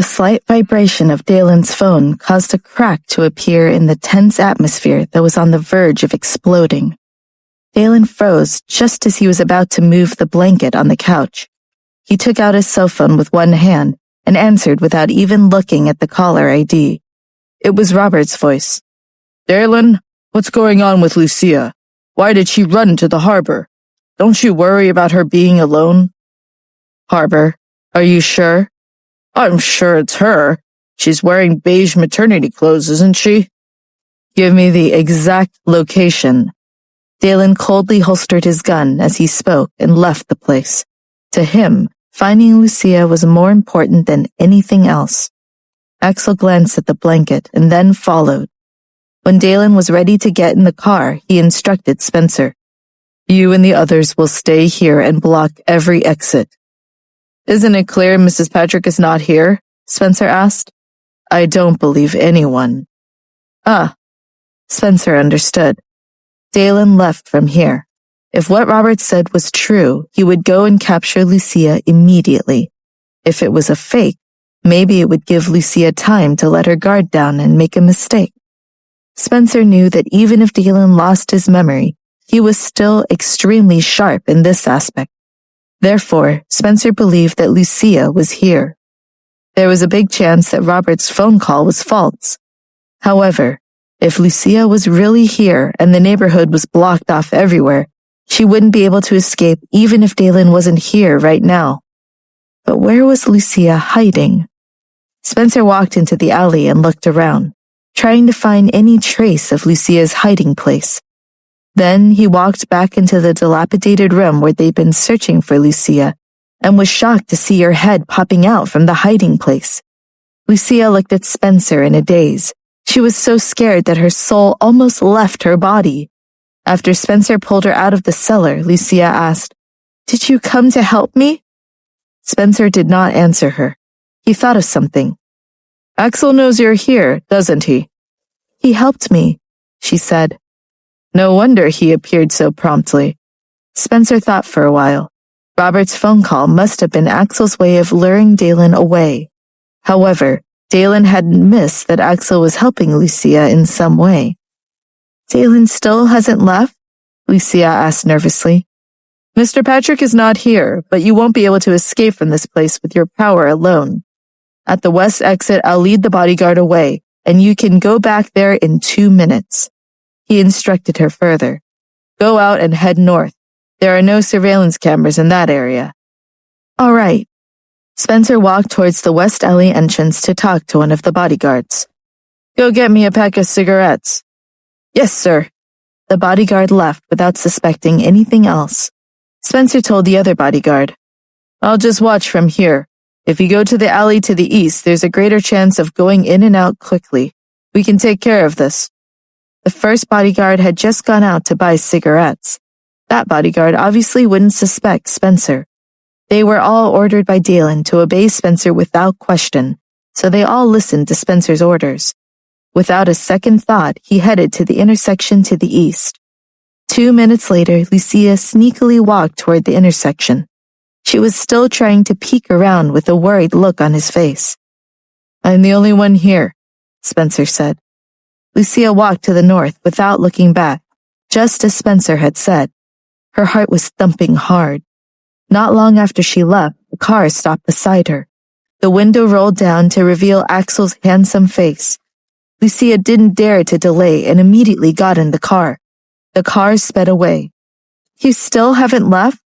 The slight vibration of Dalen's phone caused a crack to appear in the tense atmosphere that was on the verge of exploding. Dalen froze just as he was about to move the blanket on the couch. He took out his cell phone with one hand and answered without even looking at the caller ID. It was Robert's voice. Dalen, what's going on with Lucia? Why did she run to the harbor? Don't you worry about her being alone? Harbor, are you sure? I'm sure it's her. She's wearing beige maternity clothes, isn't she? Give me the exact location. Dalen coldly holstered his gun as he spoke and left the place. To him, finding Lucia was more important than anything else. Axel glanced at the blanket and then followed. When Dalen was ready to get in the car, he instructed Spencer. You and the others will stay here and block every exit. Isn't it clear Mrs. Patrick is not here? Spencer asked. I don't believe anyone. Ah. Spencer understood. Dalen left from here. If what Robert said was true, he would go and capture Lucia immediately. If it was a fake, maybe it would give Lucia time to let her guard down and make a mistake. Spencer knew that even if Dalen lost his memory, he was still extremely sharp in this aspect. Therefore, Spencer believed that Lucia was here. There was a big chance that Robert's phone call was false. However, if Lucia was really here and the neighborhood was blocked off everywhere, she wouldn't be able to escape even if Dalen wasn't here right now. But where was Lucia hiding? Spencer walked into the alley and looked around, trying to find any trace of Lucia's hiding place. Then he walked back into the dilapidated room where they'd been searching for Lucia and was shocked to see her head popping out from the hiding place. Lucia looked at Spencer in a daze. She was so scared that her soul almost left her body. After Spencer pulled her out of the cellar, Lucia asked, "Did you come to help me?" Spencer did not answer her. He thought of something. Axel knows you're here, doesn't he? He helped me, she said. No wonder he appeared so promptly. Spencer thought for a while. Robert's phone call must have been Axel's way of luring Dalen away. However, Dalen hadn't missed that Axel was helping Lucia in some way. Dalen still hasn't left? Lucia asked nervously. Mr. Patrick is not here, but you won't be able to escape from this place with your power alone. At the west exit, I'll lead the bodyguard away, and you can go back there in 2 minutes. He instructed her further. Go out and head north. There are no surveillance cameras in that area. All right. Spencer walked towards the West Alley entrance to talk to one of the bodyguards. Go get me a pack of cigarettes. Yes, sir. The bodyguard left without suspecting anything else. Spencer told the other bodyguard, I'll just watch from here. If you go to the alley to the east, there's a greater chance of going in and out quickly. We can take care of this. The first bodyguard had just gone out to buy cigarettes. That bodyguard obviously wouldn't suspect Spencer. They were all ordered by Dalen to obey Spencer without question, so they all listened to Spencer's orders. Without a second thought, he headed to the intersection to the east. 2 minutes later, Lucia sneakily walked toward the intersection. She was still trying to peek around with a worried look on his face. I'm the only one here, Spencer said. Lucia walked to the north without looking back, just as Spencer had said. Her heart was thumping hard. Not long after she left, the car stopped beside her. The window rolled down to reveal Axel's handsome face. Lucia didn't dare to delay and immediately got in the car. The car sped away. You still haven't left?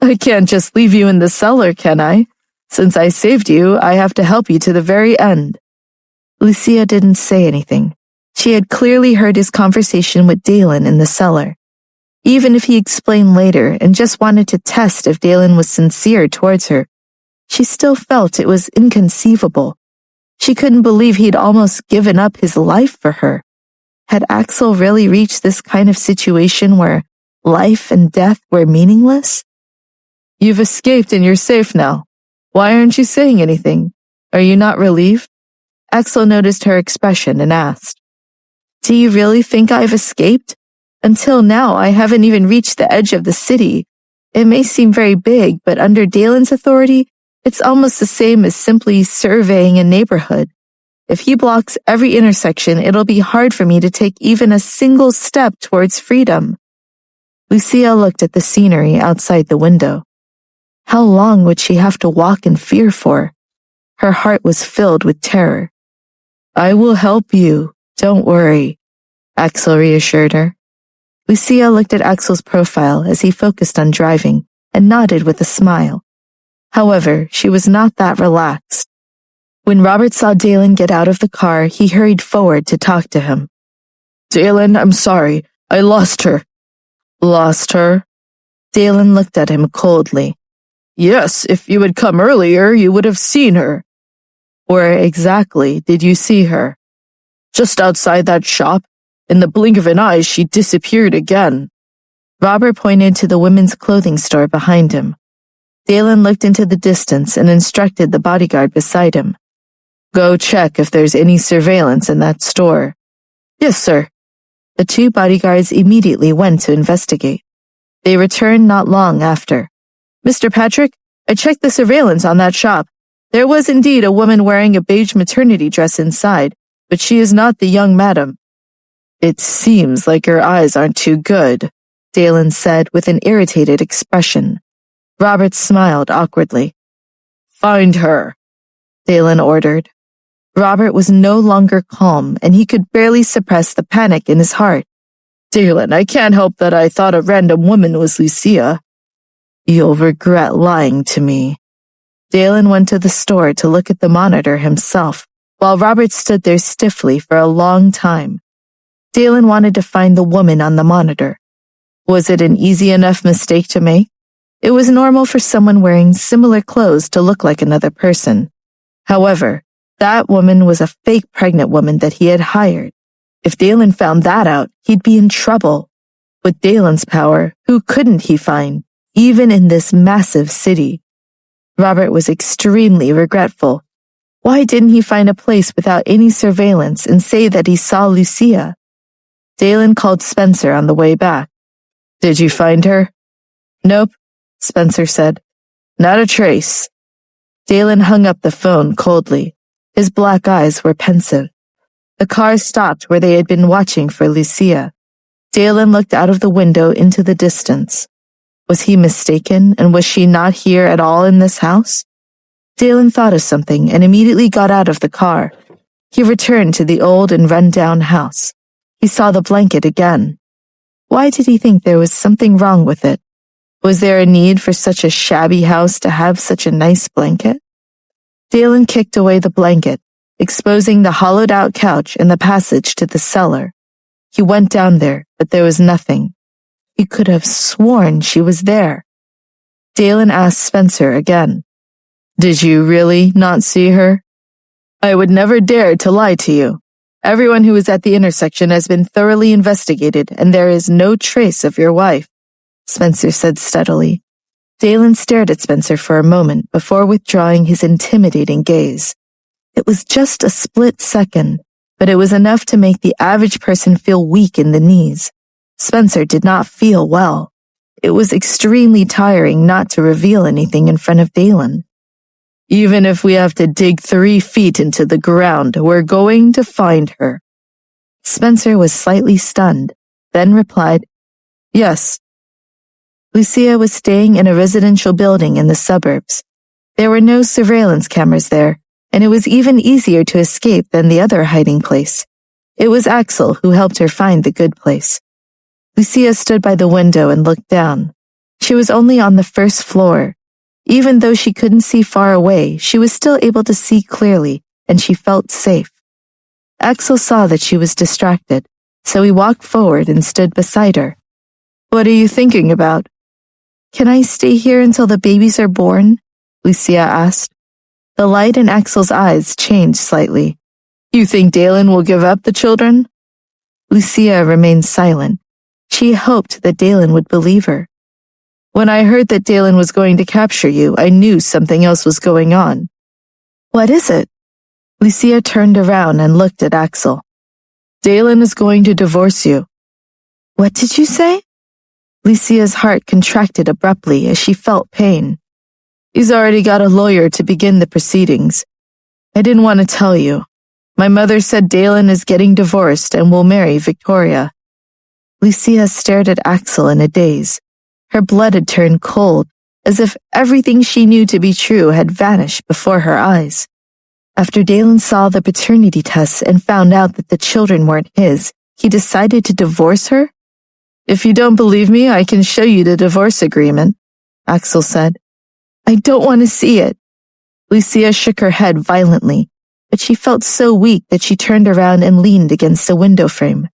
I can't just leave you in the cellar, can I? Since I saved you, I have to help you to the very end. Lucia didn't say anything. She had clearly heard his conversation with Dalen in the cellar. Even if he explained later and just wanted to test if Dalen was sincere towards her, she still felt it was inconceivable. She couldn't believe he'd almost given up his life for her. Had Axel really reached this kind of situation where life and death were meaningless? You've escaped and you're safe now. Why aren't you saying anything? Are you not relieved? Axel noticed her expression and asked, Do you really think I've escaped? Until now, I haven't even reached the edge of the city. It may seem very big, but under Dalen's authority, It's almost the same as simply surveying a neighborhood. If he blocks every intersection, it'll be hard for me to take even a single step towards freedom. Lucia looked at the scenery outside the window. How long would she have to walk in fear for? Her heart was filled with terror. I will help you, don't worry, Axel reassured her. Lucia looked at Axel's profile as he focused on driving and nodded with a smile. However, she was not that relaxed. When Robert saw Dalen get out of the car, he hurried forward to talk to him. Dalen, I'm sorry. I lost her. Lost her? Dalen looked at him coldly. Yes, if you had come earlier, you would have seen her. Where exactly did you see her? Just outside that shop. In the blink of an eye, she disappeared again. Robert pointed to the women's clothing store behind him. Dalen looked into the distance and instructed the bodyguard beside him. Go check if there's any surveillance in that store. Yes, sir. The two bodyguards immediately went to investigate. They returned not long after. Mr. Patrick, I checked the surveillance on that shop. There was indeed a woman wearing a beige maternity dress inside, but she is not the young madam. It seems like her eyes aren't too good, Dalen said with an irritated expression. Robert smiled awkwardly. Find her, Dalen ordered. Robert was no longer calm, and he could barely suppress the panic in his heart. Dalen, I can't help that I thought a random woman was Lucia. You'll regret lying to me. Dalen went to the store to look at the monitor himself, while Robert stood there stiffly for a long time. Dalen wanted to find the woman on the monitor. Was it an easy enough mistake to make? It was normal for someone wearing similar clothes to look like another person. However, that woman was a fake pregnant woman that he had hired. If Dalen found that out, he'd be in trouble. With Dalen's power, who couldn't he find, even in this massive city? Robert was extremely regretful. Why didn't he find a place without any surveillance and say that he saw Lucia? Dalen called Spencer on the way back. Did you find her? Nope, Spencer said. Not a trace. Dalen hung up the phone coldly. His black eyes were pensive. The car stopped where they had been watching for Lucia. Dalen looked out of the window into the distance. Was he mistaken, and was she not here at all in this house? Dalen thought of something and immediately got out of the car. He returned to the old and run-down house. He saw the blanket again. Why did he think there was something wrong with it? Was there a need for such a shabby house to have such a nice blanket? Dalen kicked away the blanket, exposing the hollowed-out couch and the passage to the cellar. He went down there, but there was nothing. He could have sworn she was there. Dalen asked Spencer again. Did you really not see her? I would never dare to lie to you. Everyone who was at the intersection has been thoroughly investigated, and there is no trace of your wife, Spencer said steadily. Dalen stared at Spencer for a moment before withdrawing his intimidating gaze. It was just a split second, but it was enough to make the average person feel weak in the knees. Spencer did not feel well. It was extremely tiring not to reveal anything in front of Dalen. Even if we have to dig 3 feet into the ground, we're going to find her. Spencer was slightly stunned, then replied, Yes. Lucia was staying in a residential building in the suburbs. There were no surveillance cameras there, and it was even easier to escape than the other hiding place. It was Axel who helped her find the good place. Lucia stood by the window and looked down. She was only on the first floor. Even though she couldn't see far away, she was still able to see clearly, and she felt safe. Axel saw that she was distracted, so he walked forward and stood beside her. What are you thinking about? Can I stay here until the babies are born? Lucia asked. The light in Axel's eyes changed slightly. You think Dalen will give up the children? Lucia remained silent. She hoped that Dalen would believe her. When I heard that Dalen was going to capture you, I knew something else was going on. What is it? Lucia turned around and looked at Axel. Dalen is going to divorce you. What did you say? Lucia's heart contracted abruptly as she felt pain. He's already got a lawyer to begin the proceedings. I didn't want to tell you. My mother said Dalen is getting divorced and will marry Victoria." Lucia stared at Axel in a daze. Her blood had turned cold, as if everything she knew to be true had vanished before her eyes. After Dalen saw the paternity tests and found out that the children weren't his, he decided to divorce her? "If you don't believe me, I can show you the divorce agreement," Axel said. "I don't want to see it." Lucia shook her head violently, but she felt so weak that she turned around and leaned against a window frame.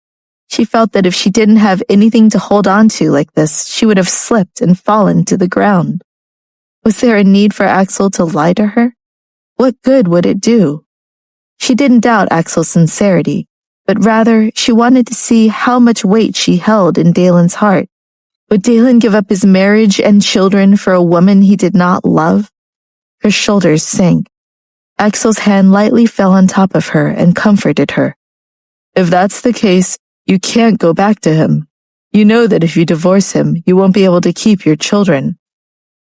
She felt that if she didn't have anything to hold on to like this, she would have slipped and fallen to the ground. Was there a need for Axel to lie to her? What good would it do? She didn't doubt Axel's sincerity, but rather she wanted to see how much weight she held in Dalen's heart. Would Dalen give up his marriage and children for a woman he did not love? Her shoulders sank. Axel's hand lightly fell on top of her and comforted her. "If that's the case, you can't go back to him. You know that if you divorce him, you won't be able to keep your children."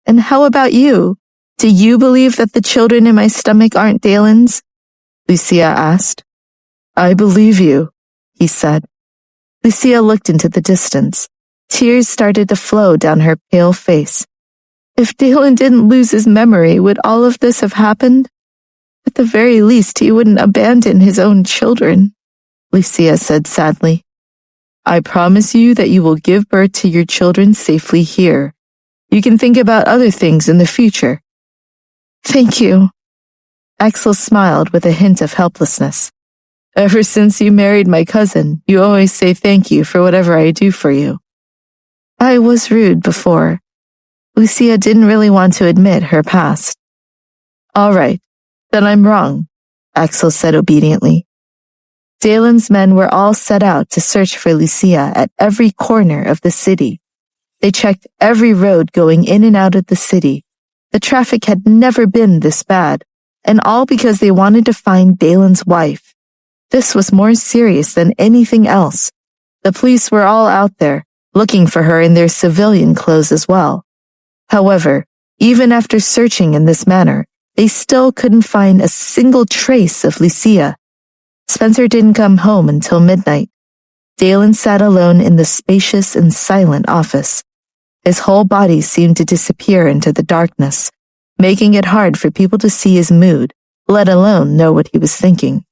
"And how about you? Do you believe that the children in my stomach aren't Dalen's?" Lucia asked. "I believe you," he said. Lucia looked into the distance. Tears started to flow down her pale face. If Dalen didn't lose his memory, would all of this have happened? At the very least, he wouldn't abandon his own children, Lucia said sadly. "I promise you that you will give birth to your children safely here. You can think about other things in the future." "Thank you." Axel smiled with a hint of helplessness. "Ever since you married my cousin, you always say thank you for whatever I do for you." "I was rude before." Lucia didn't really want to admit her past. "All right, then I'm wrong," Axel said obediently. Dalen's men were all set out to search for Lucia at every corner of the city. They checked every road going in and out of the city. The traffic had never been this bad, and all because they wanted to find Dalen's wife. This was more serious than anything else. The police were all out there, looking for her in their civilian clothes as well. However, even after searching in this manner, they still couldn't find a single trace of Lucia. Spencer didn't come home until midnight. Dalen sat alone in the spacious and silent office. His whole body seemed to disappear into the darkness, making it hard for people to see his mood, let alone know what he was thinking.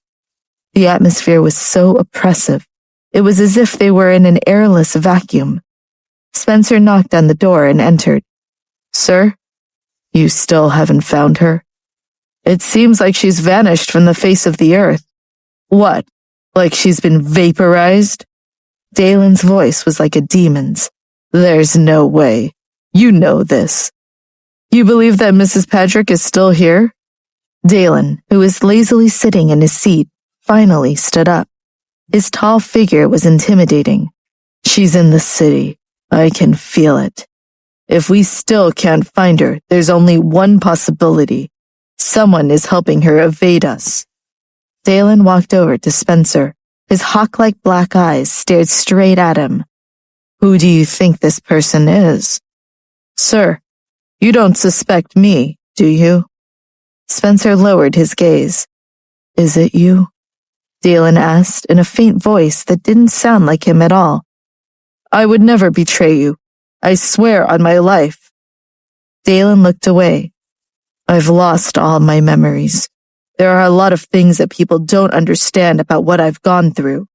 The atmosphere was so oppressive. It was as if they were in an airless vacuum. Spencer knocked on the door and entered. "Sir, you still haven't found her? It seems like she's vanished from the face of the earth. What, like she's been vaporized?" Dalen's voice was like a demon's. "There's no way. You know this. You believe that Mrs. Patrick is still here?" Dalen, who was lazily sitting in his seat, finally stood up. His tall figure was intimidating. "She's in the city. I can feel it. If we still can't find her, there's only one possibility. Someone is helping her evade us." Dalen walked over to Spencer. His hawk-like black eyes stared straight at him. "Who do you think this person is?" "Sir, you don't suspect me, do you?" Spencer lowered his gaze. "Is it you?" Dalen asked in a faint voice that didn't sound like him at all. "I would never betray you. I swear on my life." Dalen looked away. "I've lost all my memories. There are a lot of things that people don't understand about what I've gone through.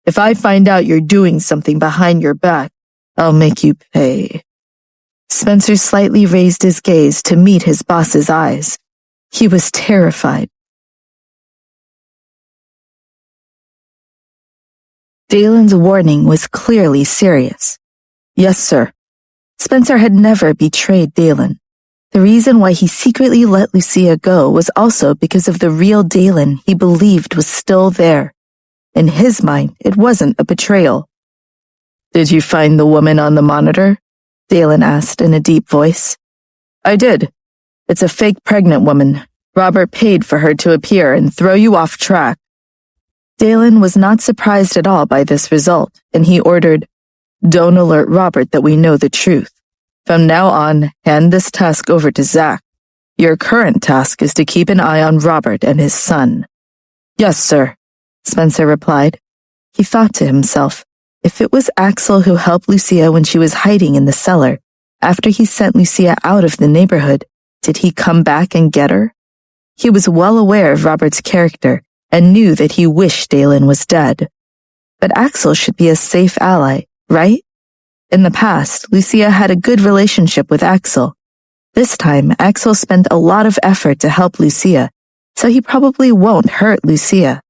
If I find out you're doing something behind your back, I'll make you pay." Spencer slightly raised his gaze to meet his boss's eyes. He was terrified. Dalen's warning was clearly serious. "Yes, sir." Spencer had never betrayed Dalen. The reason why he secretly let Lucia go was also because of the real Dalen he believed was still there. In his mind, it wasn't a betrayal. "Did you find the woman on the monitor?" Dalen asked in a deep voice. "I did. It's a fake pregnant woman. Robert paid for her to appear and throw you off track." Dalen was not surprised at all by this result, and he ordered, "Don't alert Robert that we know the truth. From now on, hand this task over to Zach. Your current task is to keep an eye on Robert and his son." "Yes, sir," Spencer replied. He thought to himself, if it was Axel who helped Lucia when she was hiding in the cellar, after he sent Lucia out of the neighborhood, did he come back and get her? He was well aware of Robert's character and knew that he wished Dalen was dead. But Axel should be a safe ally, right? In the past, Lucia had a good relationship with Axel. This time, Axel spent a lot of effort to help Lucia, so he probably won't hurt Lucia.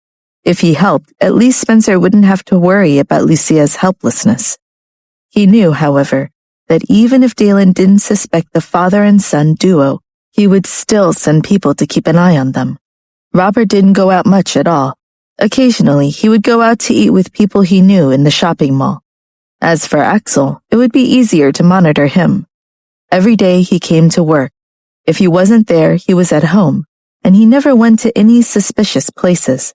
If he helped, at least Spencer wouldn't have to worry about Lucia's helplessness. He knew, however, that even if Dalen didn't suspect the father and son duo, he would still send people to keep an eye on them. Robert didn't go out much at all. Occasionally, he would go out to eat with people he knew in the shopping mall. As for Axel, it would be easier to monitor him. Every day he came to work. If he wasn't there, he was at home, and he never went to any suspicious places.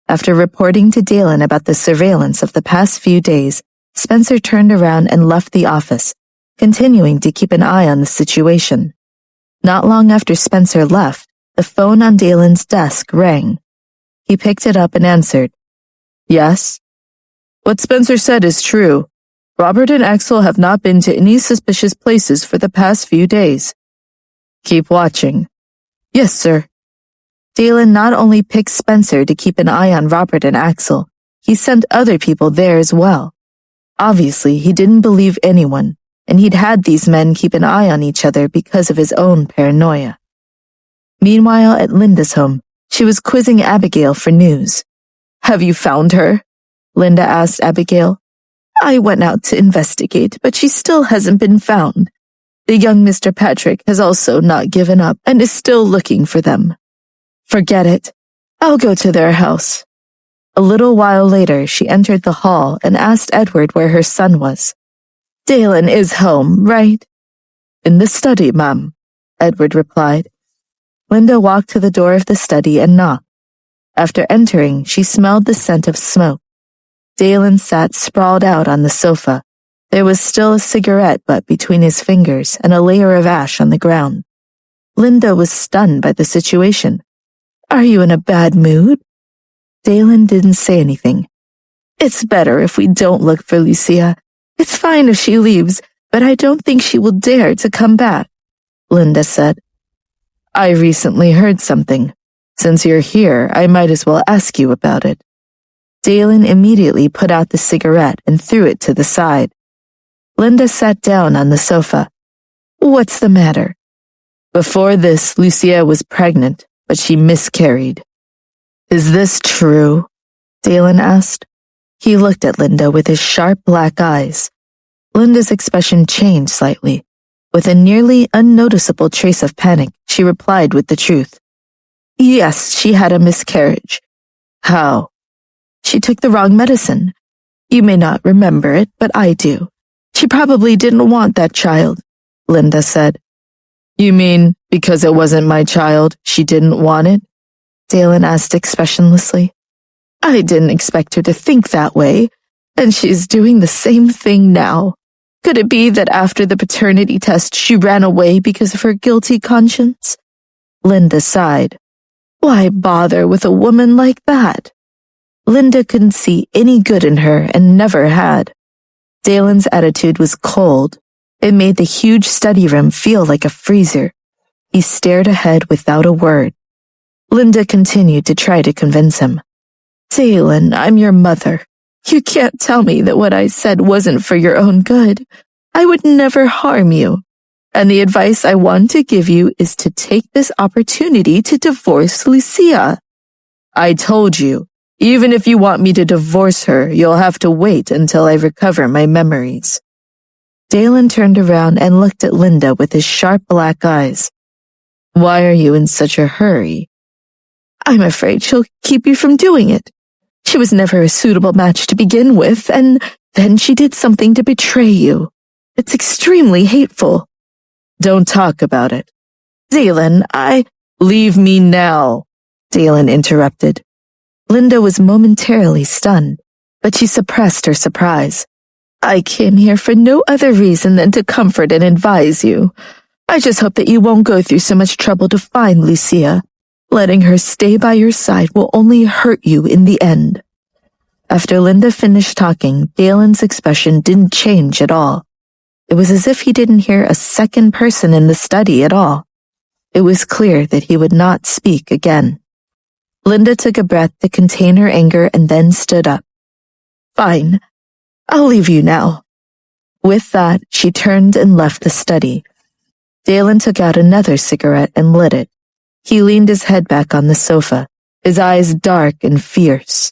After reporting to Dalen about the surveillance of the past few days, Spencer turned around and left the office, continuing to keep an eye on the situation. Not long after Spencer left, the phone on Dalen's desk rang. He picked it up and answered. "Yes?" "What Spencer said is true. Robert and Axel have not been to any suspicious places for the past few days." "Keep watching." "Yes, sir." Dalen not only picked Spencer to keep an eye on Robert and Axel, he sent other people there as well. Obviously, he didn't believe anyone, and he'd had these men keep an eye on each other because of his own paranoia. Meanwhile, at Linda's home, she was quizzing Abigail for news. "Have you found her?" Linda asked Abigail. "I went out to investigate, but she still hasn't been found. The young Mr. Patrick has also not given up and is still looking for them." "Forget it. I'll go to their house." A little while later, she entered the hall and asked Edward where her son was. "Dalen is home, right?" "In the study, ma'am," Edward replied. Linda walked to the door of the study and knocked. After entering, she smelled the scent of smoke. Dalen sat sprawled out on the sofa. There was still a cigarette butt between his fingers and a layer of ash on the ground. Linda was stunned by the situation. "Are you in a bad mood?" Dalen didn't say anything. "It's better if we don't look for Lucia. It's fine if she leaves, but I don't think she will dare to come back," Linda said. "I recently heard something. Since you're here, I might as well ask you about it." Dalen immediately put out the cigarette and threw it to the side. Linda sat down on the sofa. "What's the matter?" "Before this, Lucia was pregnant, but she miscarried." "Is this true?" Dalen asked. He looked at Linda with his sharp black eyes. Linda's expression changed slightly. With a nearly unnoticeable trace of panic, she replied with the truth. "Yes, she had a miscarriage." "How?" "She took the wrong medicine. You may not remember it, but I do. She probably didn't want that child," Linda said. "You mean because it wasn't my child, she didn't want it?" Dalen asked expressionlessly. "I didn't expect her to think that way, and she's doing the same thing now. Could it be that after the paternity test she ran away because of her guilty conscience?" Linda sighed. "Why bother with a woman like that?" Linda couldn't see any good in her and never had. Dalen's attitude was cold. It made the huge study room feel like a freezer. He stared ahead without a word. Linda continued to try to convince him. "Dalen, I'm your mother. You can't tell me that what I said wasn't for your own good. I would never harm you. And the advice I want to give you is to take this opportunity to divorce Lucia." "I told you, even if you want me to divorce her, you'll have to wait until I recover my memories." Dalen turned around and looked at Linda with his sharp black eyes. "Why are you in such a hurry?" "I'm afraid she'll keep you from doing it. She was never a suitable match to begin with, and then she did something to betray you. It's extremely hateful." "Don't talk about it." "Dalen, Leave me now," Dalen interrupted. Linda was momentarily stunned, but she suppressed her surprise. "I came here for no other reason than to comfort and advise you. I just hope that you won't go through so much trouble to find Lucia. Letting her stay by your side will only hurt you in the end." After Linda finished talking, Dalen's expression didn't change at all. It was as if he didn't hear a second person in the study at all. It was clear that he would not speak again. Linda took a breath to contain her anger and then stood up. "Fine. I'll leave you now." With that, she turned and left the study. Dalen took out another cigarette and lit it. He leaned his head back on the sofa, his eyes dark and fierce.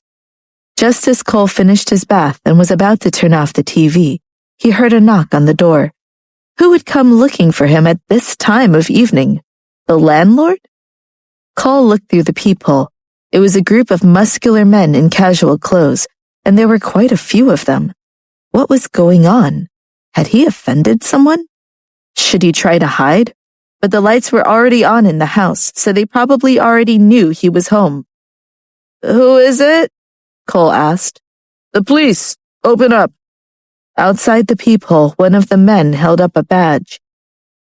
Just as Cole finished his bath and was about to turn off the TV, he heard a knock on the door. Who would come looking for him at this time of evening? The landlord? Cole looked through the peephole. It was a group of muscular men in casual clothes, and there were quite a few of them. What was going on? Had he offended someone? Should he try to hide? But the lights were already on in the house, so they probably already knew he was home. "Who is it?" Cole asked. "The police. Open up." Outside the peephole, one of the men held up a badge.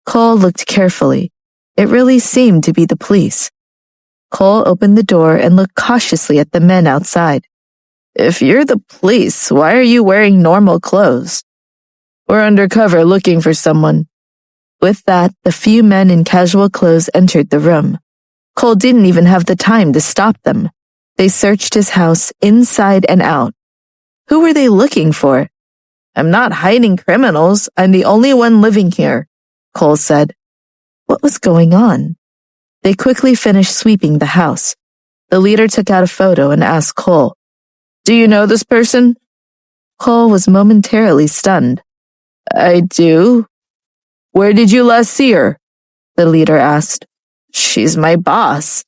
Cole looked carefully. It really seemed to be the police. Cole opened the door and looked cautiously at the men outside. "If you're the police, why are you wearing normal clothes?" "We're undercover looking for someone." With that, the few men in casual clothes entered the room. Cole didn't even have the time to stop them. They searched his house inside and out. Who were they looking for? "I'm not hiding criminals. I'm the only one living here," Cole said. What was going on? They quickly finished sweeping the house. The leader took out a photo and asked Cole, "Do you know this person?" Cole was momentarily stunned. "I do." "Where did you last see her?" the leader asked. "She's my boss."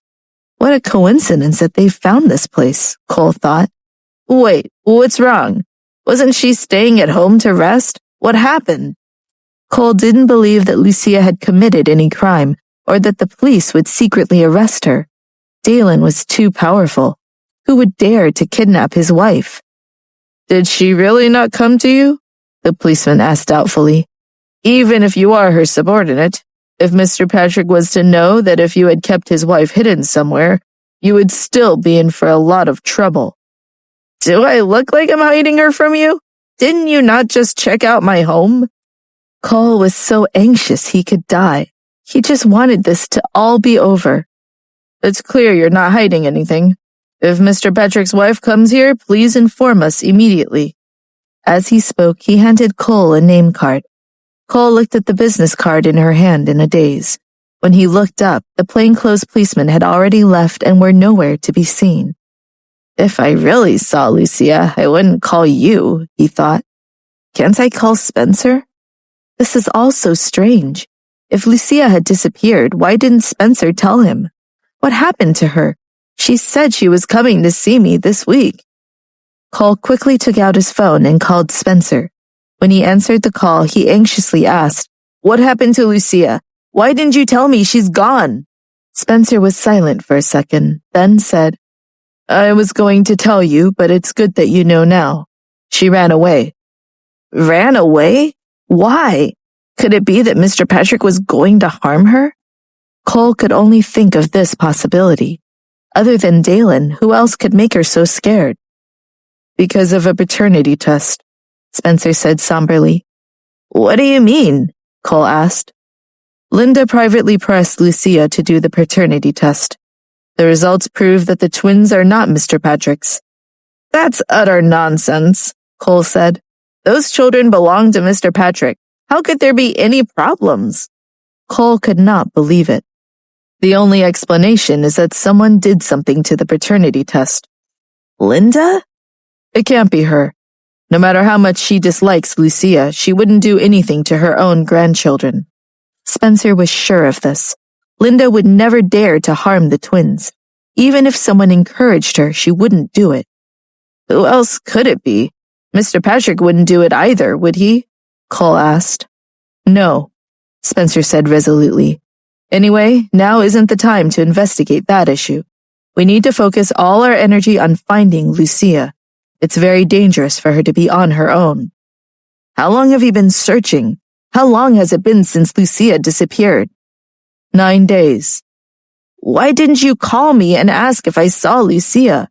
What a coincidence that they found this place, Cole thought. "Wait, what's wrong? Wasn't she staying at home to rest? What happened?" Cole didn't believe that Lucia had committed any crime or that the police would secretly arrest her. Dalen was too powerful. Who would dare to kidnap his wife? "Did she really not come to you?" the policeman asked doubtfully. "Even if you are her subordinate, if Mr. Patrick was to know that if you had kept his wife hidden somewhere, you would still be in for a lot of trouble." "Do I look like I'm hiding her from you? Didn't you not just check out my home?" Cole was so anxious he could die. He just wanted this to all be over. "It's clear you're not hiding anything. If Mr. Patrick's wife comes here, please inform us immediately." As he spoke, he handed Cole a name card. Cole looked at the business card in her hand in a daze. When he looked up, the plainclothes policemen had already left and were nowhere to be seen. "If I really saw Lucia, I wouldn't call you," he thought. "Can't I call Spencer?" This is all so strange. If Lucia had disappeared, why didn't Spencer tell him? What happened to her? She said she was coming to see me this week. Cole quickly took out his phone and called Spencer. When he answered the call, he anxiously asked, "What happened to Lucia? Why didn't you tell me she's gone?" Spencer was silent for a second, then said, "I was going to tell you, but it's good that you know now. She ran away." "Ran away? Why? Could it be that Mr. Patrick was going to harm her?" Cole could only think of this possibility. Other than Dalen, who else could make her so scared? "Because of a paternity test," Spencer said somberly. "What do you mean?" Cole asked. Linda privately pressed Lucia to do the paternity test. The results prove that the twins are not Mr. Patrick's. "That's utter nonsense," Cole said. "Those children belong to Mr. Patrick. How could there be any problems?" Cole could not believe it. The only explanation is that someone did something to the paternity test. Linda? It can't be her. No matter how much she dislikes Lucia, she wouldn't do anything to her own grandchildren. Spencer was sure of this. Linda would never dare to harm the twins. Even if someone encouraged her, she wouldn't do it. Who else could it be? Mr. Patrick wouldn't do it either, would he? Cole asked. No, Spencer said resolutely. Anyway, now isn't the time to investigate that issue. We need to focus all our energy on finding Lucia. It's very dangerous for her to be on her own. How long have you been searching? How long has it been since Lucia disappeared? 9 days. Why didn't you call me and ask if I saw Lucia?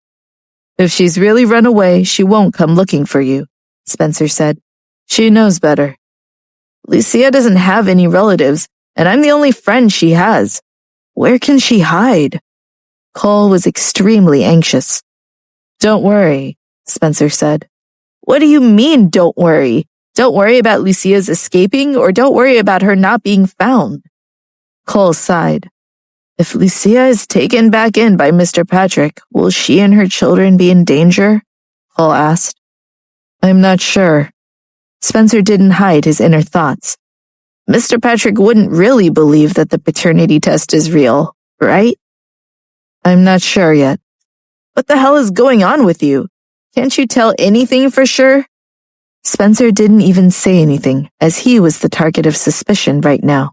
If she's really run away, she won't come looking for you, Spencer said. She knows better. Lucia doesn't have any relatives, and I'm the only friend she has. Where can she hide? Cole was extremely anxious. Don't worry, Spencer said. What do you mean, don't worry? Don't worry about Lucia's escaping, or don't worry about her not being found? Cole sighed. If Lucia is taken back in by Mr. Patrick, will she and her children be in danger? Cole asked. I'm not sure. Spencer didn't hide his inner thoughts. Mr. Patrick wouldn't really believe that the paternity test is real, right? I'm not sure yet. What the hell is going on with you? Can't you tell anything for sure? Spencer didn't even say anything, as he was the target of suspicion right now.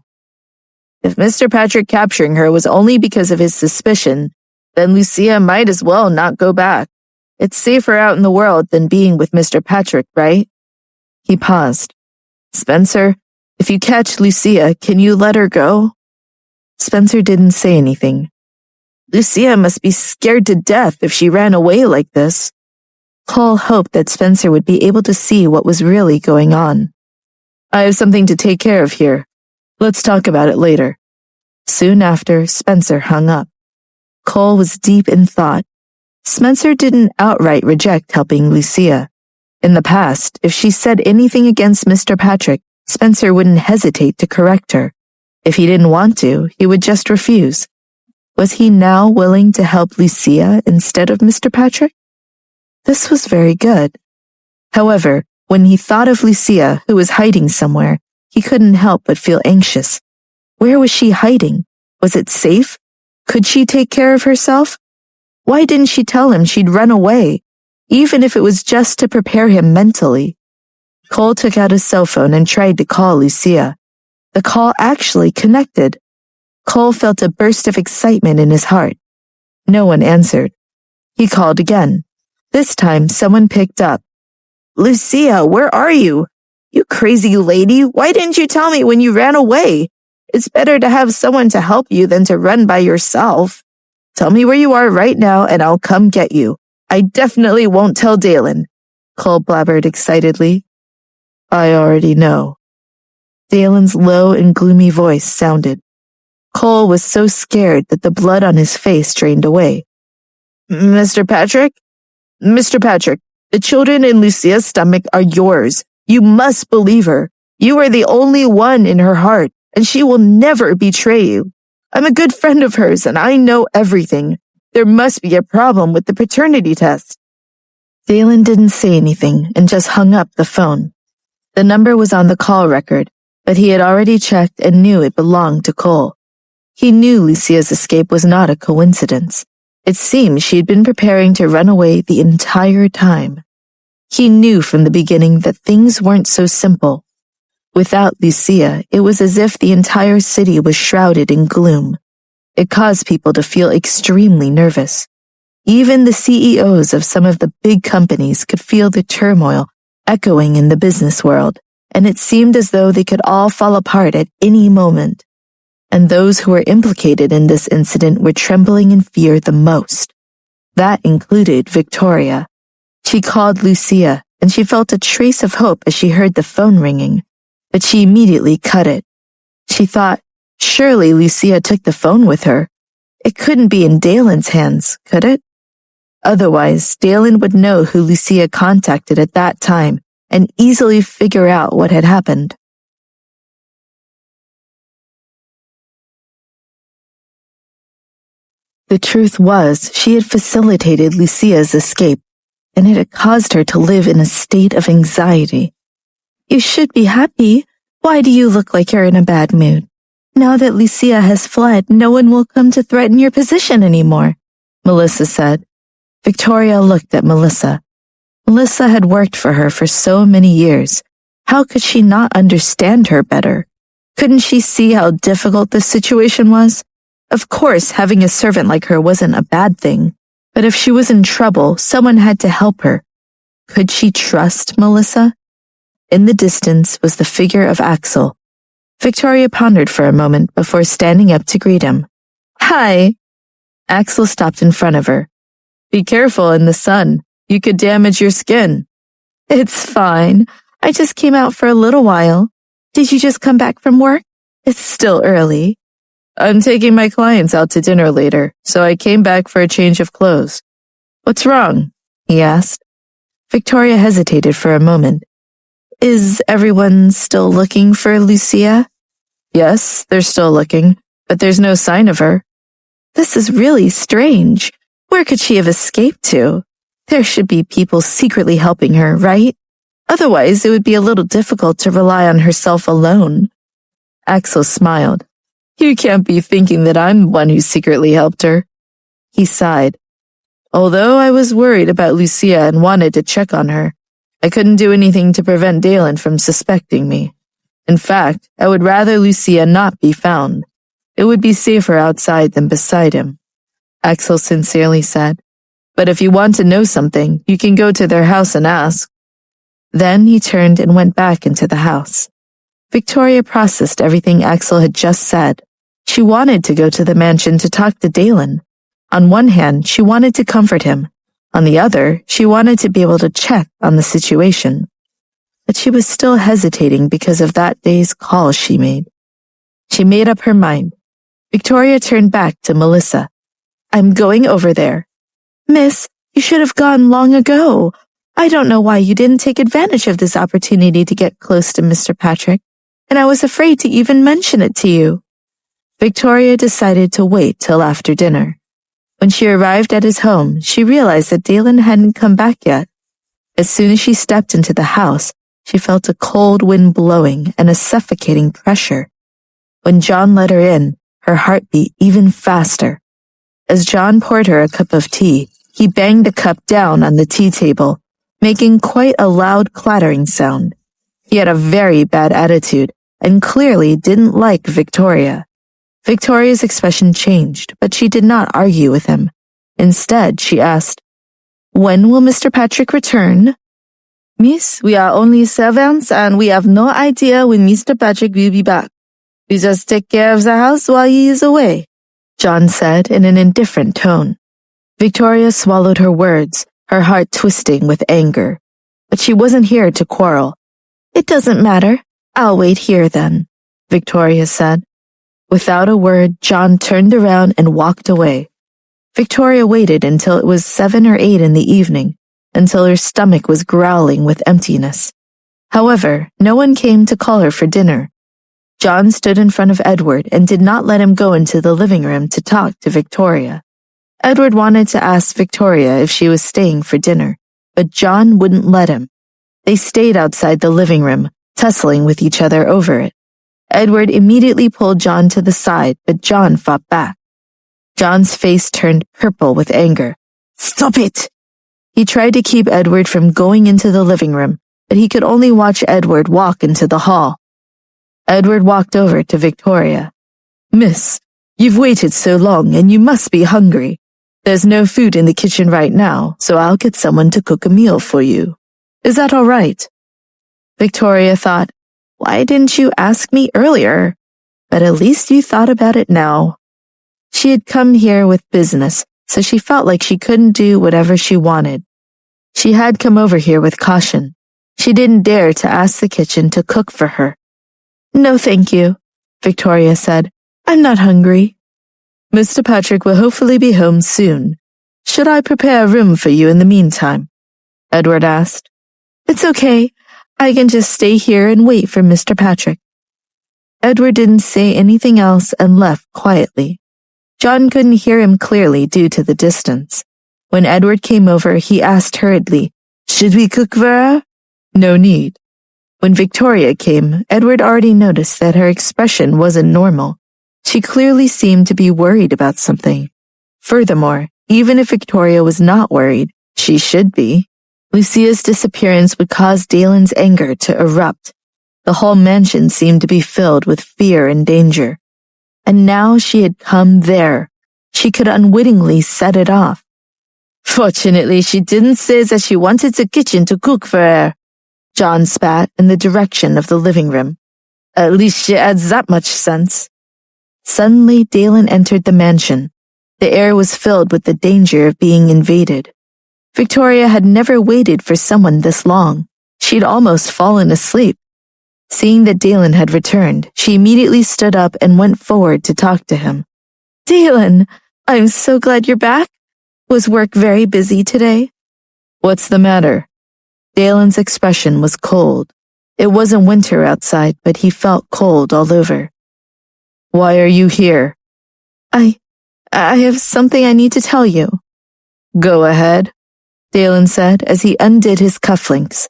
If Mr. Patrick capturing her was only because of his suspicion, then Lucia might as well not go back. It's safer out in the world than being with Mr. Patrick, right? He paused. Spencer, if you catch Lucia, can you let her go? Spencer didn't say anything. Lucia must be scared to death if she ran away like this. Cole hoped that Spencer would be able to see what was really going on. I have something to take care of here. Let's talk about it later. Soon after, Spencer hung up. Cole was deep in thought. Spencer didn't outright reject helping Lucia. In the past, if she said anything against Mr. Patrick, Spencer wouldn't hesitate to correct her. If he didn't want to, he would just refuse. Was he now willing to help Lucia instead of Mr. Patrick? This was very good. However, when he thought of Lucia, who was hiding somewhere, he couldn't help but feel anxious. Where was she hiding? Was it safe? Could she take care of herself? Why didn't she tell him she'd run away, even if it was just to prepare him mentally? Cole took out his cell phone and tried to call Lucia. The call actually connected. Cole felt a burst of excitement in his heart. No one answered. He called again. This time, someone picked up. Lucia, where are you? You crazy lady, why didn't you tell me when you ran away? It's better to have someone to help you than to run by yourself. Tell me where you are right now and I'll come get you. I definitely won't tell Dalen. Cole blabbered excitedly. I already know. Dalen's low and gloomy voice sounded. Cole was so scared that the blood on his face drained away. Mr. Patrick? Mr. Patrick, the children in Lucia's stomach are yours. You must believe her. You are the only one in her heart, and she will never betray you. I'm a good friend of hers, and I know everything. There must be a problem with the paternity test. Dalen didn't say anything and just hung up the phone. The number was on the call record, but he had already checked and knew it belonged to Cole. He knew Lucia's escape was not a coincidence. It seemed she had been preparing to run away the entire time. He knew from the beginning that things weren't so simple. Without Lucia, it was as if the entire city was shrouded in gloom. It caused people to feel extremely nervous. Even the CEOs of some of the big companies could feel the turmoil echoing in the business world, and it seemed as though they could all fall apart at any moment. And those who were implicated in this incident were trembling in fear the most. That included Victoria. She called Lucia, and she felt a trace of hope as she heard the phone ringing, but she immediately cut it. She thought, surely Lucia took the phone with her. It couldn't be in Dalen's hands, could it? Otherwise, Dalen would know who Lucia contacted at that time and easily figure out what had happened. The truth was, she had facilitated Lucia's escape, and it had caused her to live in a state of anxiety. You should be happy. Why do you look like you're in a bad mood? Now that Lucia has fled, no one will come to threaten your position anymore, Melissa said. Victoria looked at Melissa. Melissa had worked for her for so many years. How could she not understand her better? Couldn't she see how difficult this situation was? Of course, having a servant like her wasn't a bad thing, but if she was in trouble, someone had to help her. Could she trust Melissa? In the distance was the figure of Axel. Victoria pondered for a moment before standing up to greet him. "Hi." Axel stopped in front of her. "Be careful in the sun. You could damage your skin." "It's fine. I just came out for a little while. Did you just come back from work? It's still early." "I'm taking my clients out to dinner later, so I came back for a change of clothes." "What's wrong?" he asked. Victoria hesitated for a moment. "Is everyone still looking for Lucia?" "Yes, they're still looking, but there's no sign of her." "This is really strange. Where could she have escaped to? There should be people secretly helping her, right? Otherwise, it would be a little difficult to rely on herself alone." Axel smiled. "You can't be thinking that I'm the one who secretly helped her." He sighed. "Although I was worried about Lucia and wanted to check on her, I couldn't do anything to prevent Dalen from suspecting me. In fact, I would rather Lucia not be found. It would be safer outside than beside him," Axel sincerely said. "But if you want to know something, you can go to their house and ask." Then he turned and went back into the house. Victoria processed everything Axel had just said. She wanted to go to the mansion to talk to Dalen. On one hand, she wanted to comfort him. On the other, she wanted to be able to check on the situation. But she was still hesitating because of that day's call she made. She made up her mind. Victoria turned back to Melissa. "I'm going over there." "Miss, you should have gone long ago. I don't know why you didn't take advantage of this opportunity to get close to Mr. Patrick, and I was afraid to even mention it to you." Victoria decided to wait till after dinner. When she arrived at his home, she realized that Dalen hadn't come back yet. As soon as she stepped into the house, she felt a cold wind blowing and a suffocating pressure. When John let her in, her heart beat even faster. As John poured her a cup of tea, he banged the cup down on the tea table, making quite a loud clattering sound. He had a very bad attitude and clearly didn't like Victoria. Victoria's expression changed, but she did not argue with him. Instead, she asked, "When will Mr. Patrick return?" "Miss, we are only servants and we have no idea when Mr. Patrick will be back. We just take care of the house while he is away," John said in an indifferent tone. Victoria swallowed her words, her heart twisting with anger. But she wasn't here to quarrel. "It doesn't matter. I'll wait here then," Victoria said. Without a word, John turned around and walked away. Victoria waited until it was 7 or 8 in the evening, until her stomach was growling with emptiness. However, no one came to call her for dinner. John stood in front of Edward and did not let him go into the living room to talk to Victoria. Edward wanted to ask Victoria if she was staying for dinner, but John wouldn't let him. They stayed outside the living room, tussling with each other over it. Edward immediately pulled John to the side, but John fought back. John's face turned purple with anger. "Stop it!" He tried to keep Edward from going into the living room, but he could only watch Edward walk into the hall. Edward walked over to Victoria. "Miss, you've waited so long and you must be hungry. There's no food in the kitchen right now, so I'll get someone to cook a meal for you. Is that all right?" Victoria thought, "Why didn't you ask me earlier? But at least you thought about it now." She had come here with business, so she felt like she couldn't do whatever she wanted. She had come over here with caution. She didn't dare to ask the kitchen to cook for her. "No, thank you," Victoria said. "I'm not hungry." "Mr. Patrick will hopefully be home soon. Should I prepare a room for you in the meantime?" Edward asked. "It's okay. I can just stay here and wait for Mr. Patrick." Edward didn't say anything else and left quietly. John couldn't hear him clearly due to the distance. When Edward came over, he asked hurriedly, "Should we cook for her?" "No need." When Victoria came, Edward already noticed that her expression wasn't normal. She clearly seemed to be worried about something. Furthermore, even if Victoria was not worried, she should be. Lucia's disappearance would cause Dalen's anger to erupt. The whole mansion seemed to be filled with fear and danger. And now she had come there. She could unwittingly set it off. "Fortunately, she didn't say that she wanted the kitchen to cook for her," John spat in the direction of the living room. At least she adds that much sense. Suddenly, Dalen entered the mansion. The air was filled with the danger of being invaded. Victoria had never waited for someone this long. She'd almost fallen asleep. Seeing that Dalen had returned, she immediately stood up and went forward to talk to him. Dalen, I'm so glad you're back. Was work very busy today? What's the matter? Dalen's expression was cold. It wasn't winter outside, but he felt cold all over. Why are you here? I have something I need to tell you. Go ahead, Dalen said as he undid his cufflinks.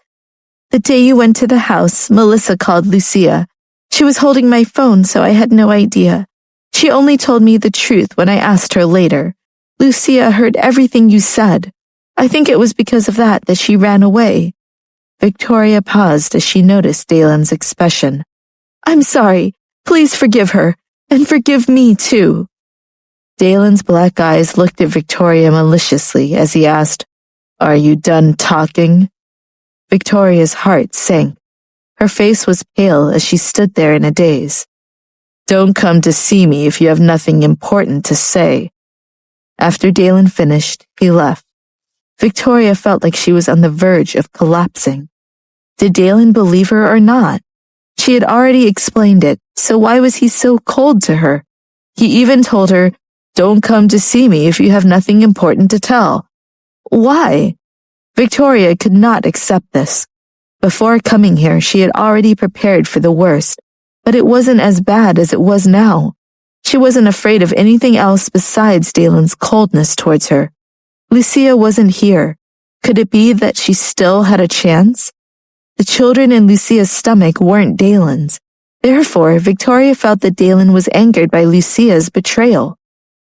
The day you went to the house, Melissa called Lucia. She was holding my phone, so I had no idea. She only told me the truth when I asked her later. Lucia heard everything you said. I think it was because of that she ran away. Victoria paused as she noticed Dalen's expression. I'm sorry. Please forgive her. And forgive me, too. Dalen's black eyes looked at Victoria maliciously as he asked, Are you done talking? Victoria's heart sank. Her face was pale as she stood there in a daze. Don't come to see me if you have nothing important to say. After Dalen finished, he left. Victoria felt like she was on the verge of collapsing. Did Dalen believe her or not? She had already explained it, so why was he so cold to her? He even told her, Don't come to see me if you have nothing important to tell. Why? Victoria could not accept this. Before coming here, she had already prepared for the worst, but it wasn't as bad as it was now. She wasn't afraid of anything else besides Dalen's coldness towards her. Lucia wasn't here. Could it be that she still had a chance? The children in Lucia's stomach weren't Dalen's. Therefore, Victoria felt that Dalen was angered by Lucia's betrayal.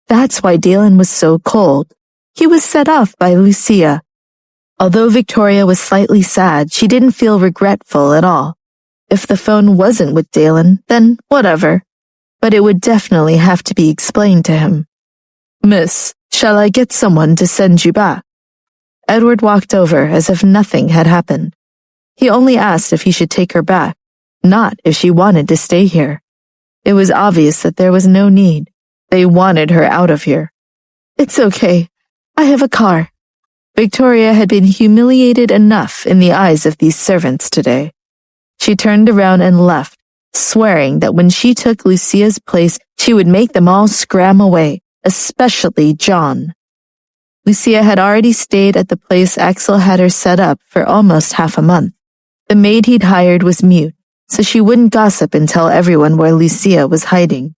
That's why Dalen was so cold. He was set off by Lucia. Although Victoria was slightly sad, she didn't feel regretful at all. If the phone wasn't with Dalen, then whatever. But it would definitely have to be explained to him. Miss, shall I get someone to send you back? Edward walked over as if nothing had happened. He only asked if he should take her back, not if she wanted to stay here. It was obvious that there was no need. They wanted her out of here. It's okay. I have a car. Victoria had been humiliated enough in the eyes of these servants today. She turned around and left, swearing that when she took Lucia's place, she would make them all scram away, especially John. Lucia had already stayed at the place Axel had her set up for almost half a month. The maid he'd hired was mute, so she wouldn't gossip and tell everyone where Lucia was hiding.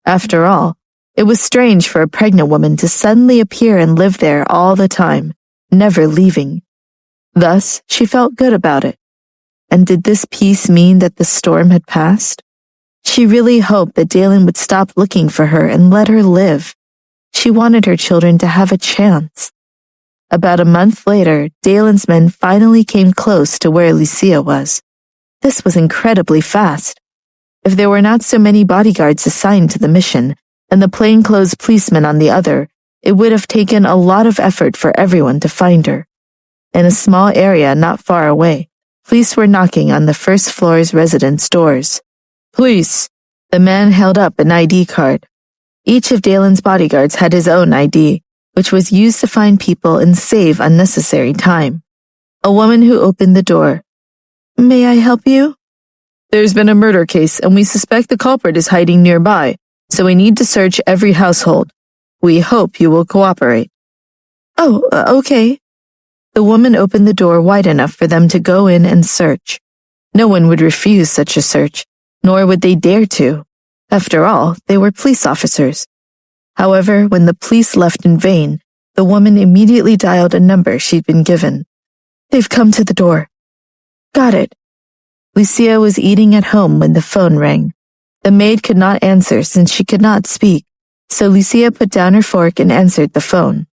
After all, it was strange for a pregnant woman to suddenly appear and live there all the time, never leaving. Thus, she felt good about it. And did this peace mean that the storm had passed? She really hoped that Dalen would stop looking for her and let her live. She wanted her children to have a chance. About a month later, Dalen's men finally came close to where Lucia was. This was incredibly fast. If there were not so many bodyguards assigned to the mission, and the plainclothes policemen on the other, it would have taken a lot of effort for everyone to find her. In a small area not far away, police were knocking on the first floor's residents' doors. Police! The man held up an ID card. Each of Dalen's bodyguards had his own ID, which was used to find people and save unnecessary time. A woman who opened the door. May I help you? There's been a murder case, and we suspect the culprit is hiding nearby, so we need to search every household. We hope you will cooperate. Oh, okay. The woman opened the door wide enough for them to go in and search. No one would refuse such a search, nor would they dare to. After all, they were police officers. However, when the police left in vain, the woman immediately dialed a number she'd been given. They've come to the door. Got it. Lucia was eating at home when the phone rang. The maid could not answer since she could not speak, so Lucia put down her fork and answered the phone.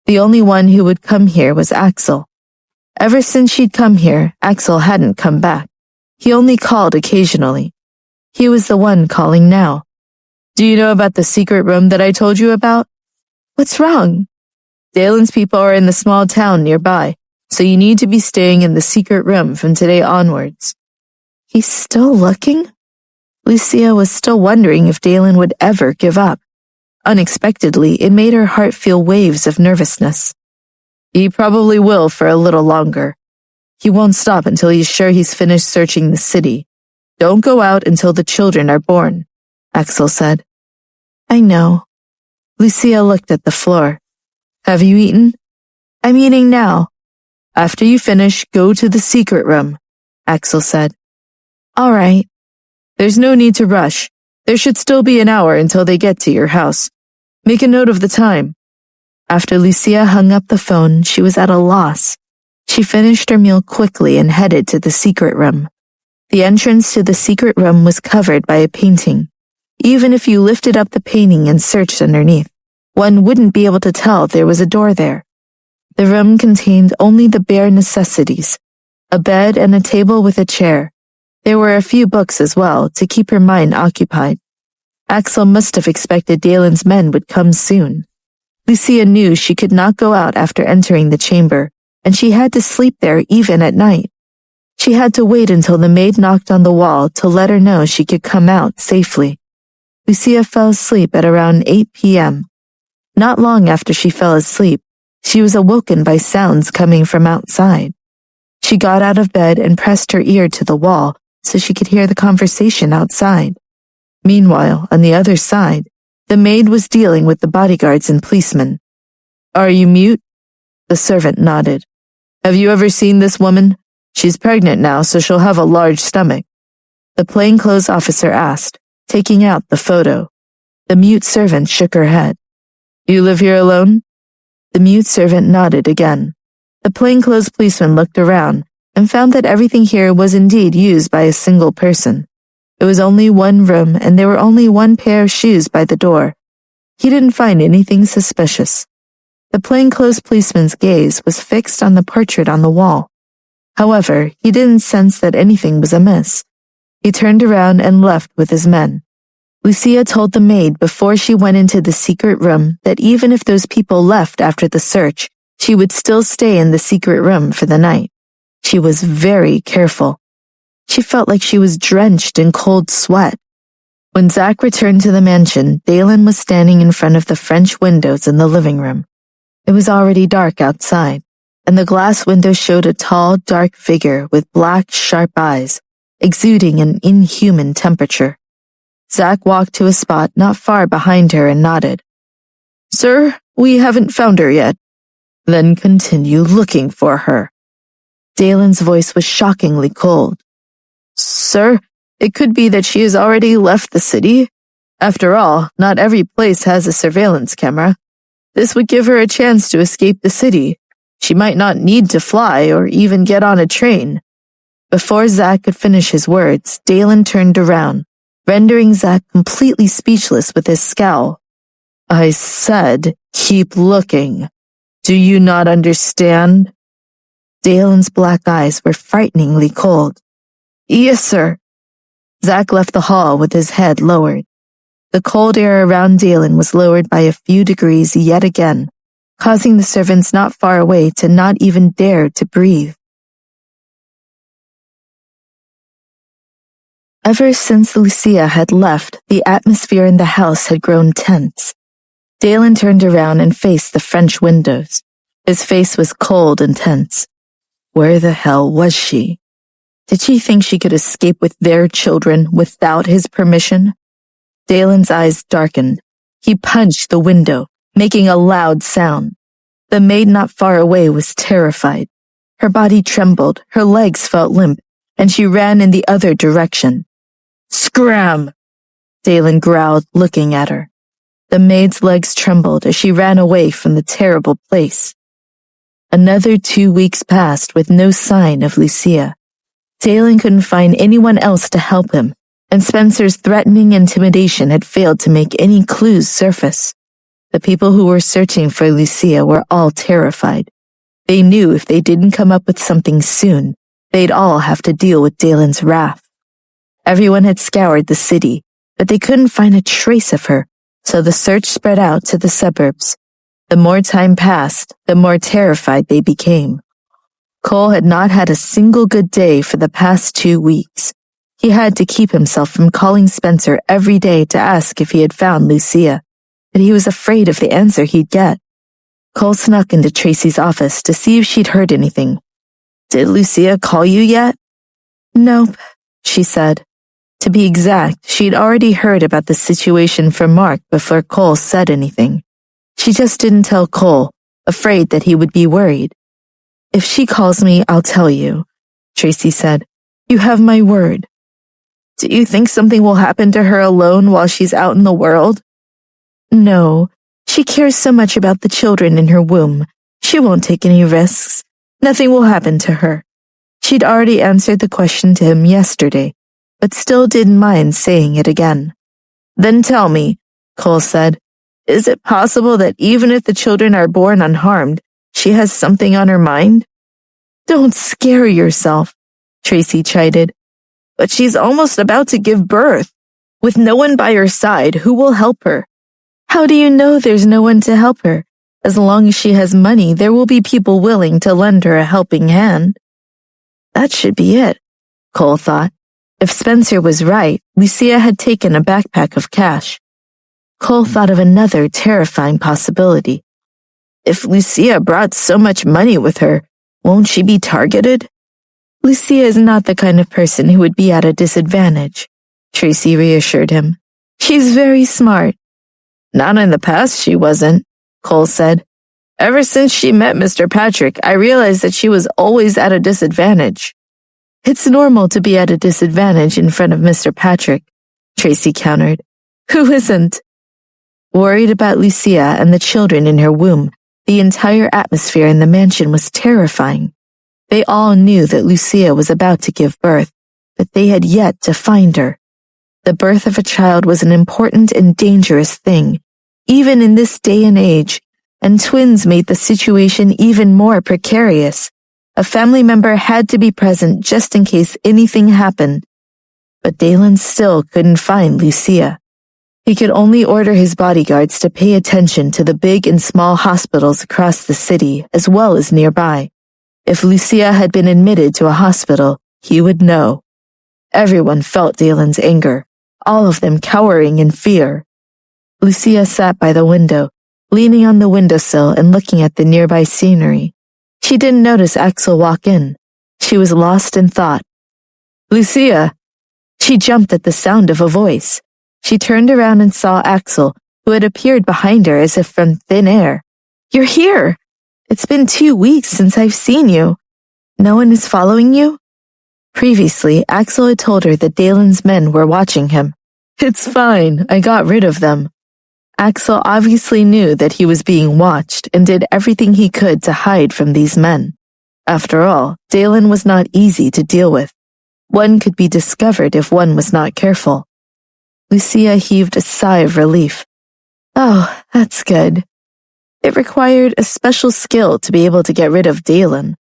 The only one who would come here was Axel. Ever since she'd come here, Axel hadn't come back. He only called occasionally. He was the one calling now. Do you know about the secret room that I told you about? What's wrong? Dalen's people are in the small town nearby. so you need to be staying in the secret room from today onwards." He's still looking? Lucia was still wondering if Dalen would ever give up. Unexpectedly, it made her heart feel waves of nervousness. "He probably will for a little longer. He won't stop until he's sure he's finished searching the city. Don't go out until the children are born," Axel said. "I know." Lucia looked at the floor. "Have you eaten?" "I'm eating now." "After you finish, go to the secret room," Axel said. "All right." "There's no need to rush. There should still be an hour until they get to your house. Make a note of the time." After Lucia hung up the phone, she was at a loss. She finished her meal quickly and headed to the secret room. The entrance to the secret room was covered by a painting. Even if you lifted up the painting and searched underneath, one wouldn't be able to tell there was a door there. The room contained only the bare necessities, a bed and a table with a chair. There were a few books as well to keep her mind occupied. Axel must have expected Dalen's men would come soon. Lucia knew she could not go out after entering the chamber, and she had to sleep there even at night. She had to wait until the maid knocked on the wall to let her know she could come out safely. Lucia fell asleep at around 8 p.m. Not long after she fell asleep, she was awoken by sounds coming from outside. She got out of bed and pressed her ear to the wall so she could hear the conversation outside. Meanwhile, on the other side, the maid was dealing with the bodyguards and policemen. "Are you mute?" The servant nodded. "Have you ever seen this woman? She's pregnant now, so she'll have a large stomach." The plainclothes officer asked, taking out the photo. The mute servant shook her head. "You live here alone?" The mute servant nodded again. The plainclothes policeman looked around and found that everything here was indeed used by a single person. It was only one room, and there were only one pair of shoes by the door. He didn't find anything suspicious. The plainclothes policeman's gaze was fixed on the portrait on the wall. However, he didn't sense that anything was amiss. He turned around and left with his men. Lucia told the maid before she went into the secret room that even if those people left after the search, she would still stay in the secret room for the night. She was very careful. She felt like she was drenched in cold sweat. When Zach returned to the mansion, Dalen was standing in front of the French windows in the living room. It was already dark outside, and the glass window showed a tall, dark figure with black, sharp eyes, exuding an inhuman temperature. Zach walked to a spot not far behind her and nodded. "Sir, we haven't found her yet." "Then continue looking for her." Dalen's voice was shockingly cold. "Sir, it could be that she has already left the city. After all, not every place has a surveillance camera. This would give her a chance to escape the city. She might not need to fly or even get on a train." Before Zach could finish his words, Dalen turned around, rendering Zach completely speechless with his scowl. "I said, keep looking. Do you not understand?" Dalen's black eyes were frighteningly cold. "Yes, sir." Zach left the hall with his head lowered. The cold air around Dalen was lowered by a few degrees yet again, causing the servants not far away to not even dare to breathe. Ever since Lucia had left, the atmosphere in the house had grown tense. Dalen turned around and faced the French windows. His face was cold and tense. Where the hell was she? Did she think she could escape with their children without his permission? Dalen's eyes darkened. He punched the window, making a loud sound. The maid not far away was terrified. Her body trembled, her legs felt limp, and she ran in the other direction. "Scram!" Dalen growled, looking at her. The maid's legs trembled as she ran away from the terrible place. Another 2 weeks passed with no sign of Lucia. Dalen couldn't find anyone else to help him, and Spencer's threatening intimidation had failed to make any clues surface. The people who were searching for Lucia were all terrified. They knew if they didn't come up with something soon, they'd all have to deal with Dalen's wrath. Everyone had scoured the city, but they couldn't find a trace of her, so the search spread out to the suburbs. The more time passed, the more terrified they became. Cole had not had a single good day for the past 2 weeks. He had to keep himself from calling Spencer every day to ask if he had found Lucia, but he was afraid of the answer he'd get. Cole snuck into Tracy's office to see if she'd heard anything. "Did Lucia call you yet?" "Nope," she said. To be exact, she'd already heard about the situation from Mark before Cole said anything. She just didn't tell Cole, afraid that he would be worried. "If she calls me, I'll tell you," Tracy said. "You have my word." "Do you think something will happen to her alone while she's out in the world?" "No. She cares so much about the children in her womb. She won't take any risks. Nothing will happen to her." She'd already answered the question to him yesterday, but still didn't mind saying it again. "Then tell me," Cole said, "is it possible that even if the children are born unharmed, she has something on her mind?" "Don't scare yourself," Tracy chided. "But she's almost about to give birth. With no one by her side, who will help her?" "How do you know there's no one to help her? As long as she has money, there will be people willing to lend her a helping hand." That should be it, Cole thought. If Spencer was right, Lucia had taken a backpack of cash. Cole thought of another terrifying possibility. If Lucia brought so much money with her, won't she be targeted? "Lucia is not the kind of person who would be at a disadvantage," Tracy reassured him. "She's very smart." "Not in the past she wasn't," Cole said. "Ever since she met Mr. Patrick, I realized that she was always at a disadvantage." "It's normal to be at a disadvantage in front of Mr. Patrick," Tracy countered. "Who isn't?" Worried about Lucia and the children in her womb, the entire atmosphere in the mansion was terrifying. They all knew that Lucia was about to give birth, but they had yet to find her. The birth of a child was an important and dangerous thing, even in this day and age, and twins made the situation even more precarious. A family member had to be present just in case anything happened. But Dalen still couldn't find Lucia. He could only order his bodyguards to pay attention to the big and small hospitals across the city as well as nearby. If Lucia had been admitted to a hospital, he would know. Everyone felt Dalen's anger, all of them cowering in fear. Lucia sat by the window, leaning on the windowsill and looking at the nearby scenery. She didn't notice Axel walk in. She was lost in thought. "Lucia!" She jumped at the sound of a voice. She turned around and saw Axel, who had appeared behind her as if from thin air. "You're here! It's been 2 weeks since I've seen you. No one is following you?" Previously, Axel had told her that Dalen's men were watching him. "It's fine, I got rid of them." Axel obviously knew that he was being watched and did everything he could to hide from these men. After all, Dalen was not easy to deal with. One could be discovered if one was not careful. Lucia heaved a sigh of relief. "Oh, that's good." It required a special skill to be able to get rid of Dalen.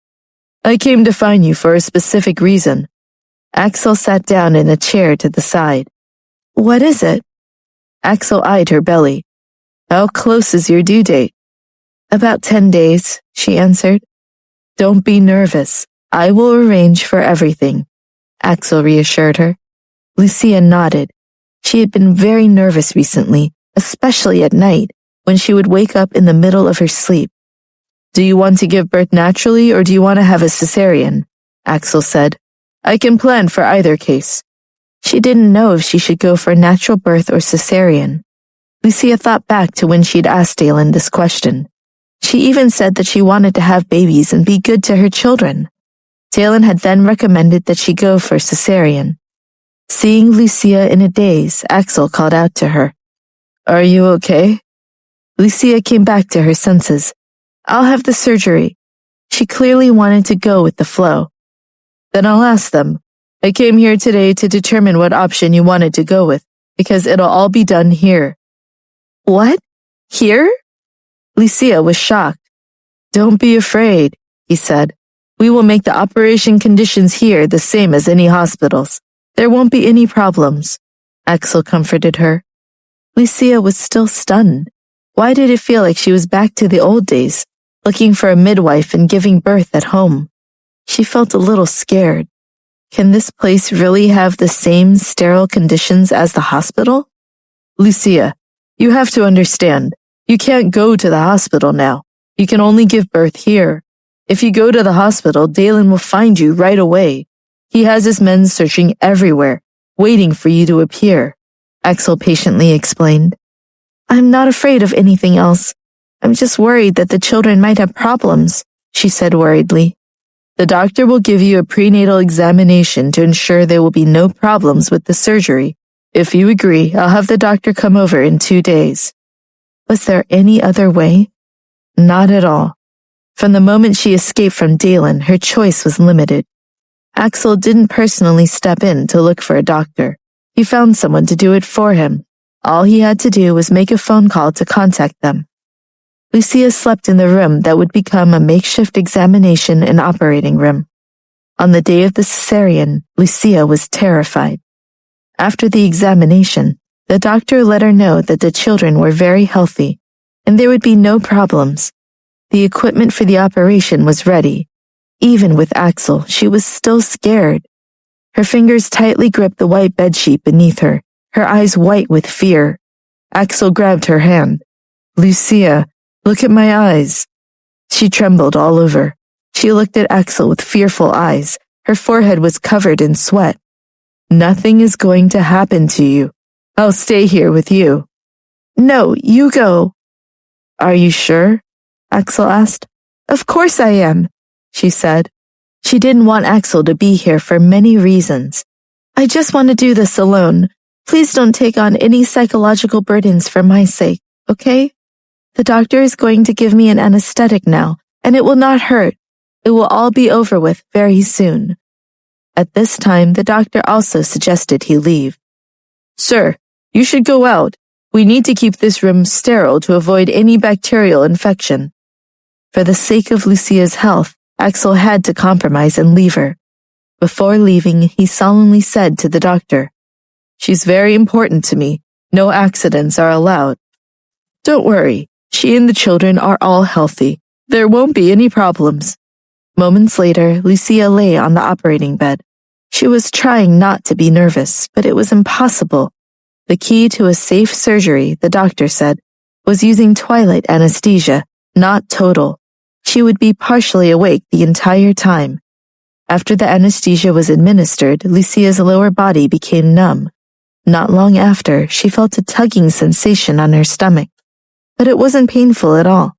"I came to find you for a specific reason." Axel sat down in a chair to the side. "What is it?" Axel eyed her belly. "How close is your due date?" "About 10 days," she answered. "Don't be nervous. I will arrange for everything," Axel reassured her. Lucia nodded. She had been very nervous recently, especially at night, when she would wake up in the middle of her sleep. "Do you want to give birth naturally or do you want to have a cesarean?" Axel said. "I can plan for either case." She didn't know if she should go for natural birth or cesarean. Lucia thought back to when she'd asked Dalen this question. She even said that she wanted to have babies and be good to her children. Dalen had then recommended that she go for cesarean. Seeing Lucia in a daze, Axel called out to her. "Are you okay?" Lucia came back to her senses. "I'll have the surgery." She clearly wanted to go with the flow. "Then I'll ask them. I came here today to determine what option you wanted to go with, because it'll all be done here." "What? Here?" Lucia was shocked. "Don't be afraid," he said. "We will make the operation conditions here the same as any hospitals. There won't be any problems," Axel comforted her. Lucia was still stunned. Why did it feel like she was back to the old days, looking for a midwife and giving birth at home? She felt a little scared. Can this place really have the same sterile conditions as the hospital? Lucia, you have to understand. You can't go to the hospital now. You can only give birth here. If you go to the hospital, Dalen will find you right away. He has his men searching everywhere, waiting for you to appear, Axel patiently explained. I'm not afraid of anything else. I'm just worried that the children might have problems, she said worriedly. The doctor will give you a prenatal examination to ensure there will be no problems with the surgery. If you agree, I'll have the doctor come over in 2 days. Was there any other way? Not at all. From the moment she escaped from Dalen, her choice was limited. Axel didn't personally step in to look for a doctor. He found someone to do it for him. All he had to do was make a phone call to contact them. Lucia slept in the room that would become a makeshift examination and operating room. On the day of the cesarean, Lucia was terrified. After the examination, the doctor let her know that the children were very healthy and there would be no problems. The equipment for the operation was ready. Even with Axel, she was still scared. Her fingers tightly gripped the white bedsheet beneath her, her eyes white with fear. Axel grabbed her hand. Lucia, look at my eyes. She trembled all over. She looked at Axel with fearful eyes. Her forehead was covered in sweat. Nothing is going to happen to you. I'll stay here with you. No, you go. Are you sure? Axel asked. Of course I am, she said. She didn't want Axel to be here for many reasons. I just want to do this alone. Please don't take on any psychological burdens for my sake, okay? The doctor is going to give me an anesthetic now, and it will not hurt. It will all be over with very soon. At this time, the doctor also suggested he leave. Sir, you should go out. We need to keep this room sterile to avoid any bacterial infection. For the sake of Lucia's health, Axel had to compromise and leave her. Before leaving, he solemnly said to the doctor, She's very important to me. No accidents are allowed. Don't worry. She and the children are all healthy. There won't be any problems. Moments later, Lucia lay on the operating bed. She was trying not to be nervous, but it was impossible. The key to a safe surgery, the doctor said, was using twilight anesthesia, not total. She would be partially awake the entire time. After the anesthesia was administered, Lucia's lower body became numb. Not long after, she felt a tugging sensation on her stomach, but it wasn't painful at all.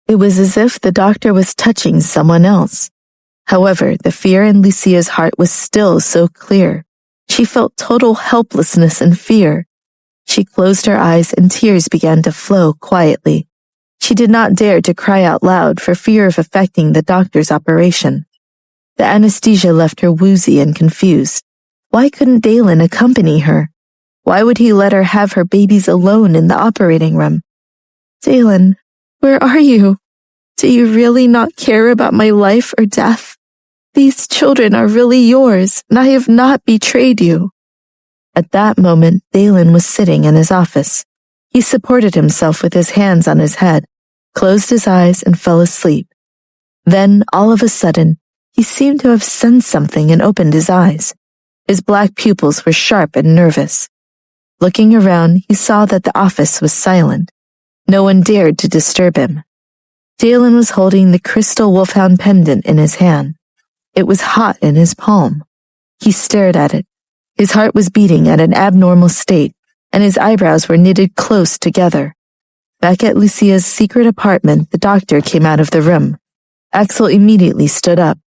It was as if the doctor was touching someone else. However, the fear in Lucia's heart was still so clear. She felt total helplessness and fear. She closed her eyes and tears began to flow quietly. She did not dare to cry out loud for fear of affecting the doctor's operation. The anesthesia left her woozy and confused. Why couldn't Dalen accompany her? Why would he let her have her babies alone in the operating room? Dalen, where are you? Do you really not care about my life or death? These children are really yours, and I have not betrayed you. At that moment, Dalen was sitting in his office. He supported himself with his hands on his head, closed his eyes, and fell asleep. Then, all of a sudden, he seemed to have sensed something and opened his eyes. His black pupils were sharp and nervous. Looking around, he saw that the office was silent. No one dared to disturb him. Dalen was holding the crystal wolfhound pendant in his hand. It was hot in his palm. He stared at it. His heart was beating at an abnormal state, and his eyebrows were knitted close together. Back at Lucia's secret apartment, the doctor came out of the room. Axel immediately stood up.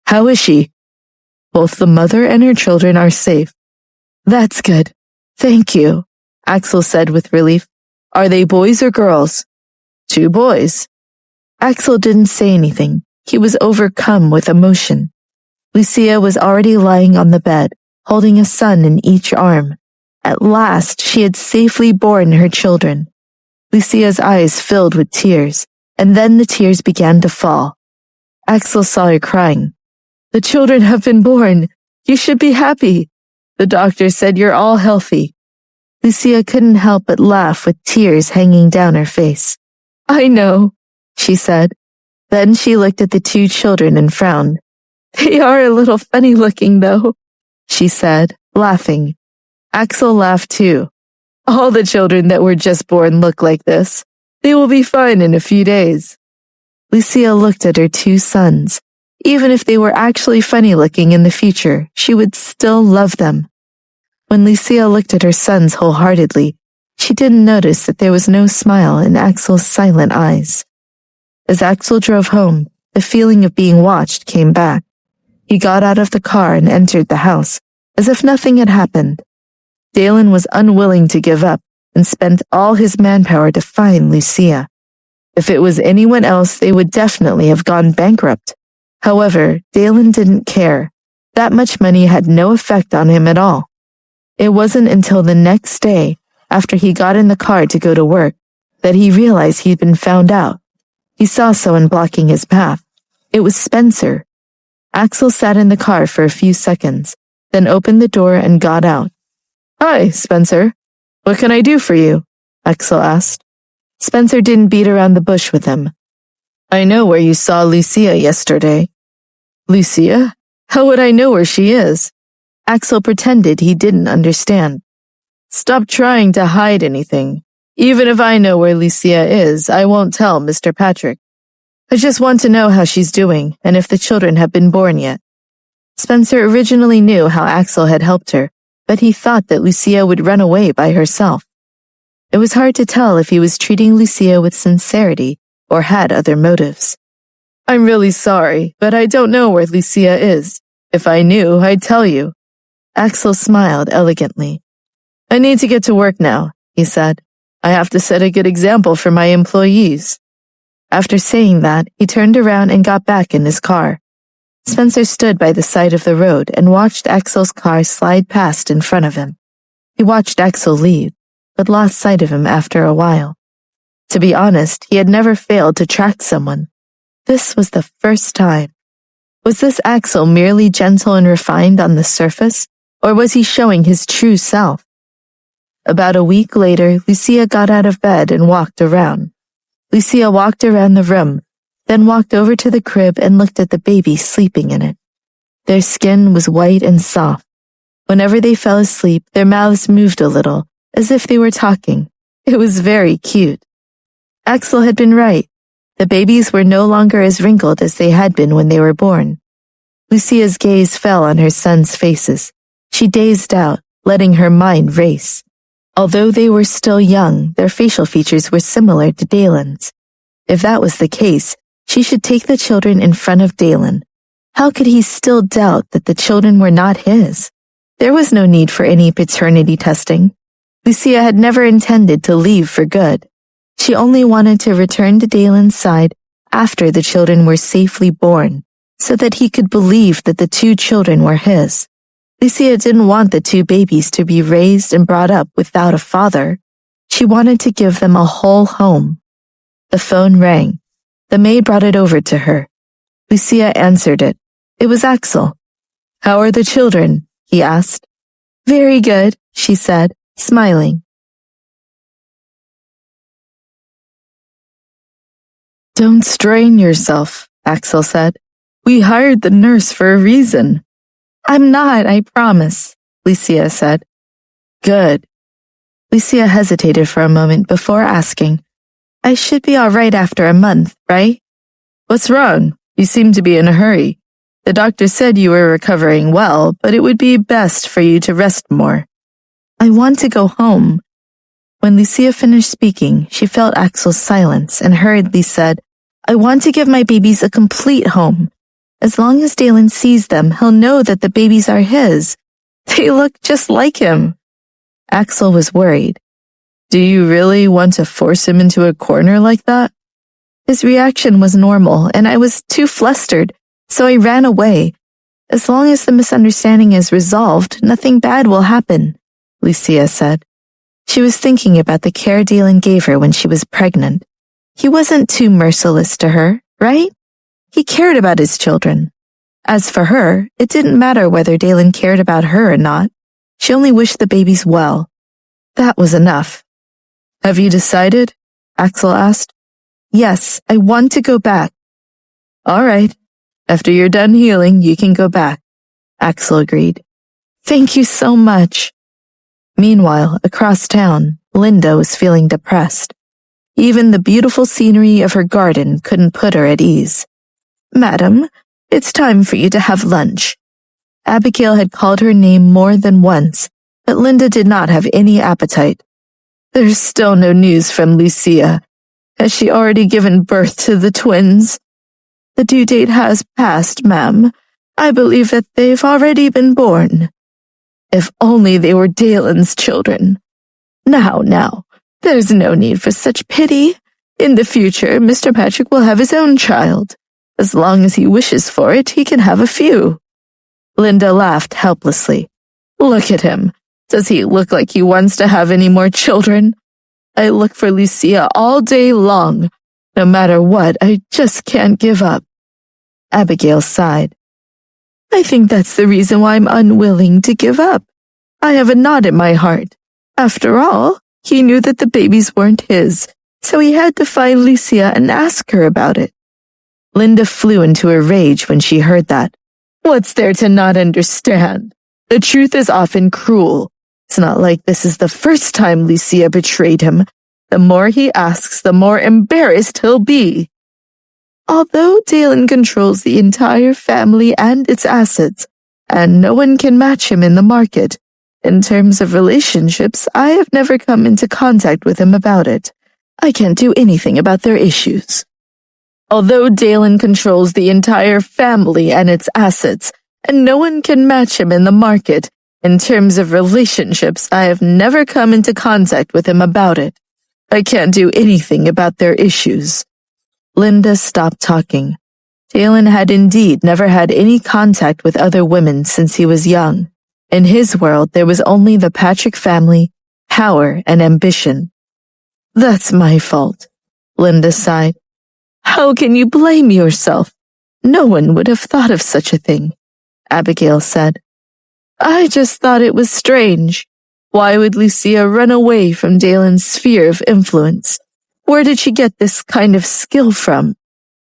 How is she? Both the mother and her children are safe. That's good. Thank you, Axel said with relief. Are they boys or girls? 2 boys. Axel didn't say anything. He was overcome with emotion. Lucia was already lying on the bed, holding a son in each arm. At last, she had safely borne her children. Lucia's eyes filled with tears, and then the tears began to fall. Axel saw her crying. The children have been born. You should be happy. The doctor said you're all healthy. Lucia couldn't help but laugh with tears hanging down her face. I know, she said. Then she looked at the 2 children and frowned. They are a little funny looking, though, she said, laughing. Axel laughed too. All the children that were just born look like this. They will be fine in a few days. Lucia looked at her two sons. Even if they were actually funny looking in the future, she would still love them. When Lucia looked at her sons wholeheartedly, she didn't notice that there was no smile in Axel's silent eyes. As Axel drove home, the feeling of being watched came back. He got out of the car and entered the house, as if nothing had happened. Dalen was unwilling to give up and spent all his manpower to find Lucia. If it was anyone else, they would definitely have gone bankrupt. However, Dalen didn't care. That much money had no effect on him at all. It wasn't until the next day, after he got in the car to go to work, that he realized he'd been found out. He saw someone blocking his path. It was Spencer. Axel sat in the car for a few seconds, then opened the door and got out. Hi, Spencer. What can I do for you? Axel asked. Spencer didn't beat around the bush with him. I know where you saw Lucia yesterday. Lucia? How would I know where she is? Axel pretended he didn't understand. Stop trying to hide anything. Even if I know where Lucia is, I won't tell Mr. Patrick. I just want to know how she's doing and if the children have been born yet. Spencer originally knew how Axel had helped her, but he thought that Lucia would run away by herself. It was hard to tell if he was treating Lucia with sincerity or had other motives. I'm really sorry, but I don't know where Lucia is. If I knew, I'd tell you. Axel smiled elegantly. I need to get to work now, he said. I have to set a good example for my employees. After saying that, he turned around and got back in his car. Spencer stood by the side of the road and watched Axel's car slide past in front of him. He watched Axel leave, but lost sight of him after a while. To be honest, he had never failed to track someone. This was the first time. Was this Axel merely gentle and refined on the surface, or was he showing his true self? About a week later, Lucia got out of bed and walked around. Lucia walked around the room, then walked over to the crib and looked at the baby sleeping in it. Their skin was white and soft. Whenever they fell asleep, their mouths moved a little, as if they were talking. It was very cute. Axel had been right. The babies were no longer as wrinkled as they had been when they were born. Lucia's gaze fell on her sons' faces. She dazed out, letting her mind race. Although they were still young, their facial features were similar to Dalen's. If that was the case, she should take the children in front of Dalen. How could he still doubt that the children were not his? There was no need for any paternity testing. Lucia had never intended to leave for good. She only wanted to return to Dalen's side after the children were safely born, so that he could believe that the two children were his. Lucia didn't want the two babies to be raised and brought up without a father. She wanted to give them a whole home. The phone rang. The maid brought it over to her. Lucia answered it. It was Axel. How are the children? He asked. Very good, she said, smiling. Don't strain yourself, Axel said. We hired the nurse for a reason. I'm not, I promise, Lucia said. Good. Lucia hesitated for a moment before asking, I should be all right after a month, right? What's wrong? You seem to be in a hurry. The doctor said you were recovering well, but it would be best for you to rest more. I want to go home. When Lucia finished speaking, she felt Axel's silence and hurriedly said, I want to give my babies a complete home. As long as Dalen sees them, he'll know that the babies are his. They look just like him. Axel was worried. Do you really want to force him into a corner like that? His reaction was normal, and I was too flustered, so I ran away. As long as the misunderstanding is resolved, nothing bad will happen, Lucia said. She was thinking about the care Dalen gave her when she was pregnant. He wasn't too merciless to her, right? He cared about his children. As for her, it didn't matter whether Dalen cared about her or not. She only wished the babies well. That was enough. Have you decided? Axel asked. Yes, I want to go back. All right. After you're done healing, you can go back, Axel agreed. Thank you so much. Meanwhile, across town, Linda was feeling depressed. Even the beautiful scenery of her garden couldn't put her at ease. Madam, it's time for you to have lunch. Abigail had called her name more than once, but Linda did not have any appetite. There's still no news from Lucia. Has she already given birth to the twins? The due date has passed, ma'am. I believe that they've already been born. If only they were Dalen's children. Now, there's no need for such pity. In the future, Mr. Patrick will have his own child. As long as he wishes for it, he can have a few. Linda laughed helplessly. Look at him. Does he look like he wants to have any more children? I look for Lucia all day long. No matter what, I just can't give up. Abigail sighed. I think that's the reason why I'm unwilling to give up. I have a knot in my heart. After all, he knew that the babies weren't his, so he had to find Lucia and ask her about it. Linda flew into a rage when she heard that. What's there to not understand? The truth is often cruel. It's not like this is the first time Lucia betrayed him. The more he asks, the more embarrassed he'll be. Although Dalen controls the entire family and its assets, and no one can match him in the market, in terms of relationships, I have never come into contact with him about it. I can't do anything about their issues. Although Dalen controls the entire family and its assets, and no one can match him in the market, in terms of relationships, I have never come into contact with him about it. I can't do anything about their issues. Linda stopped talking. Dalen had indeed never had any contact with other women since he was young. In his world, there was only the Patrick family, power, and ambition. That's my fault, Linda sighed. How can you blame yourself? No one would have thought of such a thing, Abigail said. I just thought it was strange. Why would Lucia run away from Dalen's sphere of influence? Where did she get this kind of skill from?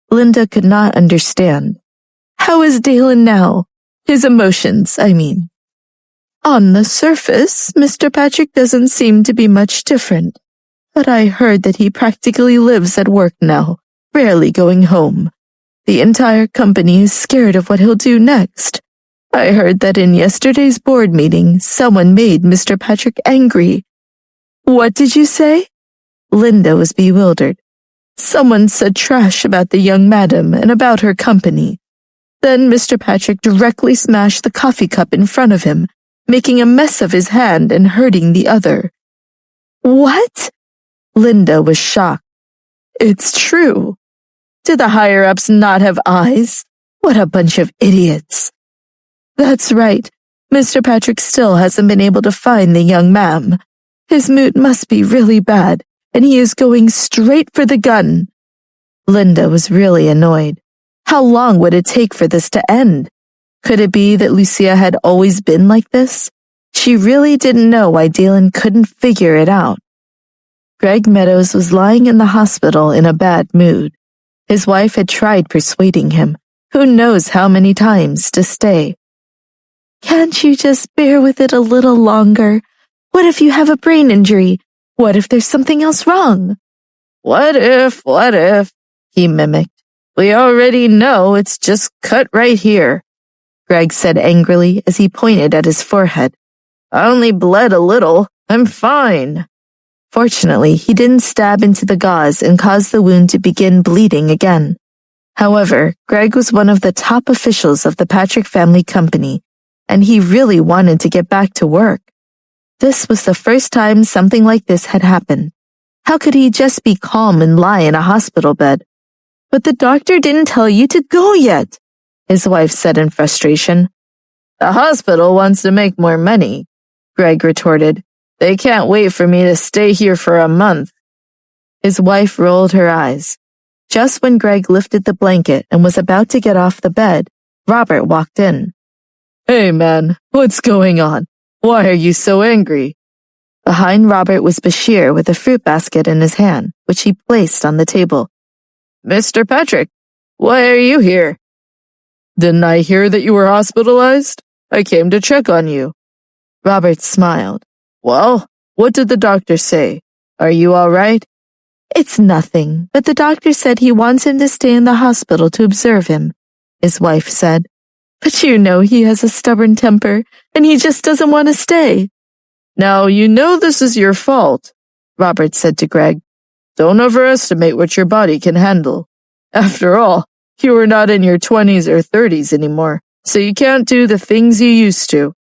Linda could not understand. How is Dalen now? His emotions, I mean. On the surface, Mr. Patrick doesn't seem to be much different. But I heard that he practically lives at work now, rarely going home. The entire company is scared of what he'll do next. I heard that in yesterday's board meeting, someone made Mr. Patrick angry. What did you say? Linda was bewildered. Someone said trash about the young madam and about her company. Then Mr. Patrick directly smashed the coffee cup in front of him, making a mess of his hand and hurting the other. What? Linda was shocked. It's true. Did the higher-ups not have eyes? What a bunch of idiots. That's right. Mr. Patrick still hasn't been able to find the young ma'am. His mood must be really bad, and he is going straight for the gun. Linda was really annoyed. How long would it take for this to end? Could it be that Lucia had always been like this? She really didn't know why Dalen couldn't figure it out. Greg Meadows was lying in the hospital in a bad mood. His wife had tried persuading him, who knows how many times, to stay. Can't you just bear with it a little longer? What if you have a brain injury? What if there's something else wrong? What if, he mimicked. We already know it's just cut right here, Greg said angrily as he pointed at his forehead. I only bled a little. I'm fine. Fortunately, he didn't stab into the gauze and cause the wound to begin bleeding again. However, Greg was one of the top officials of the Patrick family company, and he really wanted to get back to work. This was the first time something like this had happened. How could he just be calm and lie in a hospital bed? But the doctor didn't tell you to go yet, his wife said in frustration. The hospital wants to make more money, Greg retorted. They can't wait for me to stay here for a month. His wife rolled her eyes. Just when Greg lifted the blanket and was about to get off the bed, Robert walked in. Hey man, what's going on? Why are you so angry? Behind Robert was Bashir with a fruit basket in his hand, which he placed on the table. Mr. Patrick, why are you here? Didn't I hear that you were hospitalized? I came to check on you. Robert smiled. Well, what did the doctor say? Are you all right? It's nothing, but the doctor said he wants him to stay in the hospital to observe him, his wife said. But you know he has a stubborn temper, and he just doesn't want to stay. Now, you know this is your fault, Robert said to Greg. Don't overestimate what your body can handle. After all, you are not in your 20s or 30s anymore, so you can't do the things you used to.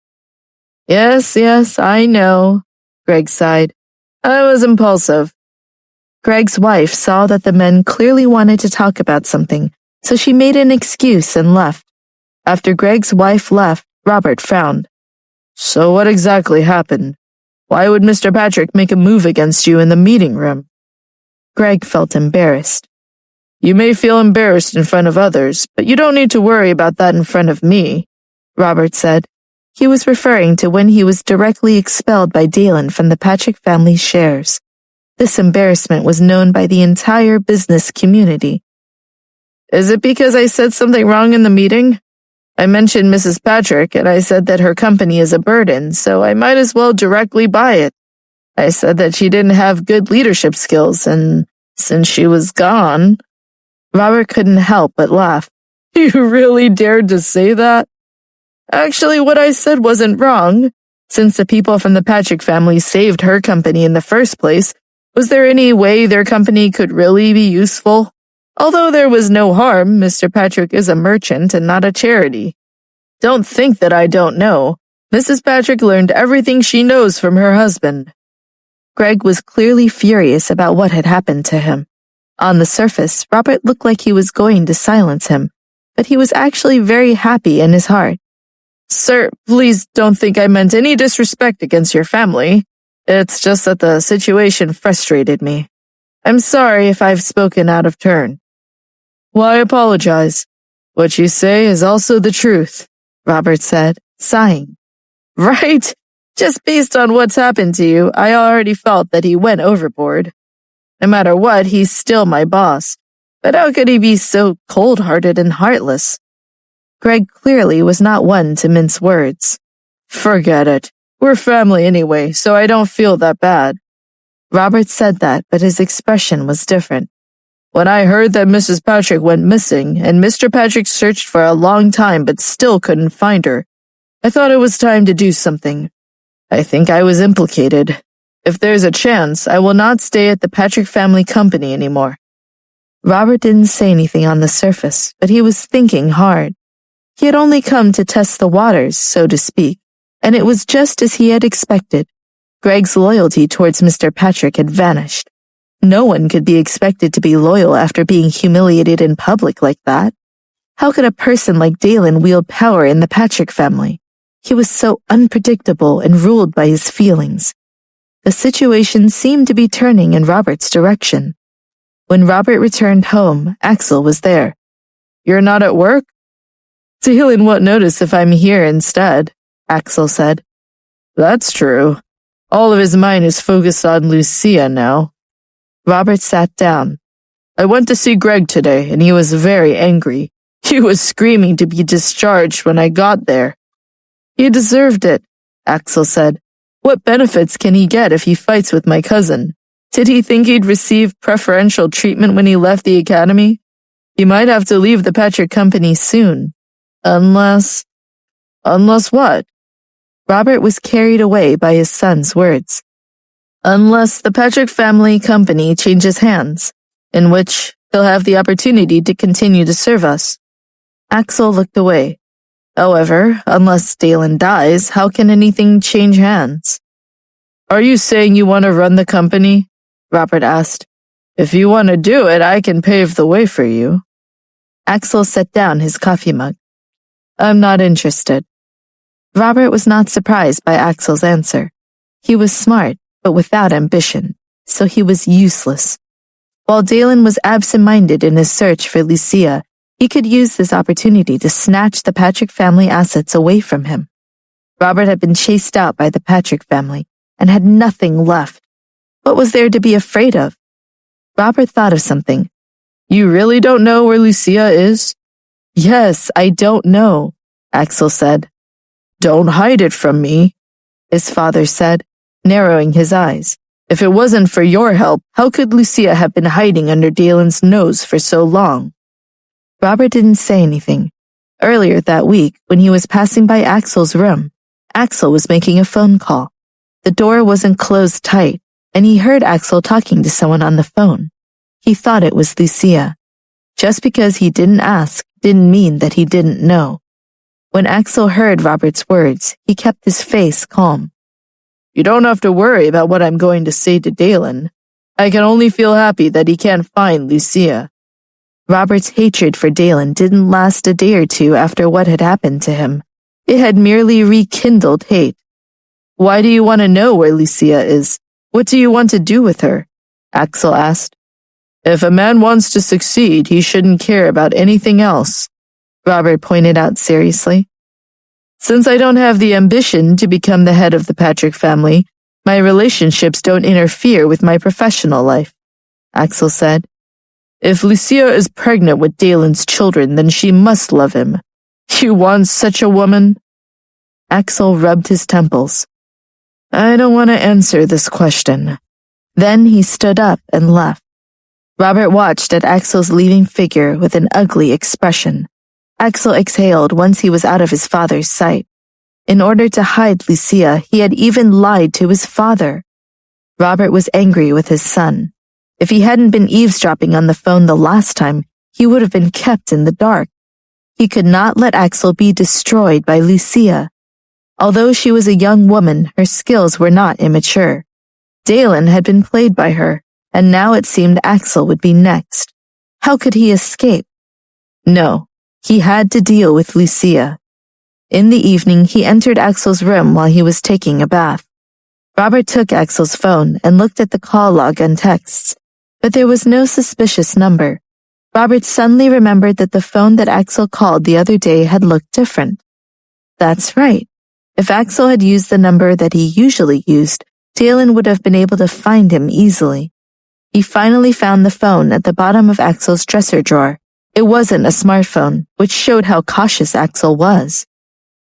Yes, I know, Greg sighed. I was impulsive. Greg's wife saw that the men clearly wanted to talk about something, so she made an excuse and left. After Greg's wife left, Robert frowned. So what exactly happened? Why would Mr. Patrick make a move against you in the meeting room? Greg felt embarrassed. You may feel embarrassed in front of others, but you don't need to worry about that in front of me, Robert said. He was referring to when he was directly expelled by Dalen from the Patrick family's shares. This embarrassment was known by the entire business community. Is it because I said something wrong in the meeting? I mentioned Mrs. Patrick, and I said that her company is a burden, so I might as well directly buy it. I said that she didn't have good leadership skills, and since she was gone... Robert couldn't help but laugh. You really dared to say that? Actually, what I said wasn't wrong. Since the people from the Patrick family saved her company in the first place, was there any way their company could really be useful? Although there was no harm, Mr. Patrick is a merchant and not a charity. Don't think that I don't know. Mrs. Patrick learned everything she knows from her husband. Greg was clearly furious about what had happened to him. On the surface, Robert looked like he was going to silence him, but he was actually very happy in his heart. Sir, please don't think I meant any disrespect against your family. It's just that the situation frustrated me. I'm sorry if I've spoken out of turn. Why apologize? What you say is also the truth, Robert said, sighing. Right? Just based on what's happened to you, I already felt that he went overboard. No matter what, he's still my boss. But how could he be so cold-hearted and heartless? Greg clearly was not one to mince words. Forget it. We're family anyway, so I don't feel that bad. Robert said that, but his expression was different. When I heard that Mrs. Patrick went missing, and Mr. Patrick searched for a long time but still couldn't find her, I thought it was time to do something. I think I was implicated. If there's a chance, I will not stay at the Patrick family company anymore. Robert didn't say anything on the surface, but he was thinking hard. He had only come to test the waters, so to speak, and it was just as he had expected. Greg's loyalty towards Mr. Patrick had vanished. No one could be expected to be loyal after being humiliated in public like that. How could a person like Dalen wield power in the Patrick family? He was so unpredictable and ruled by his feelings. The situation seemed to be turning in Robert's direction. When Robert returned home, Axel was there. You're not at work? Dalen won't notice if I'm here instead, Axel said. That's true. All of his mind is focused on Lucia now. Robert sat down. I went to see Greg today, and he was very angry. He was screaming to be discharged when I got there. He deserved it, Axel said. What benefits can he get if he fights with my cousin? Did he think he'd receive preferential treatment when he left the academy? He might have to leave the Patrick company soon. Unless what? Robert was carried away by his son's words. Unless the Patrick family company changes hands, in which he'll have the opportunity to continue to serve us. Axel looked away. However, unless Dalen dies, how can anything change hands? Are you saying you want to run the company? Robert asked. If you want to do it, I can pave the way for you. Axel set down his coffee mug. I'm not interested. Robert was not surprised by Axel's answer. He was smart, but without ambition, so he was useless. While Dalen was absent-minded in his search for Lucia, he could use this opportunity to snatch the Patrick family assets away from him. Robert had been chased out by the Patrick family and had nothing left. What was there to be afraid of? Robert thought of something. You really don't know where Lucia is? Yes, I don't know, Axel said. Don't hide it from me, his father said, narrowing his eyes. If it wasn't for your help, how could Lucia have been hiding under Dalen's nose for so long? Robert didn't say anything. Earlier that week, when he was passing by Axel's room, Axel was making a phone call. The door wasn't closed tight, and he heard Axel talking to someone on the phone. He thought it was Lucia. Just because he didn't ask didn't mean that he didn't know. When Axel heard Robert's words, he kept his face calm. You don't have to worry about what I'm going to say to Dalen. I can only feel happy that he can't find Lucia. Robert's hatred for Dalen didn't last a day or two after what had happened to him. It had merely rekindled hate. Why do you want to know where Lucia is? What do you want to do with her? Axel asked. If a man wants to succeed, he shouldn't care about anything else, Robert pointed out seriously. Since I don't have the ambition to become the head of the Patrick family, my relationships don't interfere with my professional life, Axel said. If Lucia is pregnant with Dalen's children, then she must love him. You want such a woman? Axel rubbed his temples. I don't want to answer this question. Then he stood up and left. Robert watched at Axel's leaving figure with an ugly expression. Axel exhaled once he was out of his father's sight. In order to hide Lucia, he had even lied to his father. Robert was angry with his son. If he hadn't been eavesdropping on the phone the last time, he would have been kept in the dark. He could not let Axel be destroyed by Lucia. Although she was a young woman, her skills were not immature. Dalen had been played by her, and now it seemed Axel would be next. How could he escape? No, he had to deal with Lucia. In the evening, he entered Axel's room while he was taking a bath. Robert took Axel's phone and looked at the call log and texts, but there was no suspicious number. Robert suddenly remembered that the phone that Axel called the other day had looked different. That's right. If Axel had used the number that he usually used, Dalen would have been able to find him easily. He finally found the phone at the bottom of Axel's dresser drawer. It wasn't a smartphone, which showed how cautious Axel was.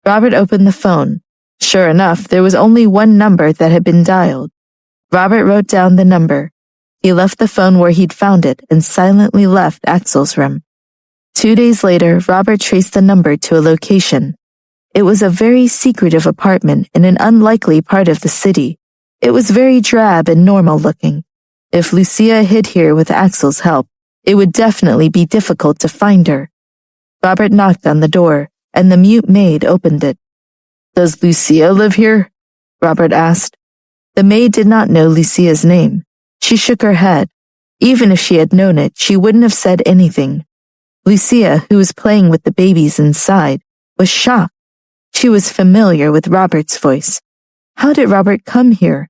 Robert opened the phone. Sure enough, there was only one number that had been dialed. Robert wrote down the number. He left the phone where he'd found it and silently left Axel's room. 2 days later, Robert traced the number to a location. It was a very secretive apartment in an unlikely part of the city. It was very drab and normal looking. If Lucia hid here with Axel's help, it would definitely be difficult to find her. Robert knocked on the door, and the mute maid opened it. Does Lucia live here? Robert asked. The maid did not know Lucia's name. She shook her head. Even if she had known it, she wouldn't have said anything. Lucia, who was playing with the babies inside, was shocked. She was familiar with Robert's voice. How did Robert come here?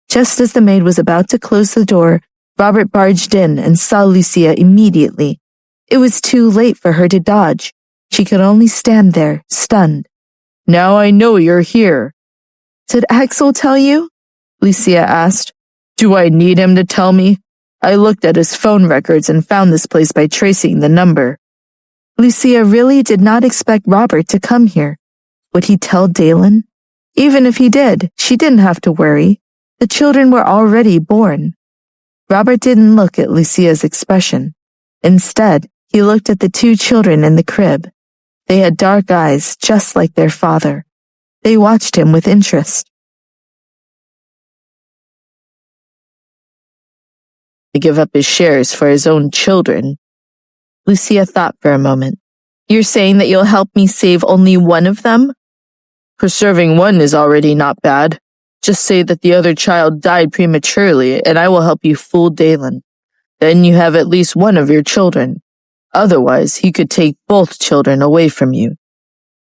Just as the maid was about to close the door, Robert barged in and saw Lucia immediately. It was too late for her to dodge. She could only stand there, stunned. Now I know you're here. Did Axel tell you? Lucia asked. Do I need him to tell me? I looked at his phone records and found this place by tracing the number. Lucia really did not expect Robert to come here. Would he tell Dalen? Even if he did, she didn't have to worry. The children were already born. Robert didn't look at Lucia's expression. Instead, he looked at the 2 children in the crib. They had dark eyes, just like their father. They watched him with interest. To give up his shares for his own children. Lucia thought for a moment. You're saying that you'll help me save only one of them? Preserving one is already not bad. Just say that the other child died prematurely, and I will help you fool Dalen. Then you have at least one of your children. Otherwise, he could take both children away from you.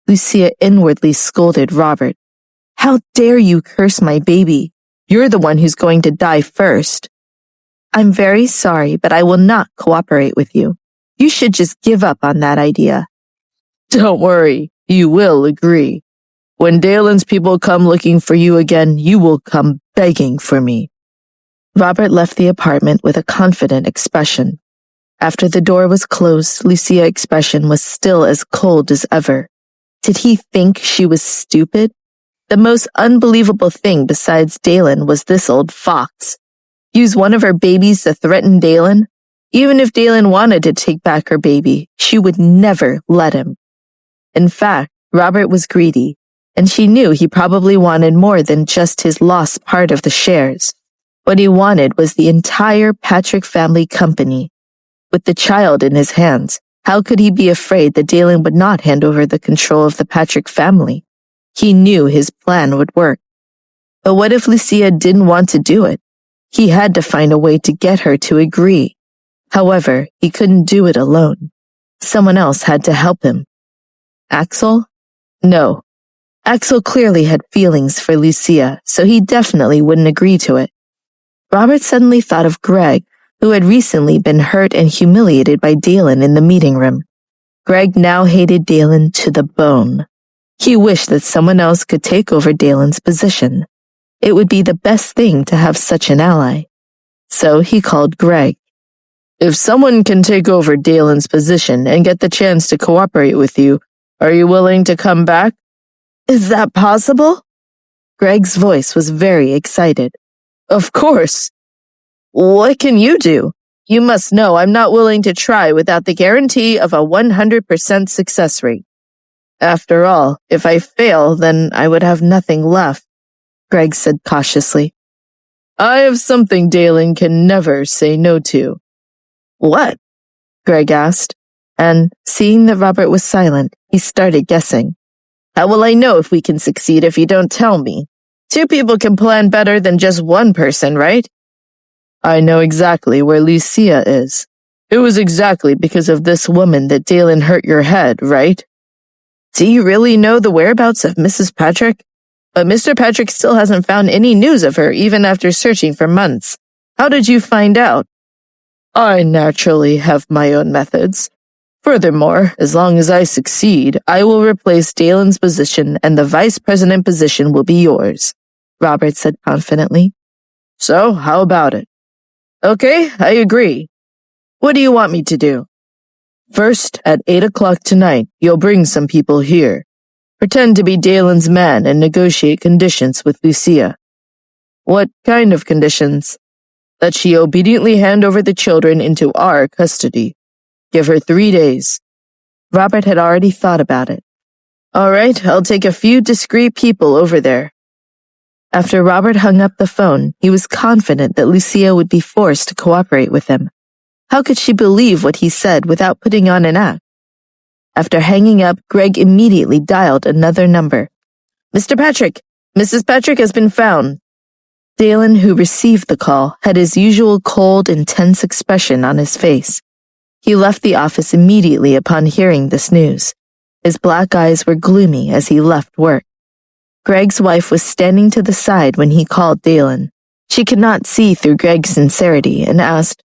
Lucia inwardly scolded Robert. How dare you curse my baby? You're the one who's going to die first. I'm very sorry, but I will not cooperate with you. You should just give up on that idea. Don't worry, you will agree. When Dalen's people come looking for you again, you will come begging for me. Robert left the apartment with a confident expression. After the door was closed, Lucia's expression was still as cold as ever. Did he think she was stupid? The most unbelievable thing besides Dalen was this old fox. Use one of her babies to threaten Dalen? Even if Dalen wanted to take back her baby, she would never let him. In fact, Robert was greedy, and she knew he probably wanted more than just his lost part of the shares. What he wanted was the entire Patrick family company. With the child in his hands, how could he be afraid that Dalen would not hand over the control of the Patrick family? He knew his plan would work. But what if Lucia didn't want to do it? He had to find a way to get her to agree. However, he couldn't do it alone. Someone else had to help him. Axel? No. Axel clearly had feelings for Lucia, so he definitely wouldn't agree to it. Robert suddenly thought of Greg, who had recently been hurt and humiliated by Dalen in the meeting room. Greg now hated Dalen to the bone. He wished that someone else could take over Dalen's position. It would be the best thing to have such an ally. So he called Greg. If someone can take over Dalen's position and get the chance to cooperate with you, are you willing to come back? Is that possible? Greg's voice was very excited. Of course. What can you do? You must know I'm not willing to try without the guarantee of a 100% success rate. After all, if I fail, then I would have nothing left, Greg said cautiously. I have something Dalen can never say no to. What? Greg asked, and seeing that Robert was silent, he started guessing. How will I know if we can succeed if you don't tell me? 2 people can plan better than just one person, right? I know exactly where Lucia is. It was exactly because of this woman that Dalen hurt your head, right? Do you really know the whereabouts of Mrs. Patrick? But Mr. Patrick still hasn't found any news of her even after searching for months. How did you find out? I naturally have my own methods. Furthermore, as long as I succeed, I will replace Dalen's position and the vice president position will be yours, Robert said confidently. So, how about it? Okay, I agree. What do you want me to do? First, at 8 o'clock tonight, you'll bring some people here. Pretend to be Dalen's man and negotiate conditions with Lucia. What kind of conditions? That she obediently hand over the children into our custody. Give her 3 days. Robert had already thought about it. All right, I'll take a few discreet people over there. After Robert hung up the phone, he was confident that Lucia would be forced to cooperate with him. How could she believe what he said without putting on an act? After hanging up, Greg immediately dialed another number. Mr. Patrick, Mrs. Patrick has been found. Dalen, who received the call, had his usual cold, intense expression on his face. He left the office immediately upon hearing this news. His black eyes were gloomy as he left work. Greg's wife was standing to the side when he called Dalen. She could not see through Greg's sincerity and asked,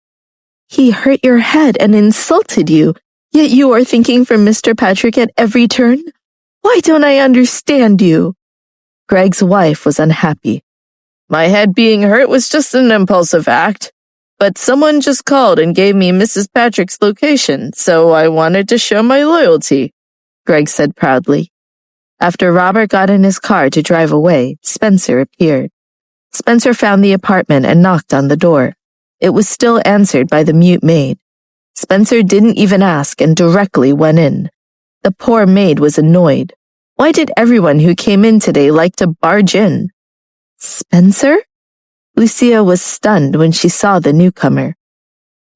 He hurt your head and insulted you, yet you are thinking for Mr. Patrick at every turn? Why don't I understand you? Greg's wife was unhappy. My head being hurt was just an impulsive act, but someone just called and gave me Mrs. Patrick's location, so I wanted to show my loyalty, Greg said proudly. After Robert got in his car to drive away, Spencer appeared. Spencer found the apartment and knocked on the door. It was still answered by the mute maid. Spencer didn't even ask and directly went in. The poor maid was annoyed. Why did everyone who came in today like to barge in? Spencer? Lucia was stunned when she saw the newcomer.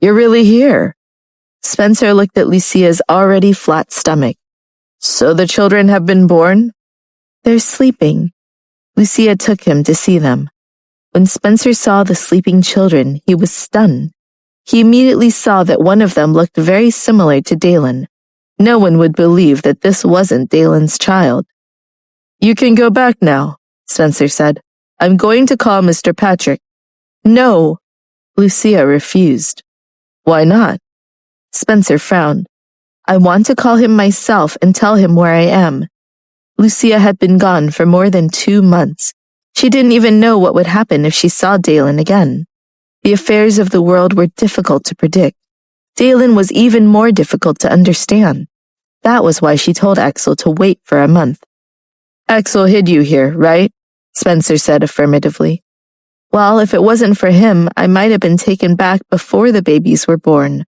You're really here? Spencer looked at Lucia's already flat stomach. So the children have been born? They're sleeping. Lucia took him to see them. When Spencer saw the sleeping children, he was stunned. He immediately saw that one of them looked very similar to Dalen. No one would believe that this wasn't Dalen's child. You can go back now, Spencer said. I'm going to call Mr. Patrick. No, Lucia refused. Why not? Spencer frowned. I want to call him myself and tell him where I am. Lucia had been gone for more than 2 months. She didn't even know what would happen if she saw Dalen again. The affairs of the world were difficult to predict. Dalen was even more difficult to understand. That was why she told Axel to wait for a month. Axel hid you here, right? Spencer said affirmatively. Well, if it wasn't for him, I might have been taken back before the babies were born.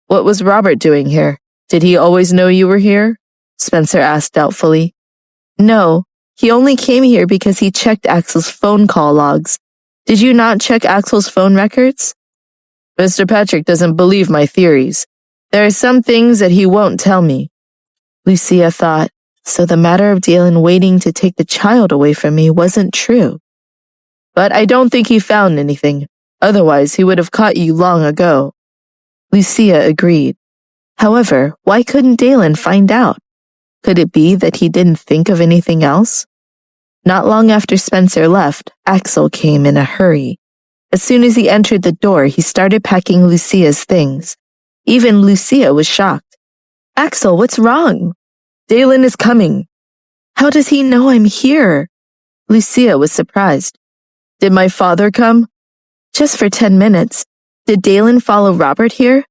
What was Robert doing here? Did he always know you were here? Spencer asked doubtfully. No, he only came here because he checked Axel's phone call logs. Did you not check Axel's phone records? Mr. Patrick doesn't believe my theories. There are some things that he won't tell me. Lucia thought, so the matter of Dalen waiting to take the child away from me wasn't true. But I don't think he found anything. Otherwise, he would have caught you long ago. Lucia agreed. However, why couldn't Dalen find out? Could it be that he didn't think of anything else? Not long after Spencer left, Axel came in a hurry. As soon as he entered the door, he started packing Lucia's things. Even Lucia was shocked. Axel, what's wrong? Dalen is coming. How does he know I'm here? Lucia was surprised. Did my father come? Just for 10 minutes. Did Dalen follow Robert here?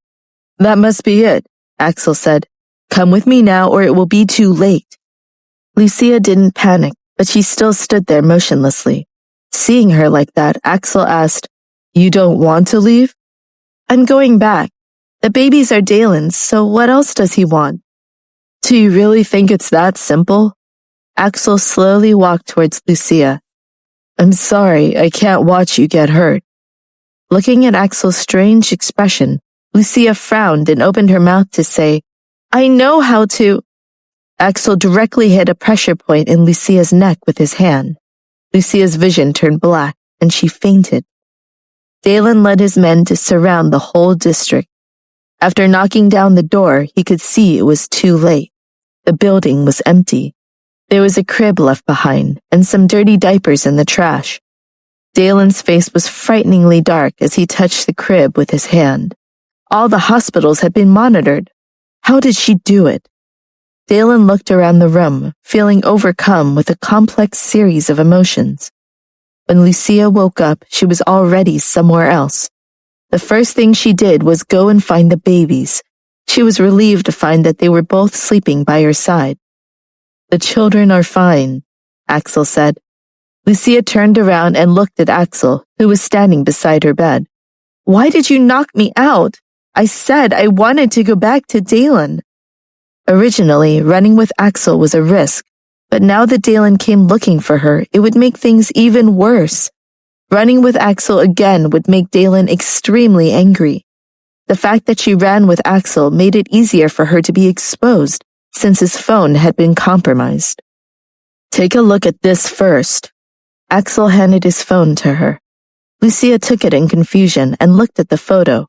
That must be it, Axel said. Come with me now or it will be too late. Lucia didn't panic, but she still stood there motionlessly. Seeing her like that, Axel asked, You don't want to leave? I'm going back. The babies are Dalen's, so what else does he want? Do you really think it's that simple? Axel slowly walked towards Lucia. I'm sorry, I can't watch you get hurt. Looking at Axel's strange expression, Lucia frowned and opened her mouth to say, I know how to. Axel directly hit a pressure point in Lucia's neck with his hand. Lucia's vision turned black, and she fainted. Dalen led his men to surround the whole district. After knocking down the door, he could see it was too late. The building was empty. There was a crib left behind, and some dirty diapers in the trash. Dalen's face was frighteningly dark as he touched the crib with his hand. All the hospitals had been monitored. How did she do it? Dalen looked around the room, feeling overcome with a complex series of emotions. When Lucia woke up, she was already somewhere else. The first thing she did was go and find the babies. She was relieved to find that they were both sleeping by her side. The children are fine, Axel said. Lucia turned around and looked at Axel, who was standing beside her bed. Why did you knock me out? I said I wanted to go back to Dalen. Originally, running with Axel was a risk, but now that Dalen came looking for her, it would make things even worse. Running with Axel again would make Dalen extremely angry. The fact that she ran with Axel made it easier for her to be exposed, since his phone had been compromised. Take a look at this first. Axel handed his phone to her. Lucia took it in confusion and looked at the photo.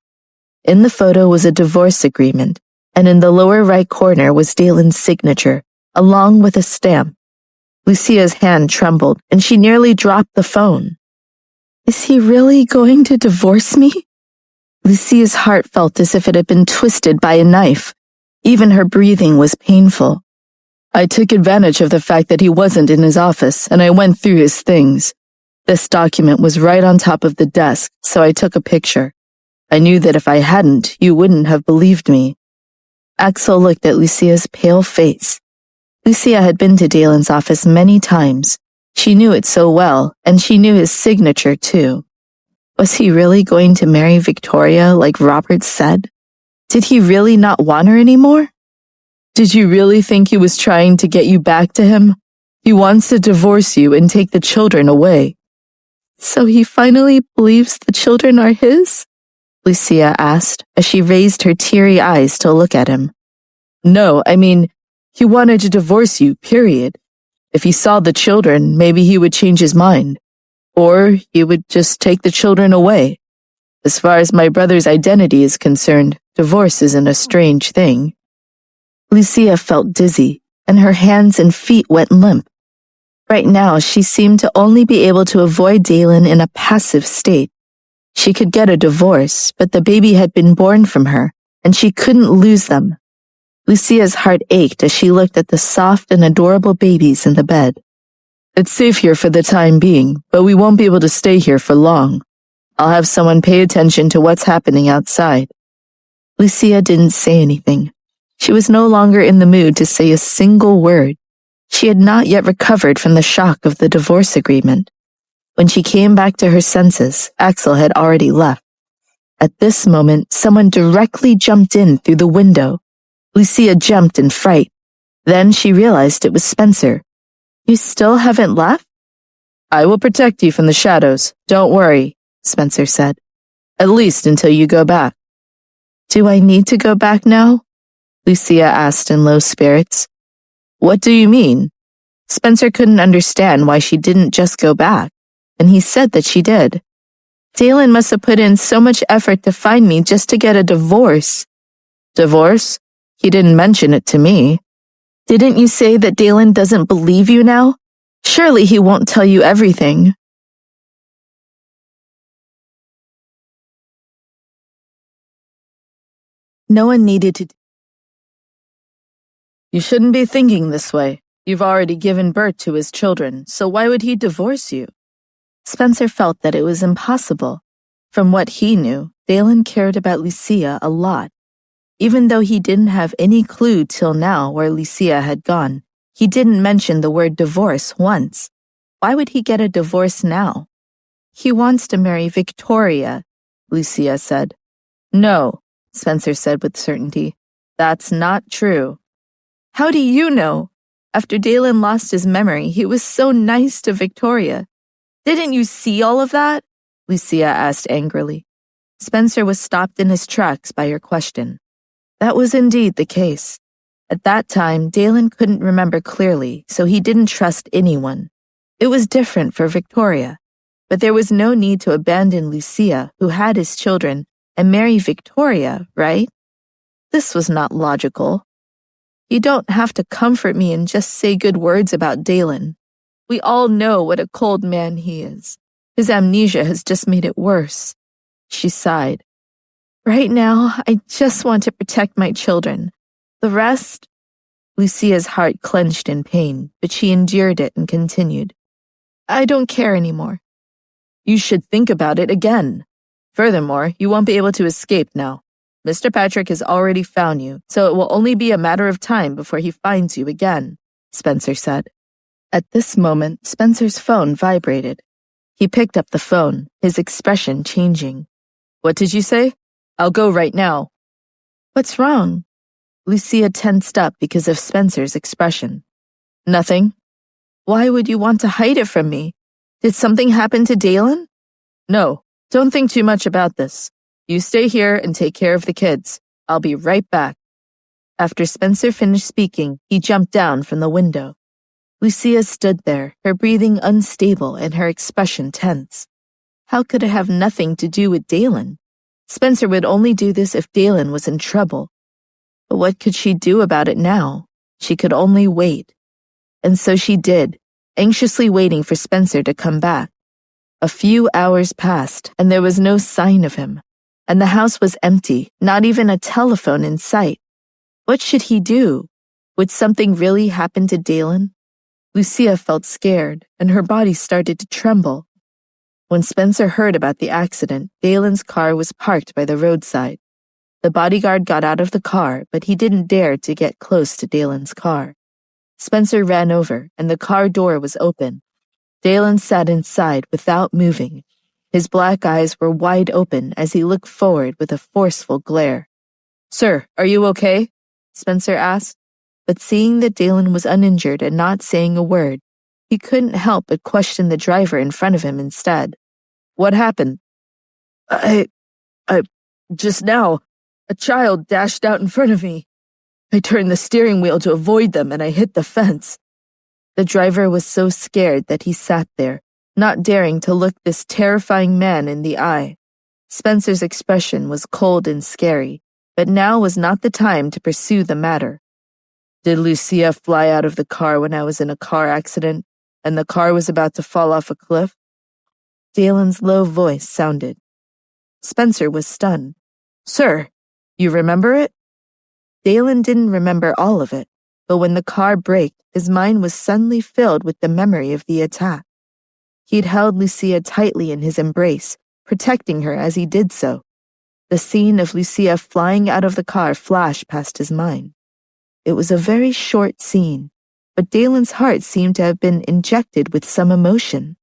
In the photo was a divorce agreement, and in the lower right corner was Dalen's signature, along with a stamp. Lucia's hand trembled, and she nearly dropped the phone. Is he really going to divorce me? Lucia's heart felt as if it had been twisted by a knife. Even her breathing was painful. I took advantage of the fact that he wasn't in his office, and I went through his things. This document was right on top of the desk, so I took a picture. I knew that if I hadn't, you wouldn't have believed me. Axel looked at Lucia's pale face. Lucia had been to Dalen's office many times. She knew it so well, and she knew his signature too. Was he really going to marry Victoria like Robert said? Did he really not want her anymore? Did you really think he was trying to get you back to him? He wants to divorce you and take the children away. So he finally believes the children are his? Lucia asked as she raised her teary eyes to look at him. No, I mean, he wanted to divorce you, period. If he saw the children, maybe he would change his mind. Or he would just take the children away. As far as my brother's identity is concerned, divorce isn't a strange thing. Lucia felt dizzy, and her hands and feet went limp. Right now, she seemed to only be able to avoid Dalen in a passive state. She could get a divorce, but the baby had been born from her, and she couldn't lose them. Lucia's heart ached as she looked at the soft and adorable babies in the bed. It's safe here for the time being, but we won't be able to stay here for long. I'll have someone pay attention to what's happening outside. Lucia didn't say anything. She was no longer in the mood to say a single word. She had not yet recovered from the shock of the divorce agreement. When she came back to her senses, Axel had already left. At this moment, someone directly jumped in through the window. Lucia jumped in fright. Then she realized it was Spencer. "You still haven't left?" "I will protect you from the shadows. Don't worry," Spencer said. "At least until you go back." "Do I need to go back now?" Lucia asked in low spirits. "What do you mean?" Spencer couldn't understand why she didn't just go back, and he said that she did. "Dalen must have put in so much effort to find me just to get a divorce." "Divorce? He didn't mention it to me." "Didn't you say that Dalen doesn't believe you now? Surely he won't tell you everything." No one needed to. "You shouldn't be thinking this way. You've already given birth to his children, so why would he divorce you?" Spencer felt that it was impossible. From what he knew, Dalen cared about Lucia a lot. Even though he didn't have any clue till now where Lucia had gone, he didn't mention the word divorce once. Why would he get a divorce now? "He wants to marry Victoria," Lucia said. "No," Spencer said with certainty. "That's not true." "How do you know? After Dalen lost his memory, he was so nice to Victoria. Didn't you see all of that?" Lucia asked angrily. Spencer was stopped in his tracks by her question. That was indeed the case. At that time, Dalen couldn't remember clearly, so he didn't trust anyone. It was different for Victoria, but there was no need to abandon Lucia, who had his children, and marry Victoria, right? This was not logical. "You don't have to comfort me and just say good words about Dalen. We all know what a cold man he is. His amnesia has just made it worse." She sighed. "Right now, I just want to protect my children. The rest—" Lucia's heart clenched in pain, but she endured it and continued. "I don't care anymore." "You should think about it again. Furthermore, you won't be able to escape now. Mr. Patrick has already found you, so it will only be a matter of time before he finds you again," Spencer said. At this moment, Spencer's phone vibrated. He picked up the phone, his expression changing. "What did you say? I'll go right now." "What's wrong?" Lucia tensed up because of Spencer's expression. "Nothing." "Why would you want to hide it from me? Did something happen to Dalen?" "No, don't think too much about this. You stay here and take care of the kids. I'll be right back." After Spencer finished speaking, he jumped down from the window. Lucia stood there, her breathing unstable and her expression tense. How could it have nothing to do with Dalen? Spencer would only do this if Dalen was in trouble. But what could she do about it now? She could only wait. And so she did, anxiously waiting for Spencer to come back. A few hours passed, and there was no sign of him. And the house was empty, not even a telephone in sight. What should he do? Would something really happen to Dalen? Lucia felt scared, and her body started to tremble. When Spencer heard about the accident, Dalen's car was parked by the roadside. The bodyguard got out of the car, but he didn't dare to get close to Dalen's car. Spencer ran over, and the car door was open. Dalen sat inside without moving. His black eyes were wide open as he looked forward with a forceful glare. "Sir, are you okay?" Spencer asked. But seeing that Dalen was uninjured and not saying a word, he couldn't help but question the driver in front of him instead. "What happened?" I just now, a child dashed out in front of me. I turned the steering wheel to avoid them and I hit the fence." The driver was so scared that he sat there, not daring to look this terrifying man in the eye. Spencer's expression was cold and scary, but now was not the time to pursue the matter. "Did Lucia fly out of the car when I was in a car accident, and the car was about to fall off a cliff?" Dalen's low voice sounded. Spencer was stunned. "Sir, you remember it?" Dalen didn't remember all of it, but when the car braked, his mind was suddenly filled with the memory of the attack. He'd held Lucia tightly in his embrace, protecting her as he did so. The scene of Lucia flying out of the car flashed past his mind. It was a very short scene, but Dalen's heart seemed to have been injected with some emotion.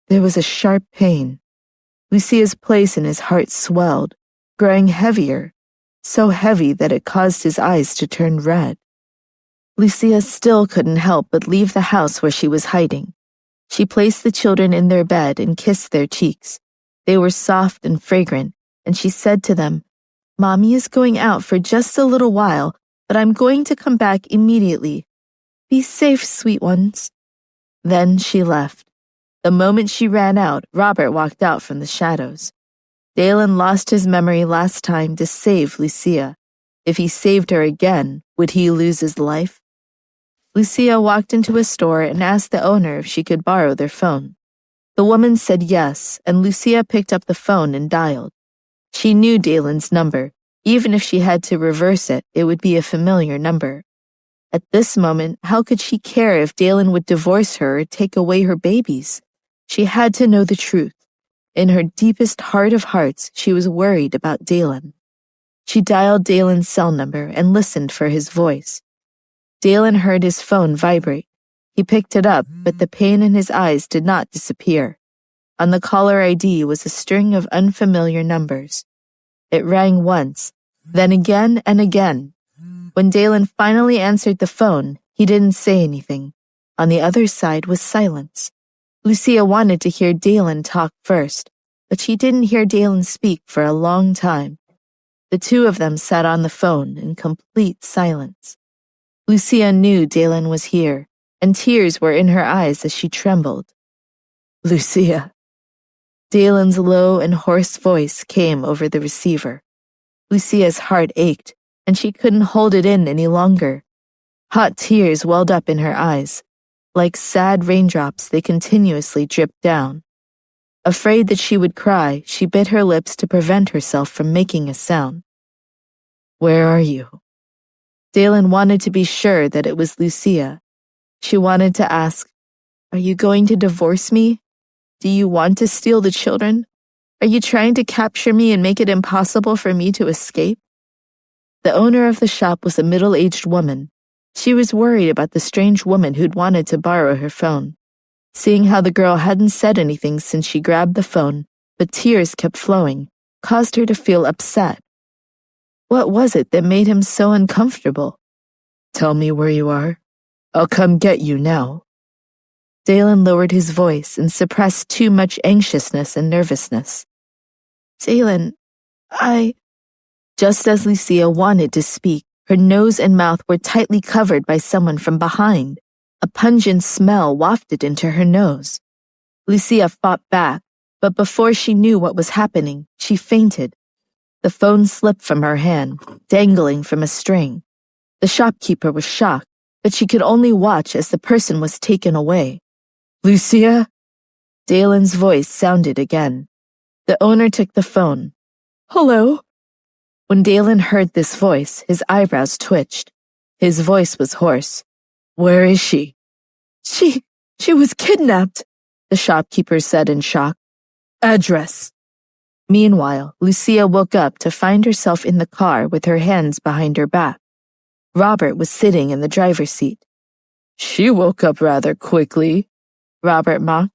There was a sharp pain. Lucia's place in his heart swelled, growing heavier, so heavy that it caused his eyes to turn red. Lucia still couldn't help but leave the house where she was hiding. She placed the children in their bed and kissed their cheeks. They were soft and fragrant, and she said to them, "Mommy is going out for just a little while, but I'm going to come back immediately. Be safe, sweet ones." Then she left. The moment she ran out, Robert walked out from the shadows. Dalen lost his memory last time to save Lucia. If he saved her again, would he lose his life? Lucia walked into a store and asked the owner if she could borrow their phone. The woman said yes, and Lucia picked up the phone and dialed. She knew Dalen's number. Even if she had to reverse it, it would be a familiar number. At this moment, how could she care if Dalen would divorce her or take away her babies? She had to know the truth. In her deepest heart of hearts, she was worried about Dalen. She dialed Dalen's cell number and listened for his voice. Dalen heard his phone vibrate. He picked it up, but the pain in his eyes did not disappear. On the caller ID was a string of unfamiliar numbers. It rang once, then again and again. When Dalen finally answered the phone, he didn't say anything. On the other side was silence. Lucia wanted to hear Dalen talk first, but she didn't hear Dalen speak for a long time. The two of them sat on the phone in complete silence. Lucia knew Dalen was here, and tears were in her eyes as she trembled. "Lucia." Dalen's low and hoarse voice came over the receiver. Lucia's heart ached, and she couldn't hold it in any longer. Hot tears welled up in her eyes. Like sad raindrops, they continuously dripped down. Afraid that she would cry, she bit her lips to prevent herself from making a sound. "Where are you?" Dalen wanted to be sure that it was Lucia. She wanted to ask, "Are you going to divorce me? Do you want to steal the children? Are you trying to capture me and make it impossible for me to escape?" The owner of the shop was a middle-aged woman. She was worried about the strange woman who'd wanted to borrow her phone. Seeing how the girl hadn't said anything since she grabbed the phone, but tears kept flowing, caused her to feel upset. What was it that made him so uncomfortable? "Tell me where you are. I'll come get you now." Dalen lowered his voice and suppressed too much anxiousness and nervousness. "Dalen, Just as Lucia wanted to speak, her nose and mouth were tightly covered by someone from behind. A pungent smell wafted into her nose. Lucia fought back, but before she knew what was happening, she fainted. The phone slipped from her hand, dangling from a string. The shopkeeper was shocked, but she could only watch as the person was taken away. "Lucia?" Dalen's voice sounded again. The owner took the phone. "Hello?" When Dalen heard this voice, his eyebrows twitched. His voice was hoarse. "Where is she?" She was kidnapped," the shopkeeper said in shock. "Address." Meanwhile, Lucia woke up to find herself in the car with her hands behind her back. Robert was sitting in the driver's seat. "She woke up rather quickly," Robert mocked.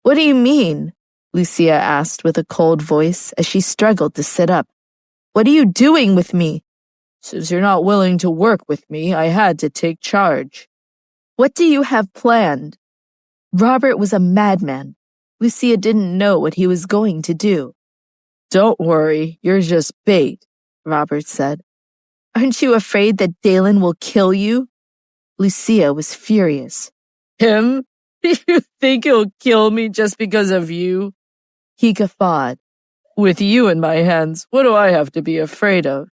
"What do you mean?" Lucia asked with a cold voice as she struggled to sit up. "What are you doing with me?" "Since you're not willing to work with me, I had to take charge." "What do you have planned?" Robert was a madman. Lucia didn't know what he was going to do. "Don't worry, you're just bait," Robert said. "Aren't you afraid that Dalen will kill you?" Lucia was furious. "Him? You think he'll kill me just because of you?" He guffawed. "With you in my hands, what do I have to be afraid of?"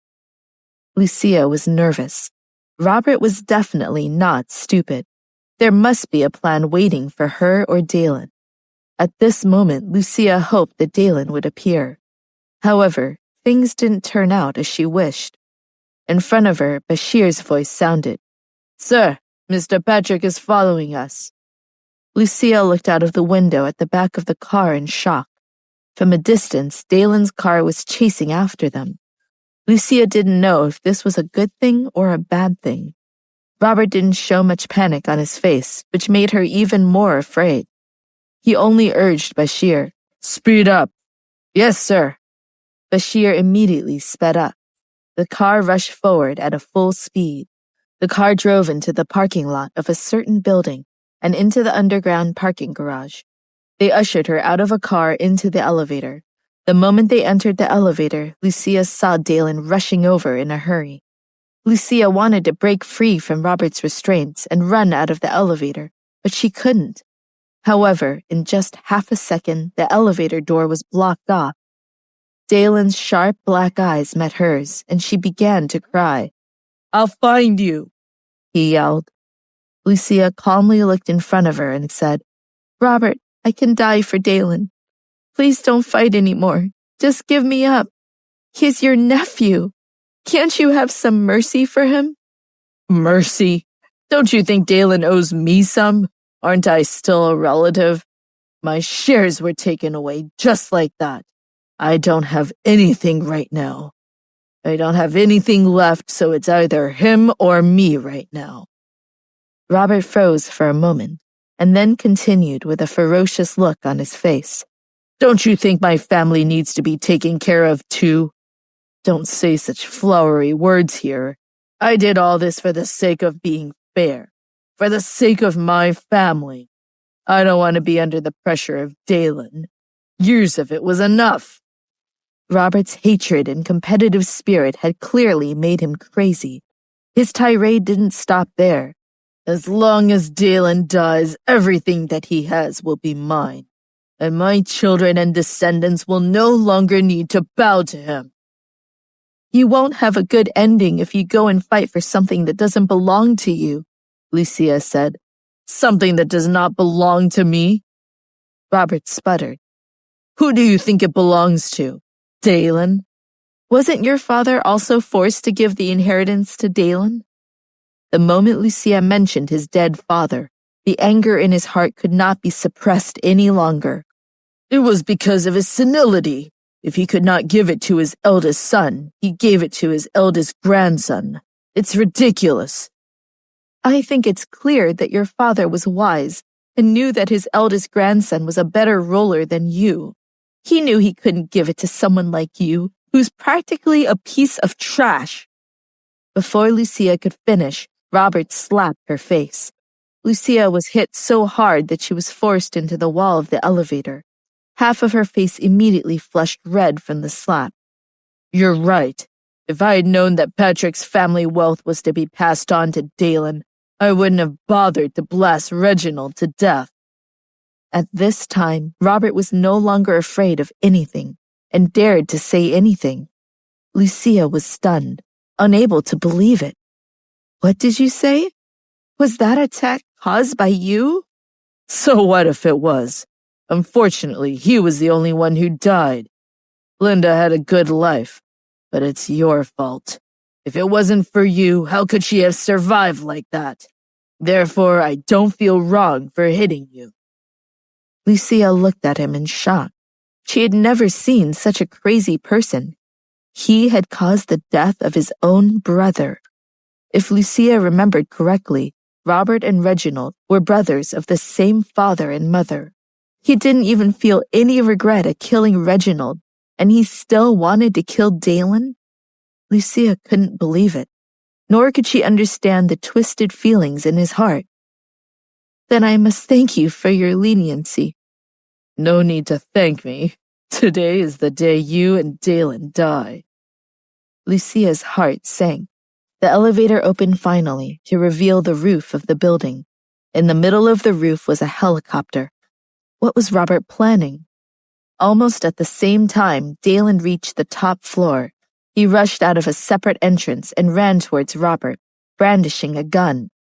Lucia was nervous. Robert was definitely not stupid. There must be a plan waiting for her or Dalen. At this moment, Lucia hoped that Dalen would appear. However, things didn't turn out as she wished. In front of her, Bashir's voice sounded. "Sir, Mr. Patrick is following us." Lucia looked out of the window at the back of the car in shock. From a distance, Dalen's car was chasing after them. Lucia didn't know if this was a good thing or a bad thing. Robert didn't show much panic on his face, which made her even more afraid. He only urged Bashir, "Speed up." "Yes, sir." Bashir immediately sped up. The car rushed forward at a full speed. The car drove into the parking lot of a certain building and into the underground parking garage. They ushered her out of a car into the elevator. The moment they entered the elevator, Lucia saw Dalen rushing over in a hurry. Lucia wanted to break free from Robert's restraints and run out of the elevator, but she couldn't. However, in just half a second, the elevator door was blocked off. Dalen's sharp black eyes met hers, and she began to cry. "I'll find you," he yelled. Lucia calmly looked in front of her and said, "Robert, I can die for Dalen. Please don't fight anymore. Just give me up. He's your nephew. Can't you have some mercy for him?" "Mercy? Don't you think Dalen owes me some? Aren't I still a relative? My shares were taken away just like that. I don't have anything right now. I don't have anything left, so it's either him or me right now." Robert froze for a moment, and then continued with a ferocious look on his face. "Don't you think my family needs to be taken care of too? Don't say such flowery words here. I did all this for the sake of being fair, for the sake of my family. I don't want to be under the pressure of Dalen. Years of it was enough." Robert's hatred and competitive spirit had clearly made him crazy. His tirade didn't stop there. "As long as Dalen dies, everything that he has will be mine, and my children and descendants will no longer need to bow to him." "You won't have a good ending if you go and fight for something that doesn't belong to you," Lucia said. "Something that does not belong to me?" Robert sputtered. "Who do you think it belongs to? Dalen? Wasn't your father also forced to give the inheritance to Dalen?" The moment Lucia mentioned his dead father, the anger in his heart could not be suppressed any longer. "It was because of his senility. If he could not give it to his eldest son, he gave it to his eldest grandson. It's ridiculous." "I think it's clear that your father was wise and knew that his eldest grandson was a better ruler than you. He knew he couldn't give it to someone like you, who's practically a piece of trash." Before Lucia could finish, Robert slapped her face. Lucia was hit so hard that she was forced into the wall of the elevator. Half of her face immediately flushed red from the slap. "You're right. If I had known that Patrick's family wealth was to be passed on to Dalen, I wouldn't have bothered to blast Reginald to death." At this time, Robert was no longer afraid of anything and dared to say anything. Lucia was stunned, unable to believe it. "What did you say? Was that attack caused by you?" "So what if it was? Unfortunately, he was the only one who died. Linda had a good life, but it's your fault. If it wasn't for you, how could she have survived like that? Therefore, I don't feel wrong for hitting you." Lucia looked at him in shock. She had never seen such a crazy person. He had caused the death of his own brother. If Lucia remembered correctly, Robert and Reginald were brothers of the same father and mother. He didn't even feel any regret at killing Reginald, and he still wanted to kill Dalen? Lucia couldn't believe it, nor could she understand the twisted feelings in his heart. "Then I must thank you for your leniency." "No need to thank me. Today is the day you and Dalen die." Lucia's heart sank. The elevator opened finally to reveal the roof of the building. In the middle of the roof was a helicopter. What was Robert planning? Almost at the same time, Dalen reached the top floor. He rushed out of a separate entrance and ran towards Robert, brandishing a gun.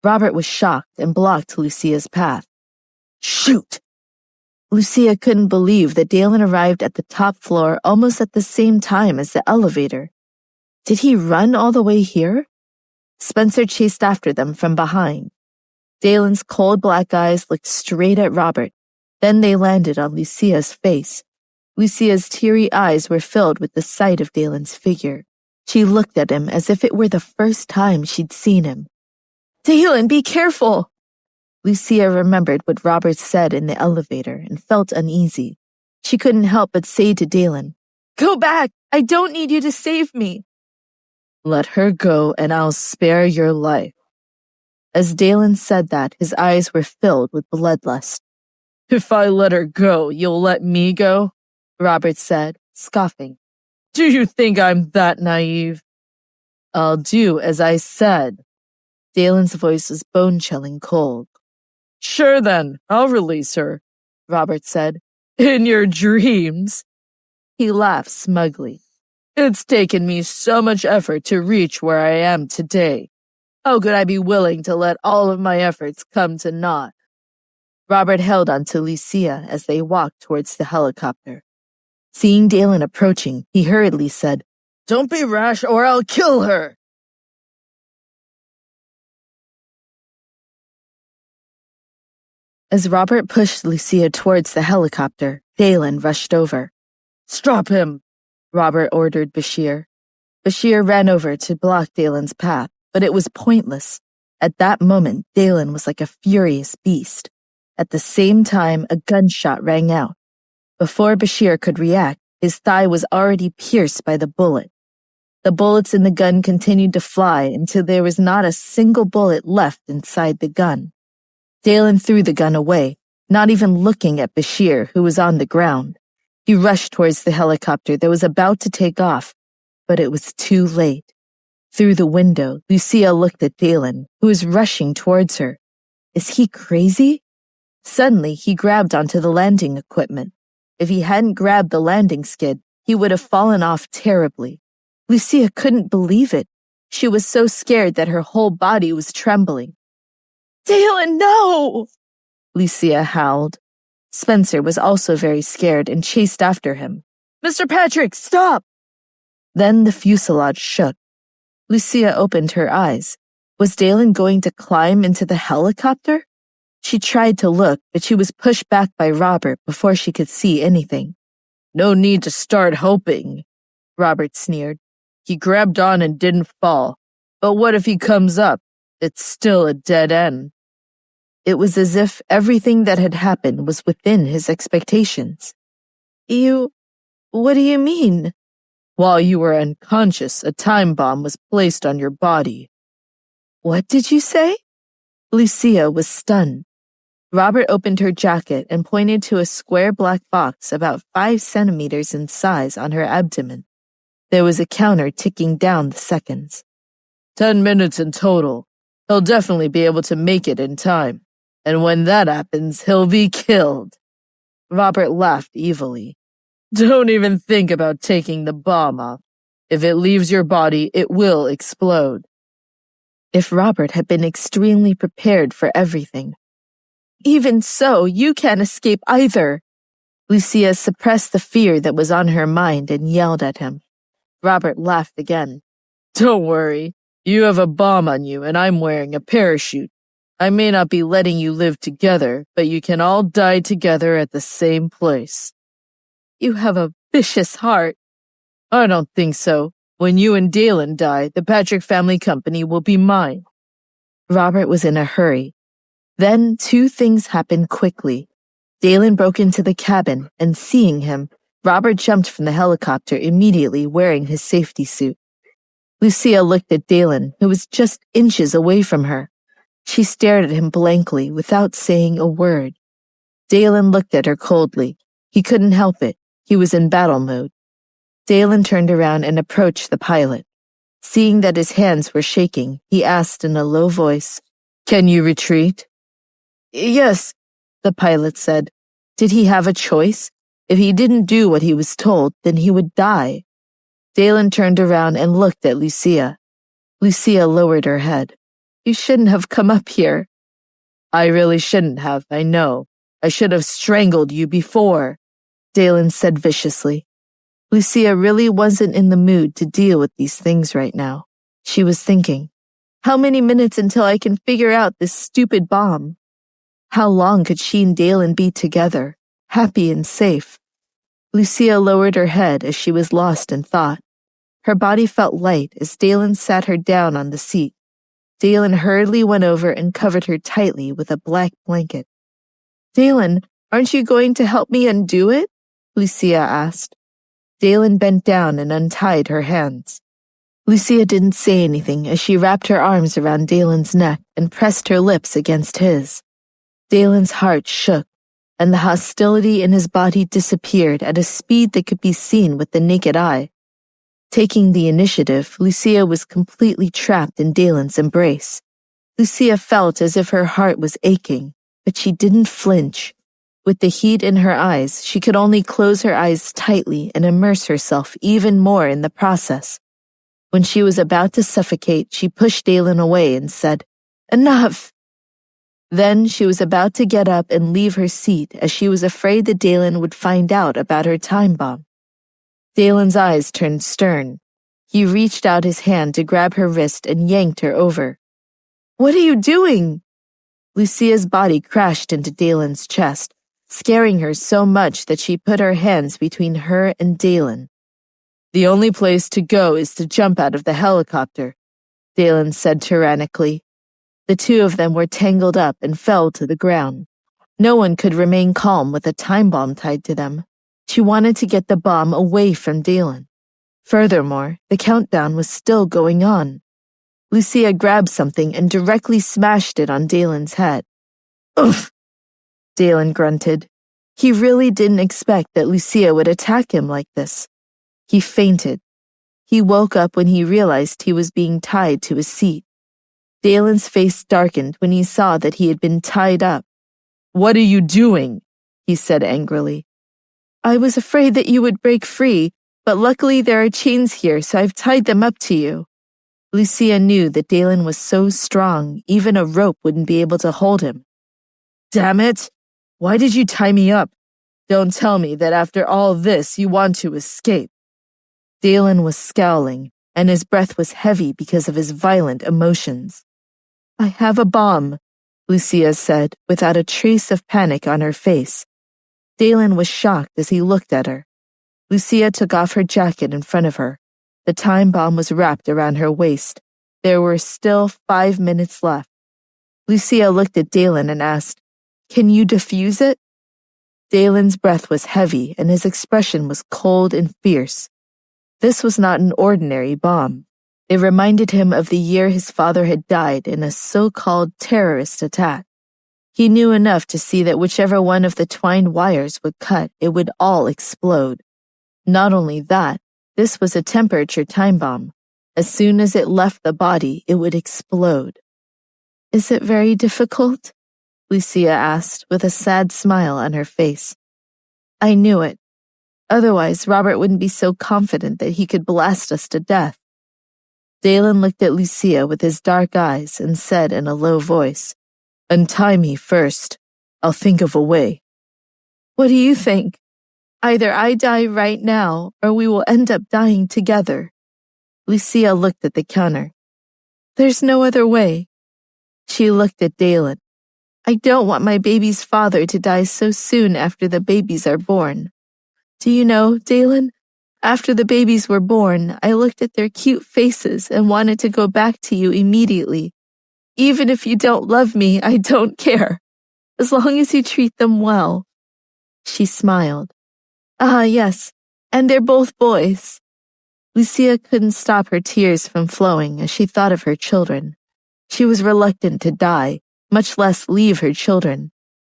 Robert was shocked and blocked Lucia's path. "Shoot!" Lucia couldn't believe that Dalen arrived at the top floor almost at the same time as the elevator. Did he run all the way here? Spencer chased after them from behind. Dalen's cold black eyes looked straight at Robert. Then they landed on Lucia's face. Lucia's teary eyes were filled with the sight of Dalen's figure. She looked at him as if it were the first time she'd seen him. "Dalen, be careful!" Lucia remembered what Robert said in the elevator and felt uneasy. She couldn't help but say to Dalen, "Go back! I don't need you to save me!" "Let her go and I'll spare your life." As Dalen said that, his eyes were filled with bloodlust. "If I let her go, you'll let me go?" Robert said, scoffing. "Do you think I'm that naive?" "I'll do as I said." Dalen's voice was bone-chilling cold. "Sure then, I'll release her," Robert said. "In your dreams." He laughed smugly. "It's taken me so much effort to reach where I am today. How could I be willing to let all of my efforts come to naught?" Robert held on to Lucia as they walked towards the helicopter. Seeing Dalen approaching, he hurriedly said, "Don't be rash or I'll kill her." As Robert pushed Lucia towards the helicopter, Dalen rushed over. "Stop him," Robert ordered Bashir. Bashir ran over to block Dalen's path, but it was pointless. At that moment, Dalen was like a furious beast. At the same time, a gunshot rang out. Before Bashir could react, his thigh was already pierced by the bullet. The bullets in the gun continued to fly until there was not a single bullet left inside the gun. Dalen threw the gun away, not even looking at Bashir, who was on the ground. He rushed towards the helicopter that was about to take off, but it was too late. Through the window, Lucia looked at Dalen, who was rushing towards her. Is he crazy? Suddenly, he grabbed onto the landing equipment. If he hadn't grabbed the landing skid, he would have fallen off terribly. Lucia couldn't believe it. She was so scared that her whole body was trembling. "Dalen, no!" Lucia howled. Spencer was also very scared and chased after him. "Mr. Patrick, stop!" Then the fuselage shook. Lucia opened her eyes. Was Dalen going to climb into the helicopter? She tried to look, but she was pushed back by Robert before she could see anything. "No need to start hoping," Robert sneered. "He grabbed on and didn't fall. But what if he comes up? It's still a dead end." It was as if everything that had happened was within his expectations. What do you mean?" "While you were unconscious, a time bomb was placed on your body." "What did you say?" Lucia was stunned. Robert opened her jacket and pointed to a square black box about 5 centimeters in size on her abdomen. There was a counter ticking down the seconds. 10 minutes in total. He'll definitely be able to make it in time. And when that happens, he'll be killed." Robert laughed evilly. "Don't even think about taking the bomb off. If it leaves your body, it will explode." If Robert had been extremely prepared for everything. "Even so, you can't escape either." Lucia suppressed the fear that was on her mind and yelled at him. Robert laughed again. "Don't worry. You have a bomb on you and I'm wearing a parachute. I may not be letting you live together, but you can all die together at the same place." "You have a vicious heart." "I don't think so. When you and Dalen die, the Patrick family company will be mine." Robert was in a hurry. Then 2 things happened quickly. Dalen broke into the cabin, and seeing him, Robert jumped from the helicopter immediately wearing his safety suit. Lucia looked at Dalen, who was just inches away from her. She stared at him blankly without saying a word. Dalen looked at her coldly. He couldn't help it. He was in battle mode. Dalen turned around and approached the pilot. Seeing that his hands were shaking, he asked in a low voice, "Can you retreat?" "Yes," the pilot said. Did he have a choice? If he didn't do what he was told, then he would die. Dalen turned around and looked at Lucia. Lucia lowered her head. "You shouldn't have come up here." "I really shouldn't have, I know. I should have strangled you before," Dalen said viciously. Lucia really wasn't in the mood to deal with these things right now. She was thinking, how many minutes until I can figure out this stupid bomb? How long could she and Dalen be together, happy and safe? Lucia lowered her head as she was lost in thought. Her body felt light as Dalen sat her down on the seat. Dalen hurriedly went over and covered her tightly with a black blanket. "Dalen, aren't you going to help me undo it?" Lucia asked. Dalen bent down and untied her hands. Lucia didn't say anything as she wrapped her arms around Dalen's neck and pressed her lips against his. Dalen's heart shook, and the hostility in his body disappeared at a speed that could be seen with the naked eye. Taking the initiative, Lucia was completely trapped in Dalen's embrace. Lucia felt as if her heart was aching, but she didn't flinch. With the heat in her eyes, she could only close her eyes tightly and immerse herself even more in the process. When she was about to suffocate, she pushed Dalen away and said, "Enough!" Then she was about to get up and leave her seat as she was afraid that Dalen would find out about her time bomb. Dalen's eyes turned stern. He reached out his hand to grab her wrist and yanked her over. "What are you doing?" Lucia's body crashed into Dalen's chest, scaring her so much that she put her hands between her and Dalen. "The only place to go is to jump out of the helicopter," Dalen said tyrannically. The two of them were tangled up and fell to the ground. No one could remain calm with a time bomb tied to them. She wanted to get the bomb away from Dalen. Furthermore, the countdown was still going on. Lucia grabbed something and directly smashed it on Dalen's head. "Oof!" Dalen grunted. He really didn't expect that Lucia would attack him like this. He fainted. He woke up when he realized he was being tied to his seat. Dalen's face darkened when he saw that he had been tied up. "What are you doing?" he said angrily. "I was afraid that you would break free, but luckily there are chains here, so I've tied them up to you." Lucia knew that Dalen was so strong, even a rope wouldn't be able to hold him. "Damn it! Why did you tie me up? Don't tell me that after all this you want to escape." Dalen was scowling, and his breath was heavy because of his violent emotions. "I have a bomb," Lucia said, without a trace of panic on her face. Dalen was shocked as he looked at her. Lucia took off her jacket in front of her. The time bomb was wrapped around her waist. There were still 5 minutes left. Lucia looked at Dalen and asked, "Can you defuse it?" Dalen's breath was heavy and his expression was cold and fierce. This was not an ordinary bomb. It reminded him of the year his father had died in a so-called terrorist attack. He knew enough to see that whichever one of the twined wires would cut, it would all explode. Not only that, this was a temperature time bomb. As soon as it left the body, it would explode. "Is it very difficult?" Lucia asked with a sad smile on her face. "I knew it. Otherwise, Robert wouldn't be so confident that he could blast us to death." Dalen looked at Lucia with his dark eyes and said in a low voice, "Untie me first. I'll think of a way." "What do you think? Either I die right now, or we will end up dying together." Lucia looked at the counter. "There's no other way." She looked at Dalen. "I don't want my baby's father to die so soon after the babies are born. Do you know, Dalen, after the babies were born, I looked at their cute faces and wanted to go back to you immediately. Even if you don't love me, I don't care, as long as you treat them well." She smiled. "Ah, yes, and they're both boys." Lucia couldn't stop her tears from flowing as she thought of her children. She was reluctant to die, much less leave her children.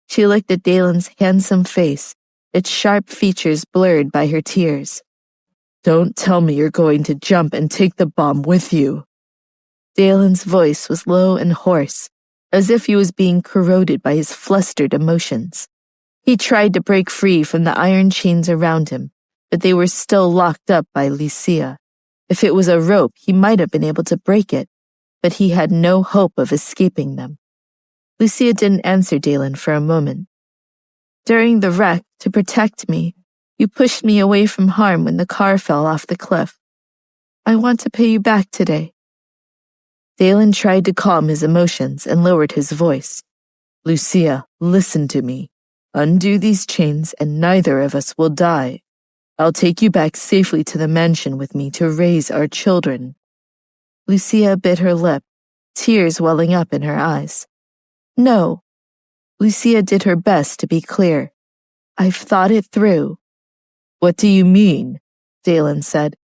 She looked at Dalen's handsome face, its sharp features blurred by her tears. "Don't tell me you're going to jump and take the bomb with you." Dalen's voice was low and hoarse, as if he was being corroded by his flustered emotions. He tried to break free from the iron chains around him, but they were still locked up by Lucia. If it was a rope, he might have been able to break it, but he had no hope of escaping them. Lucia didn't answer Dalen for a moment. "During the wreck, to protect me, you pushed me away from harm when the car fell off the cliff. I want to pay you back today." Dalen tried to calm his emotions and lowered his voice. "Lucia, listen to me. Undo these chains and neither of us will die." I'll take you back safely to the mansion with me to raise our children." Lucia bit her lip, tears welling up in her eyes. "No." Lucia did her best to be clear. "I've thought it through." "What do you mean?" Dalen said.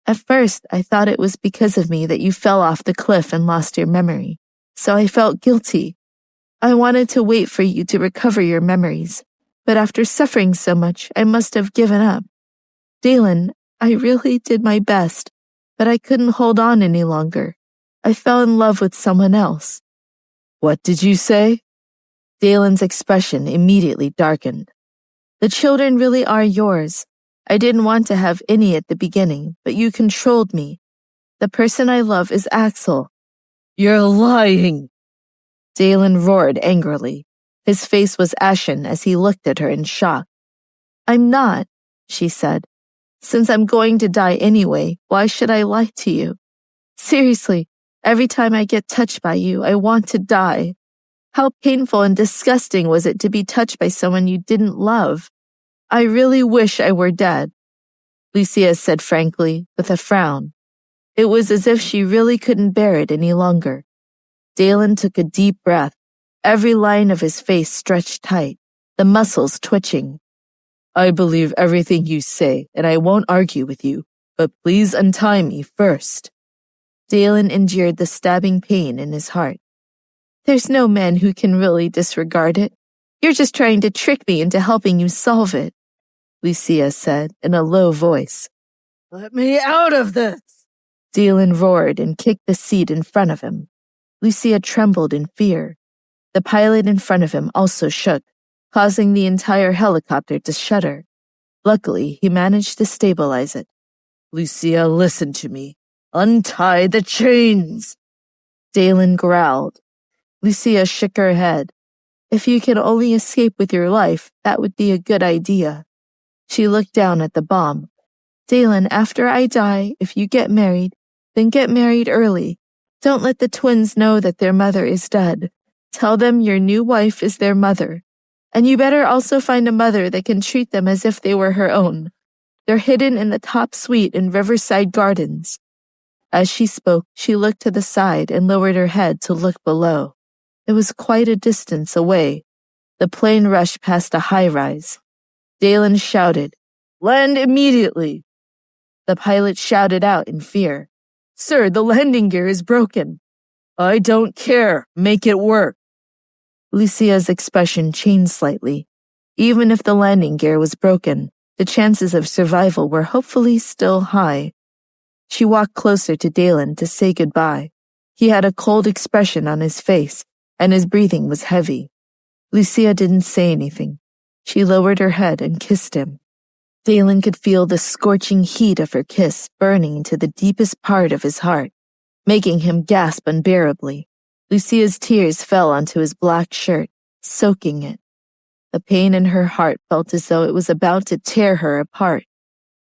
"At first, I thought it was because of me that you fell off the cliff and lost your memory, so I felt guilty. I wanted to wait for you to recover your memories, but after suffering so much, I must have given up. Dalen, I really did my best, but I couldn't hold on any longer. I fell in love with someone else." "What did you say?" Dalen's expression immediately darkened. "The children really are yours. I didn't want to have any at the beginning, but you controlled me. The person I love is Axel." "You're lying!" Dalen roared angrily. His face was ashen as he looked at her in shock. "I'm not," she said. "Since I'm going to die anyway, why should I lie to you? Seriously, every time I get touched by you, I want to die. How painful and disgusting was it to be touched by someone you didn't love? I really wish I were dead," Lucia said frankly, with a frown. It was as if she really couldn't bear it any longer. Dalen took a deep breath, every line of his face stretched tight, the muscles twitching. "I believe everything you say, and I won't argue with you, but please untie me first." Dalen endured the stabbing pain in his heart. "There's no man who can really disregard it. You're just trying to trick me into helping you solve it," Lucia said in a low voice. "Let me out of this!" Dalen roared and kicked the seat in front of him. Lucia trembled in fear. The pilot in front of him also shook, causing the entire helicopter to shudder. Luckily, he managed to stabilize it. "Lucia, listen to me. Untie the chains!" Dalen growled. Lucia shook her head. "If you can only escape with your life, that would be a good idea." She looked down at the bomb. "Dalen, after I die, if you get married, then get married early. Don't let the twins know that their mother is dead. Tell them your new wife is their mother. And you better also find a mother that can treat them as if they were her own. They're hidden in the top suite in Riverside Gardens." As she spoke, she looked to the side and lowered her head to look below. It was quite a distance away. The plane rushed past a high-rise. Dalen shouted, "Land immediately!" The pilot shouted out in fear, "Sir, the landing gear is broken." "I don't care. Make it work." Lucia's expression changed slightly. Even if the landing gear was broken, the chances of survival were hopefully still high. She walked closer to Dalen to say goodbye. He had a cold expression on his face, and his breathing was heavy. Lucia didn't say anything. She lowered her head and kissed him. Dalen could feel the scorching heat of her kiss burning into the deepest part of his heart, making him gasp unbearably. Lucia's tears fell onto his black shirt, soaking it. The pain in her heart felt as though it was about to tear her apart.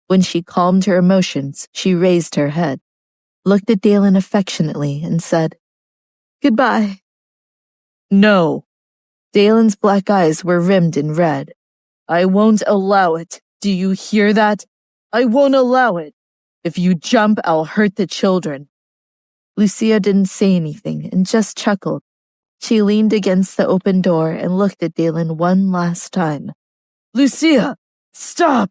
When she calmed her emotions, she raised her head, looked at Dalen affectionately, and said, "Goodbye." "No." Dalen's black eyes were rimmed in red. "I won't allow it. Do you hear that? I won't allow it. If you jump, I'll hurt the children." Lucia didn't say anything and just chuckled. She leaned against the open door and looked at Dalen one last time. "Lucia, stop!"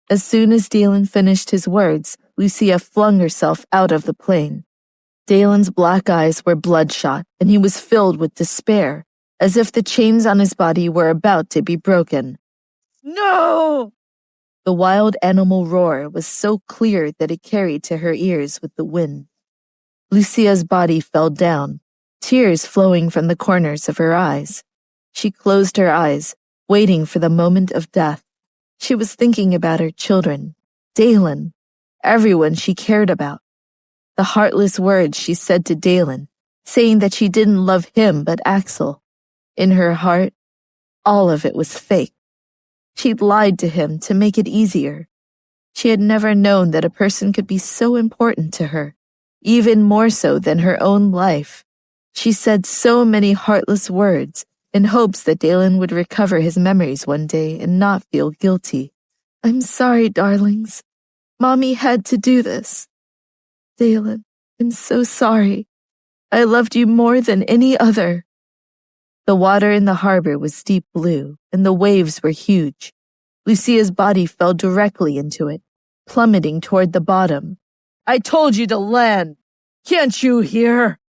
As soon as Dalen finished his words, Lucia flung herself out of the plane. Dalen's black eyes were bloodshot, and he was filled with despair, as if the chains on his body were about to be broken. "No!" The wild animal roar was so clear that it carried to her ears with the wind. Lucia's body fell down, tears flowing from the corners of her eyes. She closed her eyes, waiting for the moment of death. She was thinking about her children, Dalen, everyone she cared about. The heartless words she said to Dalen, saying that she didn't love him but Axel. In her heart, all of it was fake. She'd lied to him to make it easier. She had never known that a person could be so important to her, even more so than her own life. She said so many heartless words in hopes that Dalen would recover his memories one day and not feel guilty. I'm sorry, darlings. Mommy had to do this. Dalen, I'm so sorry. I loved you more than any other. The water in the harbor was deep blue, and the waves were huge. Lucia's body fell directly into it, plummeting toward the bottom. I told you to land! Can't you hear?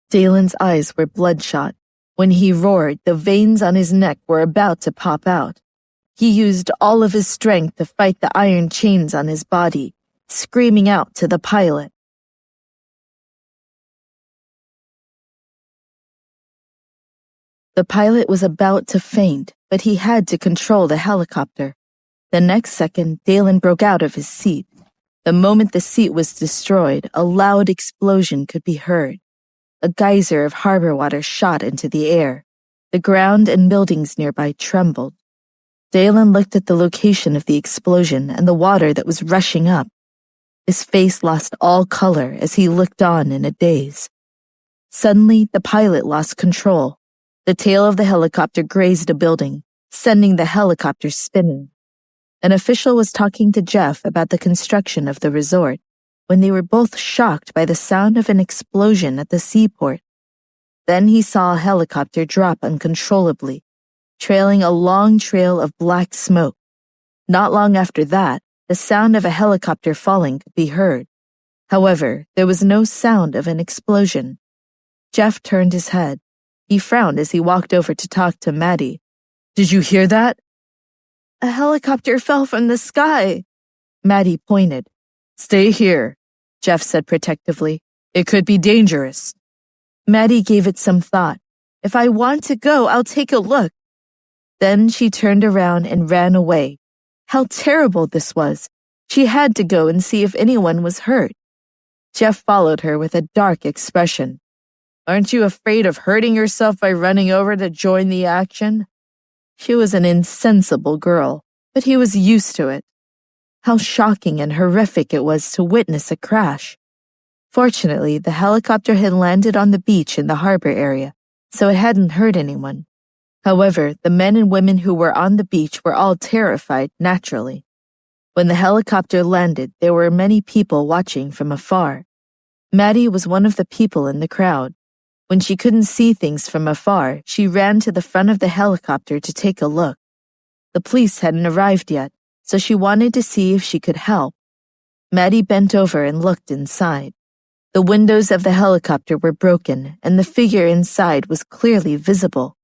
Dalen's eyes were bloodshot. When he roared, the veins on his neck were about to pop out. He used all of his strength to fight the iron chains on his body, screaming out to the pilot. The pilot was about to faint, but he had to control the helicopter. The next second, Dalen broke out of his seat. The moment the seat was destroyed, a loud explosion could be heard. A geyser of harbor water shot into the air. The ground and buildings nearby trembled. Dalen looked at the location of the explosion and the water that was rushing up. His face lost all color as he looked on in a daze. Suddenly, the pilot lost control. The tail of the helicopter grazed a building, sending the helicopter spinning. An official was talking to Jeff about the construction of the resort when they were both shocked by the sound of an explosion at the seaport. Then he saw a helicopter drop uncontrollably, trailing a long trail of black smoke. Not long after that, the sound of a helicopter falling could be heard. However, there was no sound of an explosion. Jeff turned his head. He frowned as he walked over to talk to Maddie. Did you hear that? A helicopter fell from the sky. Maddie pointed. Stay here, Jeff said protectively. It could be dangerous. Maddie gave it some thought. If I want to go, I'll take a look. Then she turned around and ran away. How terrible this was. She had to go and see if anyone was hurt. Jeff followed her with a dark expression. Aren't you afraid of hurting yourself by running over to join the action? She was an insensible girl, but he was used to it. How shocking and horrific it was to witness a crash. Fortunately, the helicopter had landed on the beach in the harbor area, so it hadn't hurt anyone. However, the men and women who were on the beach were all terrified naturally. When the helicopter landed, there were many people watching from afar. Maddie was one of the people in the crowd. When she couldn't see things from afar, she ran to the front of the helicopter to take a look. The police hadn't arrived yet, so she wanted to see if she could help. Maddie bent over and looked inside. The windows of the helicopter were broken, and the figure inside was clearly visible.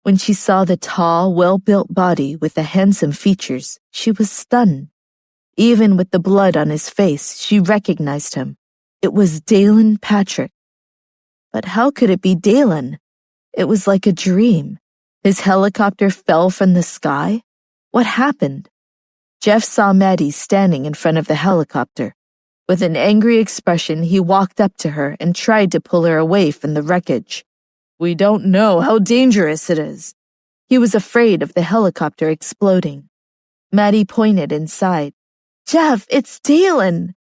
When she saw the tall, well-built body with the handsome features, she was stunned. Even with the blood on his face, she recognized him. It was Dalen Patrick. But how could it be Dalen? It was like a dream. His helicopter fell from the sky? What happened? Jeff saw Maddie standing in front of the helicopter. With an angry expression, he walked up to her and tried to pull her away from the wreckage. We don't know how dangerous it is. He was afraid of the helicopter exploding. Maddie pointed inside. Jeff, it's Dalen!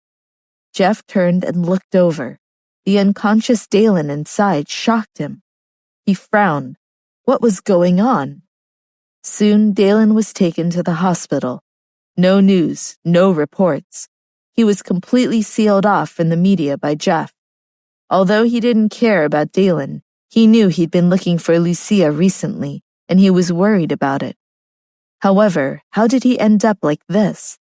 Jeff turned and looked over. The unconscious Dalen inside shocked him. He frowned. What was going on? Soon, Dalen was taken to the hospital. No news, no reports. He was completely sealed off from the media by Jeff. Although he didn't care about Dalen, he knew he'd been looking for Lucia recently, and he was worried about it. However, how did he end up like this?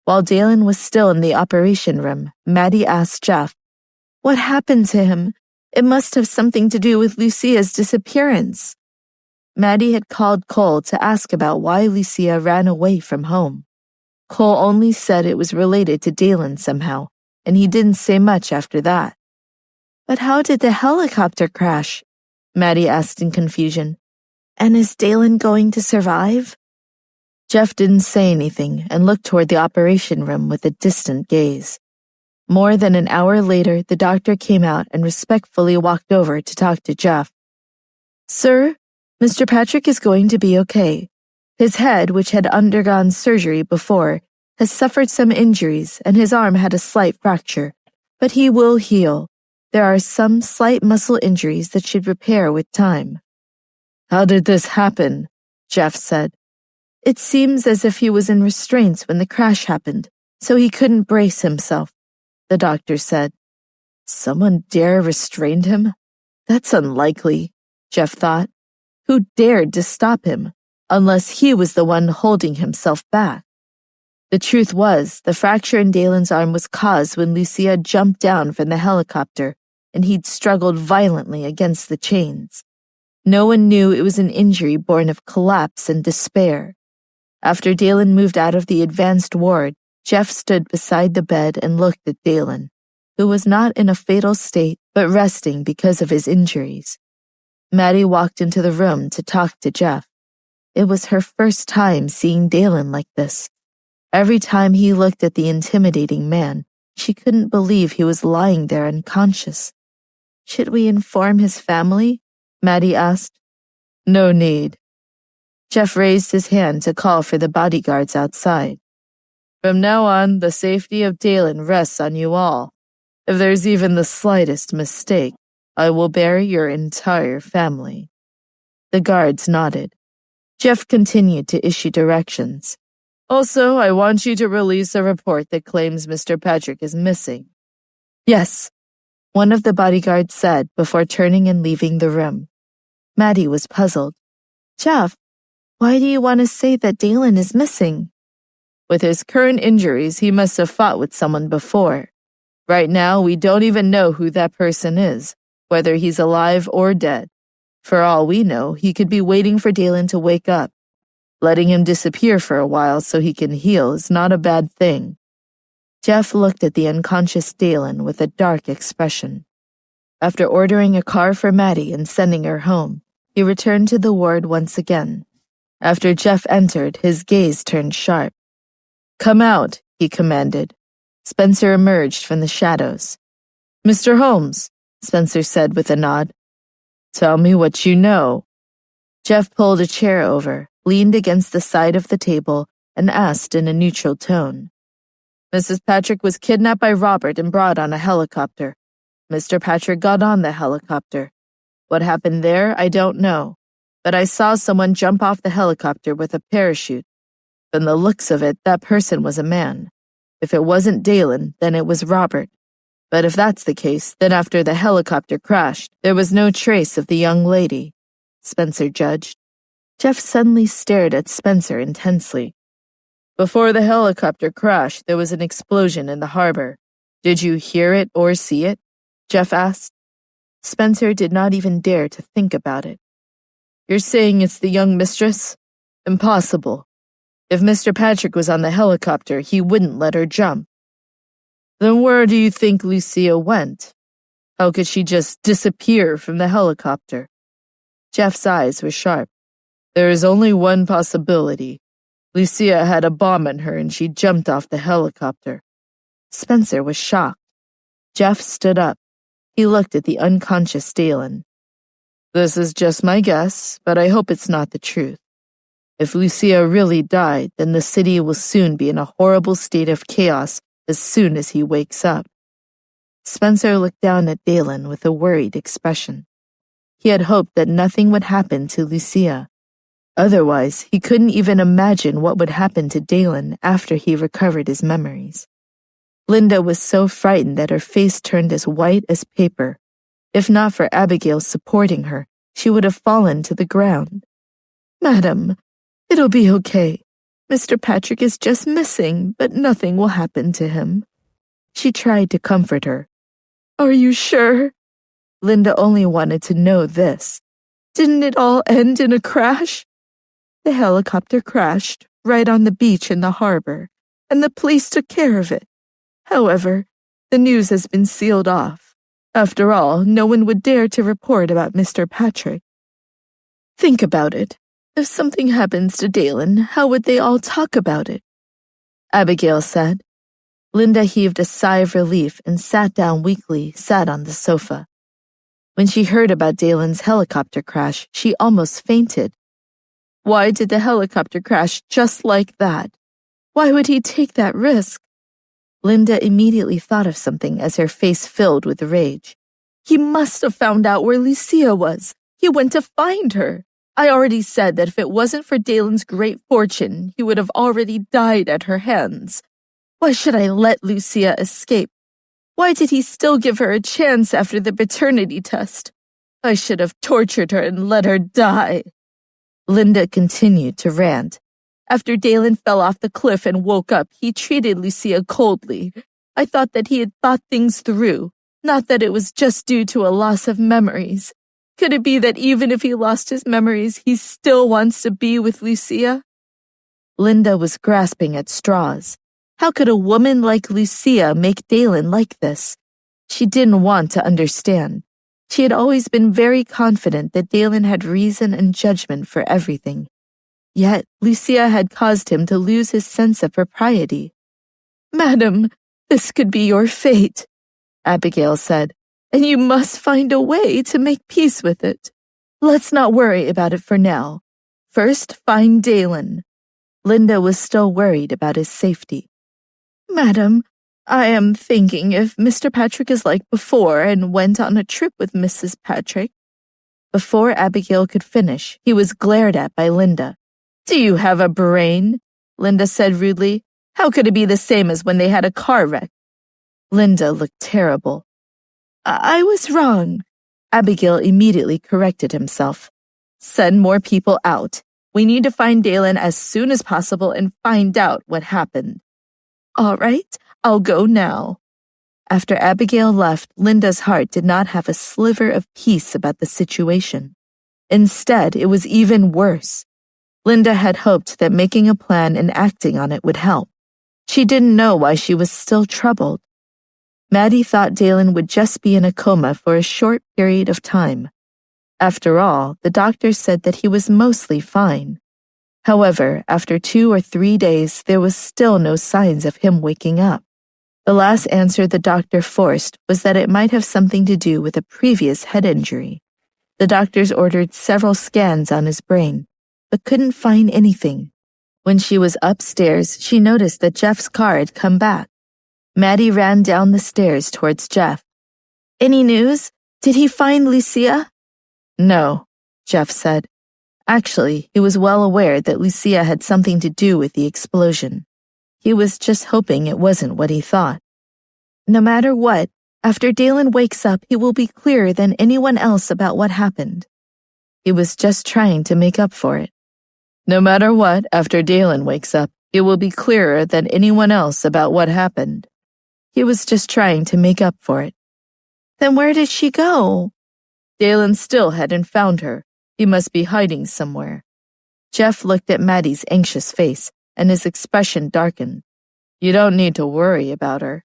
While Dalen was still in the operation room, Maddie asked Jeff, What happened to him? It must have something to do with Lucia's disappearance. Maddie had called Cole to ask about why Lucia ran away from home. Cole only said it was related to Dalen somehow, and he didn't say much after that. But how did the helicopter crash? Maddie asked in confusion. And is Dalen going to survive? Jeff didn't say anything and looked toward the operation room with a distant gaze. More than an hour later, the doctor came out and respectfully walked over to talk to Jeff. Sir, Mr. Patrick is going to be okay. His head, which had undergone surgery before, has suffered some injuries and his arm had a slight fracture, but he will heal. There are some slight muscle injuries that should repair with time. How did this happen? Jeff said. It seems as if he was in restraints when the crash happened, so he couldn't brace himself, the doctor said. Someone dare restrain him? That's unlikely, Jeff thought. Who dared to stop him, unless he was the one holding himself back? The truth was, the fracture in Dalen's arm was caused when Lucia jumped down from the helicopter, and he'd struggled violently against the chains. No one knew it was an injury born of collapse and despair. After Dalen moved out of the advanced ward, Jeff stood beside the bed and looked at Dalen, who was not in a fatal state but resting because of his injuries. Maddie walked into the room to talk to Jeff. It was her first time seeing Dalen like this. Every time he looked at the intimidating man, she couldn't believe he was lying there unconscious. Should we inform his family? Maddie asked. No need. Jeff raised his hand to call for the bodyguards outside. From now on, the safety of Dalen rests on you all. If there's even the slightest mistake, I will bury your entire family. The guards nodded. Jeff continued to issue directions. Also, I want you to release a report that claims Mr. Patrick is missing. Yes, one of the bodyguards said before turning and leaving the room. Maddie was puzzled. Jeff, why do you want to say that Dalen is missing? With his current injuries, he must have fought with someone before. Right now, we don't even know who that person is, whether he's alive or dead. For all we know, he could be waiting for Dalen to wake up. Letting him disappear for a while so he can heal is not a bad thing. Jeff looked at the unconscious Dalen with a dark expression. After ordering a car for Maddie and sending her home, he returned to the ward once again. After Jeff entered, his gaze turned sharp. Come out, he commanded. Spencer emerged from the shadows. Mr. Holmes, Spencer said with a nod. Tell me what you know. Jeff pulled a chair over, leaned against the side of the table, and asked in a neutral tone. Mrs. Patrick was kidnapped by Robert and brought on a helicopter. Mr. Patrick got on the helicopter. What happened there, I don't know, but I saw someone jump off the helicopter with a parachute. From the looks of it, that person was a man. If it wasn't Dalen, then it was Robert. But if that's the case, then after the helicopter crashed, there was no trace of the young lady, Spencer judged. Jeff suddenly stared at Spencer intensely. Before the helicopter crashed, there was an explosion in the harbor. Did you hear it or see it? Jeff asked. Spencer did not even dare to think about it. You're saying it's the young mistress? Impossible. If Mr. Patrick was on the helicopter, he wouldn't let her jump. Then where do you think Lucia went? How could she just disappear from the helicopter? Jeff's eyes were sharp. There is only one possibility. Lucia had a bomb in her and she jumped off the helicopter. Spencer was shocked. Jeff stood up. He looked at the unconscious Dalen. This is just my guess, but I hope it's not the truth. If Lucia really died, then the city will soon be in a horrible state of chaos as soon as he wakes up. Spencer looked down at Dalen with a worried expression. He had hoped that nothing would happen to Lucia. Otherwise, he couldn't even imagine what would happen to Dalen after he recovered his memories. Linda was so frightened that her face turned as white as paper. If not for Abigail supporting her, she would have fallen to the ground. Madam, it'll be okay. Mr. Patrick is just missing, but nothing will happen to him. She tried to comfort her. Are you sure? Linda only wanted to know this. Didn't it all end in a crash? The helicopter crashed right on the beach in the harbor, and the police took care of it. However, the news has been sealed off. After all, no one would dare to report about Mr. Patrick. Think about it. If something happens to Dalen, how would they all talk about it? Abigail said. Linda heaved a sigh of relief and sat down weakly, sat on the sofa. When she heard about Dalen's helicopter crash, she almost fainted. Why did the helicopter crash just like that? Why would he take that risk? Linda immediately thought of something as her face filled with rage. He must have found out where Lucia was. He went to find her. I already said that if it wasn't for Dalen's great fortune, he would have already died at her hands. Why should I let Lucia escape? Why did he still give her a chance after the paternity test? I should have tortured her and let her die. Linda continued to rant. After Dalen fell off the cliff and woke up, he treated Lucia coldly. I thought that he had thought things through, not that it was just due to a loss of memories. Could it be that even if he lost his memories, he still wants to be with Lucia? Linda was grasping at straws. How could a woman like Lucia make Dalen like this? She didn't want to understand. She had always been very confident that Dalen had reason and judgment for everything. Yet Lucia had caused him to lose his sense of propriety. "Madam, this could be your fate," Abigail said, "and you must find a way to make peace with it. Let's not worry about it for now. First, find Dalen." Linda was still worried about his safety. "Madam, I am thinking if Mr. Patrick is like before and went on a trip with Mrs. Patrick." Before Abigail could finish, he was glared at by Linda. "Do you have a brain?" Linda said rudely. "How could it be the same as when they had a car wreck?" Linda looked terrible. I was wrong." Abigail immediately corrected himself. "Send more people out. We need to find Dalen as soon as possible and find out what happened." "All right, I'll go now." After Abigail left, Linda's heart did not have a sliver of peace about the situation. Instead, it was even worse. Linda had hoped that making a plan and acting on it would help. She didn't know why she was still troubled. Maddie thought Dalen would just be in a coma for a short period of time. After all, the doctor said that he was mostly fine. However, after 2 or 3 days, there was still no signs of him waking up. The last answer the doctor forced was that it might have something to do with a previous head injury. The doctors ordered several scans on his brain, but couldn't find anything. When she was upstairs, she noticed that Jeff's car had come back. Maddie ran down the stairs towards Jeff. "Any news? Did he find Lucia?" "No," Jeff said. Actually, he was well aware that Lucia had something to do with the explosion. He was just hoping it wasn't what he thought. "No matter what, after Dalen wakes up, he will be clearer than anyone else about what happened." He was just trying to make up for it. "No matter what, after Dalen wakes up, he will be clearer than anyone else about what happened." He was just trying to make up for it. "Then where did she go?" "Dalen still hadn't found her. He must be hiding somewhere." Jeff looked at Maddie's anxious face, and his expression darkened. "You don't need to worry about her."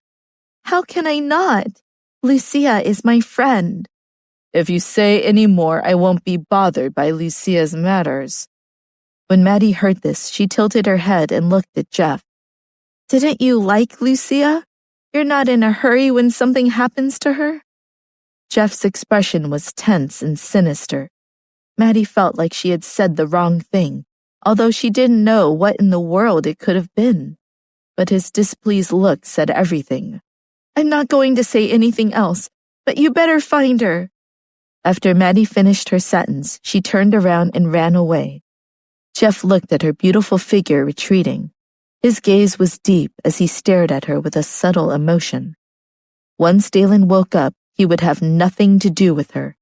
"How can I not? Lucia is my friend." "If you say any more, I won't be bothered by Lucia's matters." When Maddie heard this, she tilted her head and looked at Jeff. "Didn't you like Lucia? You're not in a hurry when something happens to her?" Jeff's expression was tense and sinister. Maddie felt like she had said the wrong thing, although she didn't know what in the world it could have been. But his displeased look said everything. "I'm not going to say anything else, but you better find her." After Maddie finished her sentence, she turned around and ran away. Jeff looked at her beautiful figure retreating. His gaze was deep as he stared at her with a subtle emotion. Once Dalen woke up, he would have nothing to do with her.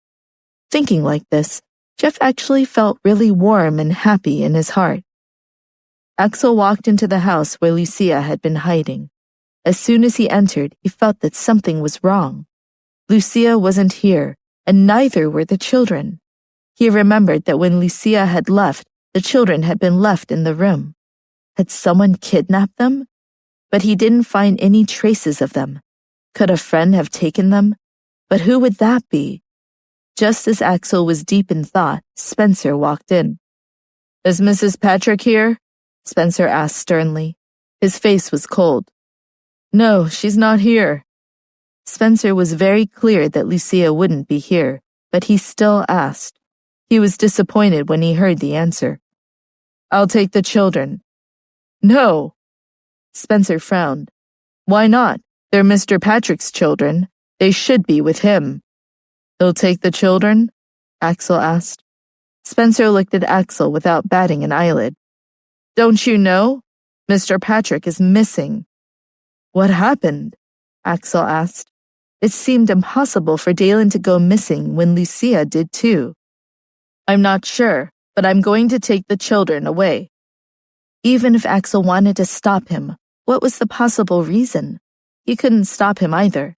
Thinking like this, Jeff actually felt really warm and happy in his heart. Axel walked into the house where Lucia had been hiding. As soon as he entered, he felt that something was wrong. Lucia wasn't here, and neither were the children. He remembered that when Lucia had left, the children had been left in the room. Had someone kidnapped them? But he didn't find any traces of them. Could a friend have taken them? But who would that be? Just as Axel was deep in thought, Spencer walked in. "Is Mrs. Patrick here?" Spencer asked sternly. His face was cold. "No, she's not here." Spencer was very clear that Lucia wouldn't be here, but he still asked. He was disappointed when he heard the answer. "I'll take the children." "No." Spencer frowned. "Why not? They're Mr. Patrick's children. They should be with him." "He'll take the children?" Axel asked. Spencer looked at Axel without batting an eyelid. Don't you know? Mr. Patrick is missing. What happened? Axel asked. It seemed impossible for Dalen to go missing when Lucia did too. I'm not sure, but I'm going to take the children away. Even if Axel wanted to stop him, what was the possible reason? He couldn't stop him either.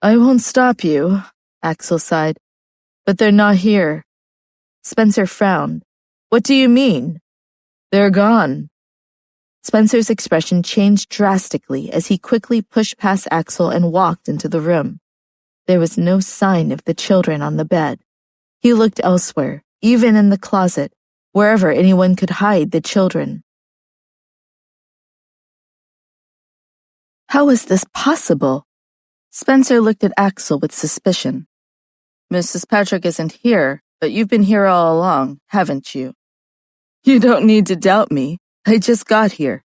I won't stop you, Axel sighed. But they're not here. Spencer frowned. What do you mean? They're gone. Spencer's expression changed drastically as he quickly pushed past Axel and walked into the room. There was no sign of the children on the bed. He looked elsewhere, even in the closet, wherever anyone could hide the children. How was this possible? Spencer looked at Axel with suspicion. Mrs. Patrick isn't here, but you've been here all along, haven't you? You don't need to doubt me. I just got here.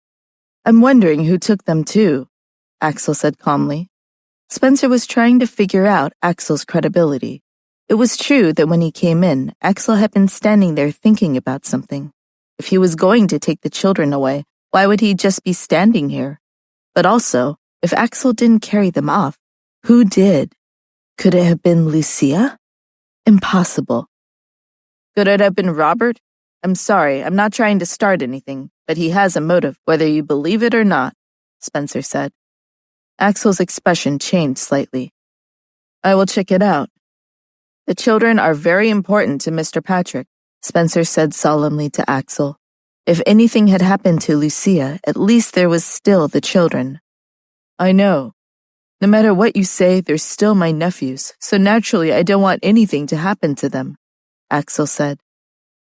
I'm wondering who took them too, Axel said calmly. Spencer was trying to figure out Axel's credibility. It was true that when he came in, Axel had been standing there thinking about something. If he was going to take the children away, why would he just be standing here? But also, if Axel didn't carry them off, who did? Could it have been Lucia? Impossible. Could it have been Robert? I'm sorry, I'm not trying to start anything, but he has a motive, whether you believe it or not, Spencer said. Axel's expression changed slightly. I will check it out. The children are very important to Mr. Patrick, Spencer said solemnly to Axel. If anything had happened to Lucia, at least there was still the children. I know. No matter what you say, they're still my nephews, so naturally I don't want anything to happen to them, Axel said.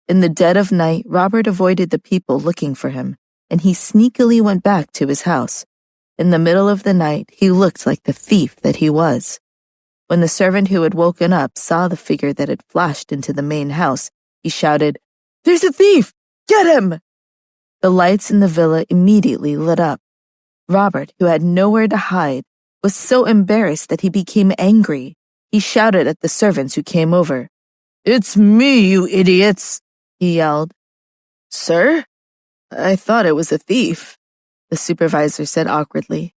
In the dead of night, Robert avoided the people looking for him, and he sneakily went back to his house. In the middle of the night, he looked like the thief that he was. When the servant who had woken up saw the figure that had flashed into the main house, he shouted, There's a thief! Get him! The lights in the villa immediately lit up. Robert, who had nowhere to hide, was so embarrassed that he became angry. He shouted at the servants who came over. It's me, you idiots! He yelled. Sir? I thought it was a thief, the supervisor said awkwardly.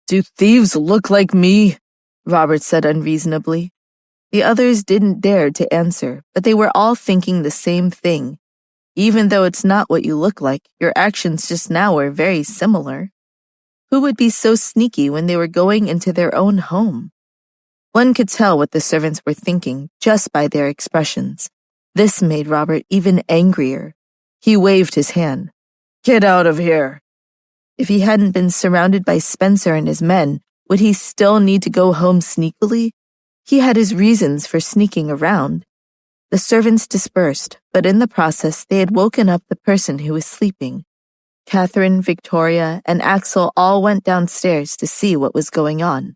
Do thieves look like me? Robert said unreasonably. The others didn't dare to answer, but they were all thinking the same thing. Even though it's not what you look like, your actions just now were very similar. Who would be so sneaky when they were going into their own home? One could tell what the servants were thinking just by their expressions. This made Robert even angrier. He waved his hand. Get out of here. If he hadn't been surrounded by Spencer and his men, would he still need to go home sneakily? He had his reasons for sneaking around. The servants dispersed, but in the process they had woken up the person who was sleeping. Catherine, Victoria, and Axel all went downstairs to see what was going on.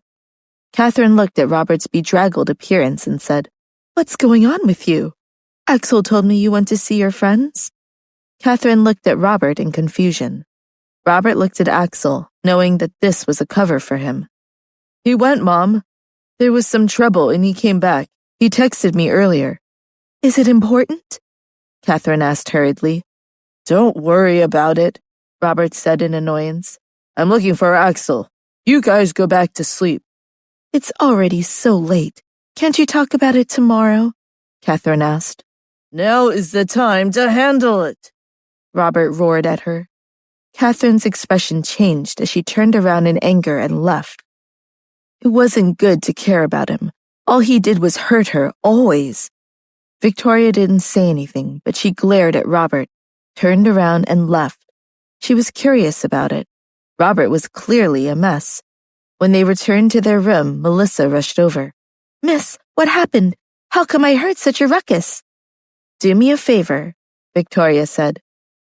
Catherine looked at Robert's bedraggled appearance and said, What's going on with you? Axel told me you went to see your friends. Catherine looked at Robert in confusion. Robert looked at Axel, knowing that this was a cover for him. He went, Mom. There was some trouble and he came back. He texted me earlier. Is it important? Catherine asked hurriedly. Don't worry about it, Robert said in annoyance. I'm looking for Axel. You guys go back to sleep. It's already so late. Can't you talk about it tomorrow? Catherine asked. Now is the time to handle it, Robert roared at her. Catherine's expression changed as she turned around in anger and left. It wasn't good to care about him. All he did was hurt her, always. Victoria didn't say anything, but she glared at Robert, turned around and left. She was curious about it. Robert was clearly a mess. When they returned to their room, Melissa rushed over. Miss, what happened? How come I heard such a ruckus? Do me a favor, Victoria said.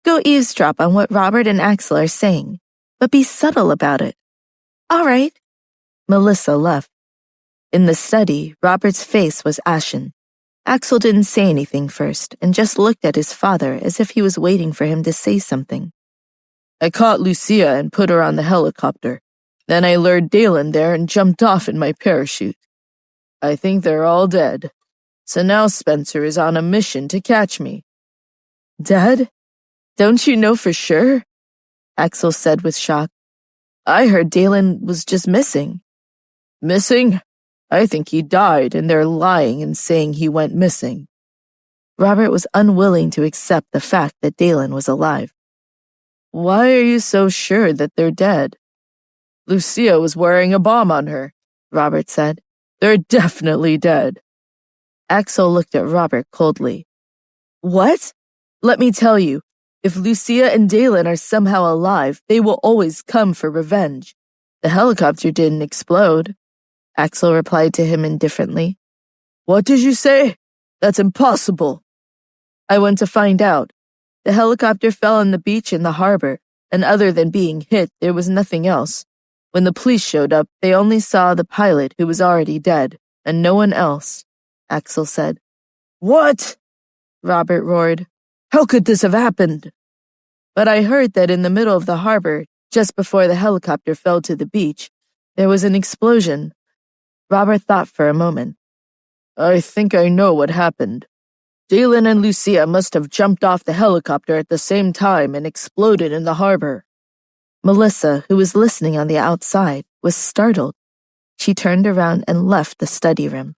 Go eavesdrop on what Robert and Axel are saying, but be subtle about it. All right. Melissa left. In the study, Robert's face was ashen. Axel didn't say anything first and just looked at his father as if he was waiting for him to say something. I caught Lucia and put her on the helicopter. Then I lured Dalen there and jumped off in my parachute. I think they're all dead. So now Spencer is on a mission to catch me. Dead? Don't you know for sure? Axel said with shock. I heard Dalen was just missing. Missing? I think he died and they're lying and saying he went missing. Robert was unwilling to accept the fact that Dalen was alive. Why are you so sure that they're dead? Lucia was wearing a bomb on her, Robert said. They're definitely dead. Axel looked at Robert coldly. What? Let me tell you, if Lucia and Dalen are somehow alive, they will always come for revenge. The helicopter didn't explode. Axel replied to him indifferently. What did you say? That's impossible. I went to find out. The helicopter fell on the beach in the harbor, and other than being hit, there was nothing else. When the police showed up, they only saw the pilot, who was already dead, and no one else, Axel said. What? Robert roared. How could this have happened? But I heard that in the middle of the harbor, just before the helicopter fell to the beach, there was an explosion. Robert thought for a moment. I think I know what happened. Dalen and Lucia must have jumped off the helicopter at the same time and exploded in the harbor. Melissa, who was listening on the outside, was startled. She turned around and left the study room.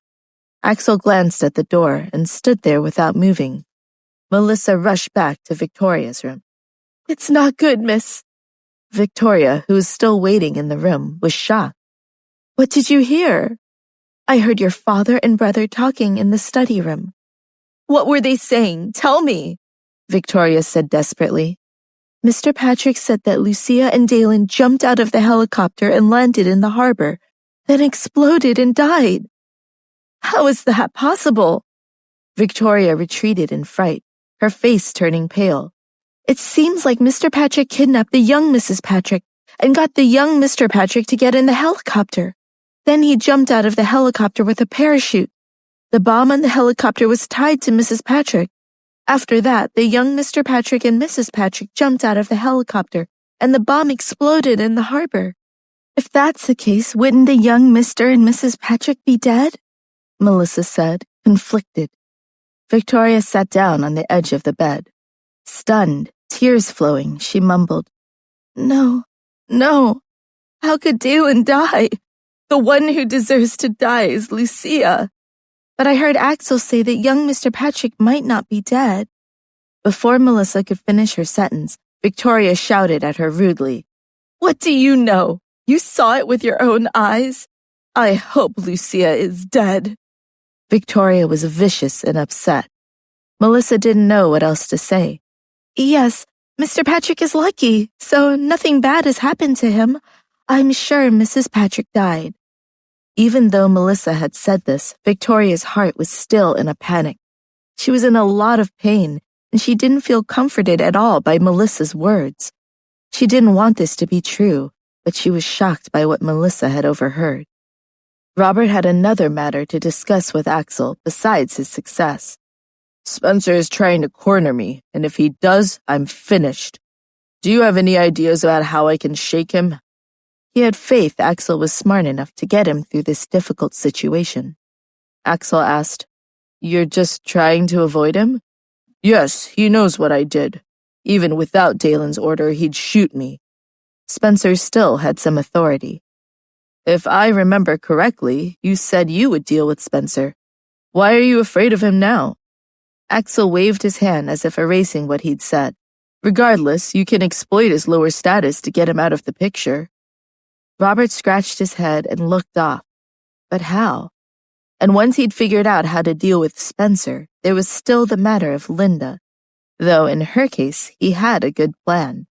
Axel glanced at the door and stood there without moving. Melissa rushed back to Victoria's room. It's not good, miss. Victoria, who was still waiting in the room, was shocked. What did you hear? I heard your father and brother talking in the study room. What were they saying? Tell me, Victoria said desperately. Mr. Patrick said that Lucia and Dalen jumped out of the helicopter and landed in the harbor, then exploded and died. How is that possible? Victoria retreated in fright, her face turning pale. It seems like Mr. Patrick kidnapped the young Mrs. Patrick and got the young Mr. Patrick to get in the helicopter. Then he jumped out of the helicopter with a parachute. The bomb on the helicopter was tied to Mrs. Patrick. After that, the young Mr. Patrick and Mrs. Patrick jumped out of the helicopter, and the bomb exploded in the harbor. If that's the case, wouldn't the young Mr. and Mrs. Patrick be dead? Melissa said, conflicted. Victoria sat down on the edge of the bed. Stunned, tears flowing, she mumbled, No. How could Dalen die? The one who deserves to die is Lucia. But I heard Axel say that young Mr. Patrick might not be dead. Before Melissa could finish her sentence, Victoria shouted at her rudely. What do you know? You saw it with your own eyes? I hope Lucia is dead. Victoria was vicious and upset. Melissa didn't know what else to say. Yes, Mr. Patrick is lucky, so nothing bad has happened to him. I'm sure Mrs. Patrick died. Even though Melissa had said this, Victoria's heart was still in a panic. She was in a lot of pain, and she didn't feel comforted at all by Melissa's words. She didn't want this to be true, but she was shocked by what Melissa had overheard. Robert had another matter to discuss with Axel besides his success. Spencer is trying to corner me, and if he does, I'm finished. Do you have any ideas about how I can shake him? He had faith Axel was smart enough to get him through this difficult situation. Axel asked, You're just trying to avoid him? Yes, he knows what I did. Even without Dalen's order, he'd shoot me. Spencer still had some authority. If I remember correctly, you said you would deal with Spencer. Why are you afraid of him now? Axel waved his hand as if erasing what he'd said. Regardless, you can exploit his lower status to get him out of the picture. Robert scratched his head and looked off. But how? And once he'd figured out how to deal with Spencer, there was still the matter of Linda. Though in her case, he had a good plan.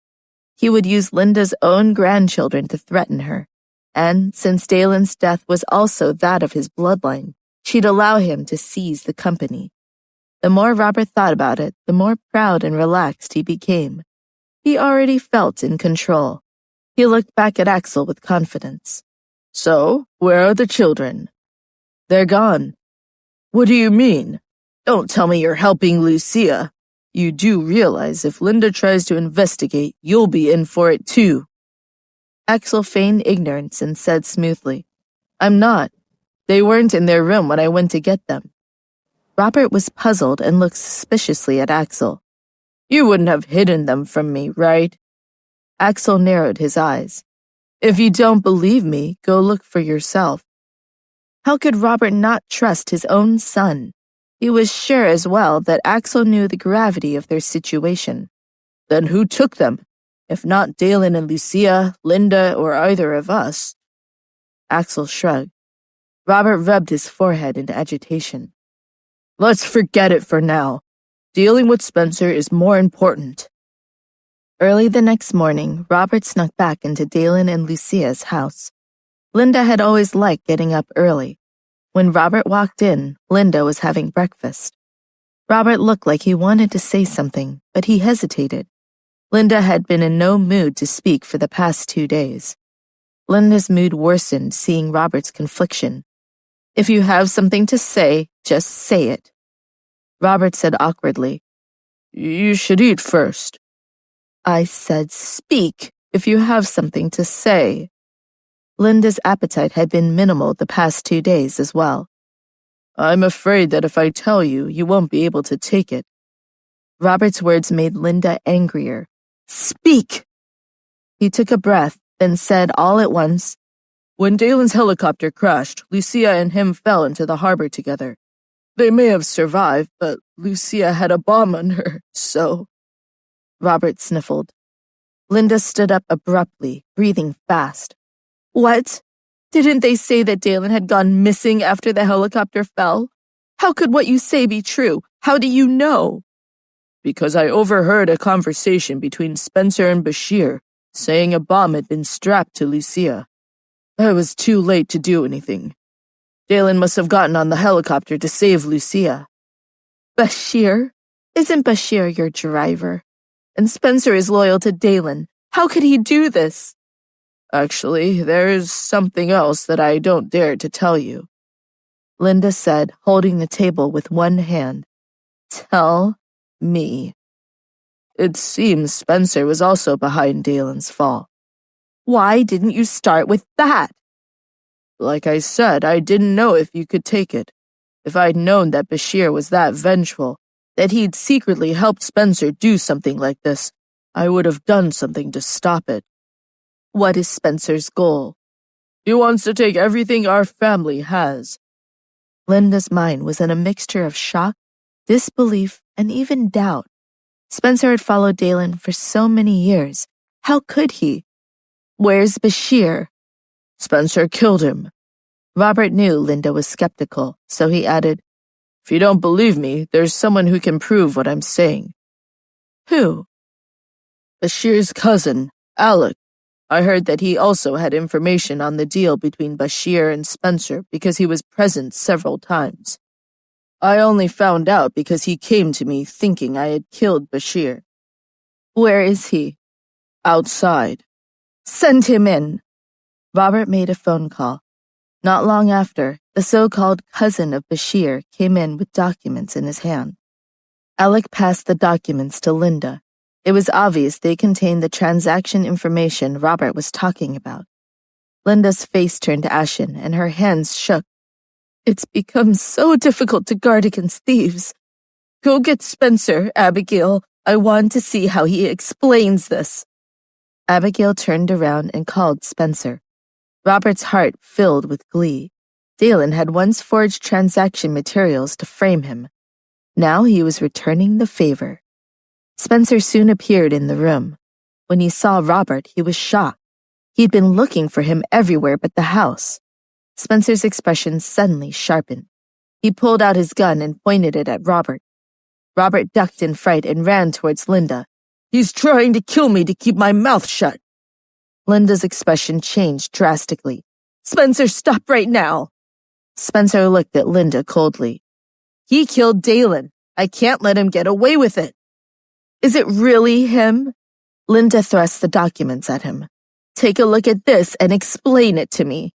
He would use Linda's own grandchildren to threaten her. And since Dalen's death was also that of his bloodline, she'd allow him to seize the company. The more Robert thought about it, the more proud and relaxed he became. He already felt in control. He looked back at Axel with confidence. So, where are the children? They're gone. What do you mean? Don't tell me you're helping Lucia. You do realize if Linda tries to investigate, you'll be in for it too. Axel feigned ignorance and said smoothly, I'm not. They weren't in their room when I went to get them. Robert was puzzled and looked suspiciously at Axel. You wouldn't have hidden them from me, right? Axel narrowed his eyes. If you don't believe me, go look for yourself. How could Robert not trust his own son? He was sure as well that Axel knew the gravity of their situation. Then who took them? If not Dalen and Lucia, Linda, or either of us. Axel shrugged. Robert rubbed his forehead in agitation. Let's forget it for now. Dealing with Spencer is more important. Early the next morning, Robert snuck back into Dalen and Lucia's house. Linda had always liked getting up early. When Robert walked in, Linda was having breakfast. Robert looked like he wanted to say something, but he hesitated. Linda had been in no mood to speak for the past 2 days. Linda's mood worsened seeing Robert's confliction. If you have something to say, just say it. Robert said awkwardly, You should eat first. I said speak if you have something to say. Linda's appetite had been minimal the past 2 days as well. I'm afraid that if I tell you, you won't be able to take it. Robert's words made Linda angrier. Speak! He took a breath, then said all at once, When Dalen's helicopter crashed, Lucia and him fell into the harbor together. They may have survived, but Lucia had a bomb on her, so... Robert sniffled. Linda stood up abruptly, breathing fast. What? Didn't they say that Dalen had gone missing after the helicopter fell? How could what you say be true? How do you know? Because I overheard a conversation between Spencer and Bashir, saying a bomb had been strapped to Lucia. I was too late to do anything. Dalen must have gotten on the helicopter to save Lucia. Bashir? Isn't Bashir your driver? And Spencer is loyal to Dalen. How could he do this? Actually, there is something else that I don't dare to tell you. Linda said, holding the table with one hand. Tell me. It seems Spencer was also behind Dalen's fall. Why didn't you start with that? Like I said, I didn't know if you could take it. If I'd known that Bashir was that vengeful, that he'd secretly helped Spencer do something like this, I would have done something to stop it. What is Spencer's goal? He wants to take everything our family has. Linda's mind was in a mixture of shock, disbelief, and even doubt. Spencer had followed Dalen for so many years. How could he? Where's Bashir? Spencer killed him. Robert knew Linda was skeptical, so he added, If you don't believe me, there's someone who can prove what I'm saying. Who? Bashir's cousin, Alec. I heard that he also had information on the deal between Bashir and Spencer because he was present several times. I only found out because he came to me thinking I had killed Bashir. Where is he? Outside. Send him in. Robert made a phone call. Not long after, the so-called cousin of Bashir came in with documents in his hand. Alec passed the documents to Linda. It was obvious they contained the transaction information Robert was talking about. Linda's face turned ashen and her hands shook. It's become so difficult to guard against thieves. Go get Spencer, Abigail. I want to see how he explains this. Abigail turned around and called Spencer. Robert's heart filled with glee. Dalen had once forged transaction materials to frame him. Now he was returning the favor. Spencer soon appeared in the room. When he saw Robert, he was shocked. He'd been looking for him everywhere but the house. Spencer's expression suddenly sharpened. He pulled out his gun and pointed it at Robert. Robert ducked in fright and ran towards Linda. He's trying to kill me to keep my mouth shut. Linda's expression changed drastically. Spencer, stop right now. Spencer looked at Linda coldly. He killed Dalen. I can't let him get away with it. Is it really him? Linda thrust the documents at him. Take a look at this and explain it to me.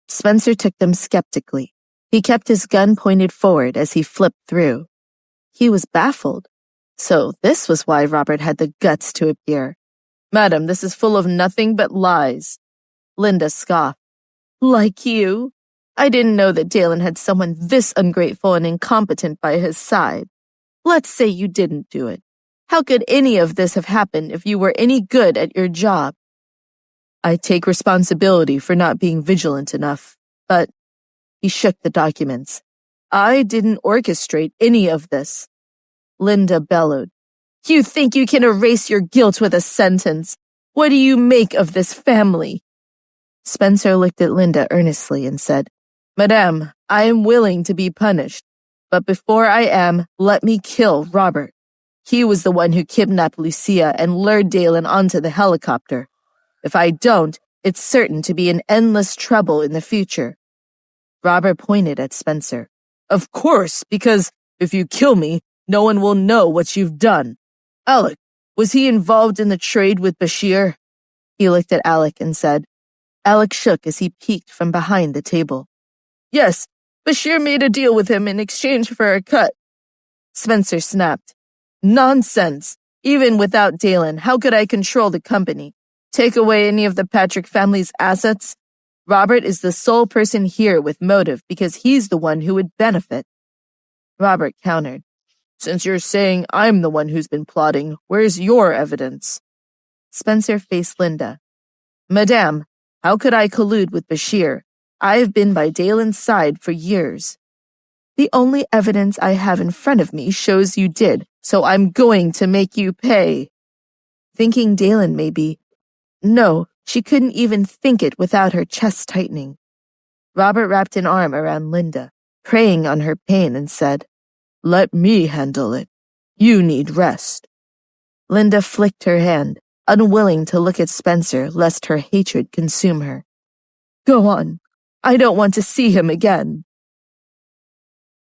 Spencer took them skeptically. He kept his gun pointed forward as he flipped through. He was baffled. So this was why Robert had the guts to appear. Madam, this is full of nothing but lies. Linda scoffed. Like you? I didn't know that Dalen had someone this ungrateful and incompetent by his side. Let's say you didn't do it. How could any of this have happened if you were any good at your job? I take responsibility for not being vigilant enough, but he shook the documents. I didn't orchestrate any of this. Linda bellowed. You think you can erase your guilt with a sentence? What do you make of this family? Spencer looked at Linda earnestly and said, Madame, I am willing to be punished, but before I am, let me kill Robert. He was the one who kidnapped Lucia and lured Dalen onto the helicopter. If I don't, it's certain to be an endless trouble in the future. Robert pointed at Spencer. Of course, because if you kill me, no one will know what you've done. Alec, was he involved in the trade with Bashir? He looked at Alec and said. Alec shook as he peeked from behind the table. Yes, Bashir made a deal with him in exchange for a cut. Spencer snapped. Nonsense. Even without Dalen, how could I control the company? Take away any of the Patrick family's assets? Robert is the sole person here with motive because he's the one who would benefit. Robert countered. Since you're saying I'm the one who's been plotting, where's your evidence? Spencer faced Linda. Madame, how could I collude with Bashir? I've been by Dalen's side for years. The only evidence I have in front of me shows you did, so I'm going to make you pay. Thinking Dalen maybe. No, she couldn't even think it without her chest tightening. Robert wrapped an arm around Linda, preying on her pain, and said, Let me handle it. You need rest. Linda flicked her hand, unwilling to look at Spencer lest her hatred consume her. Go on. I don't want to see him again.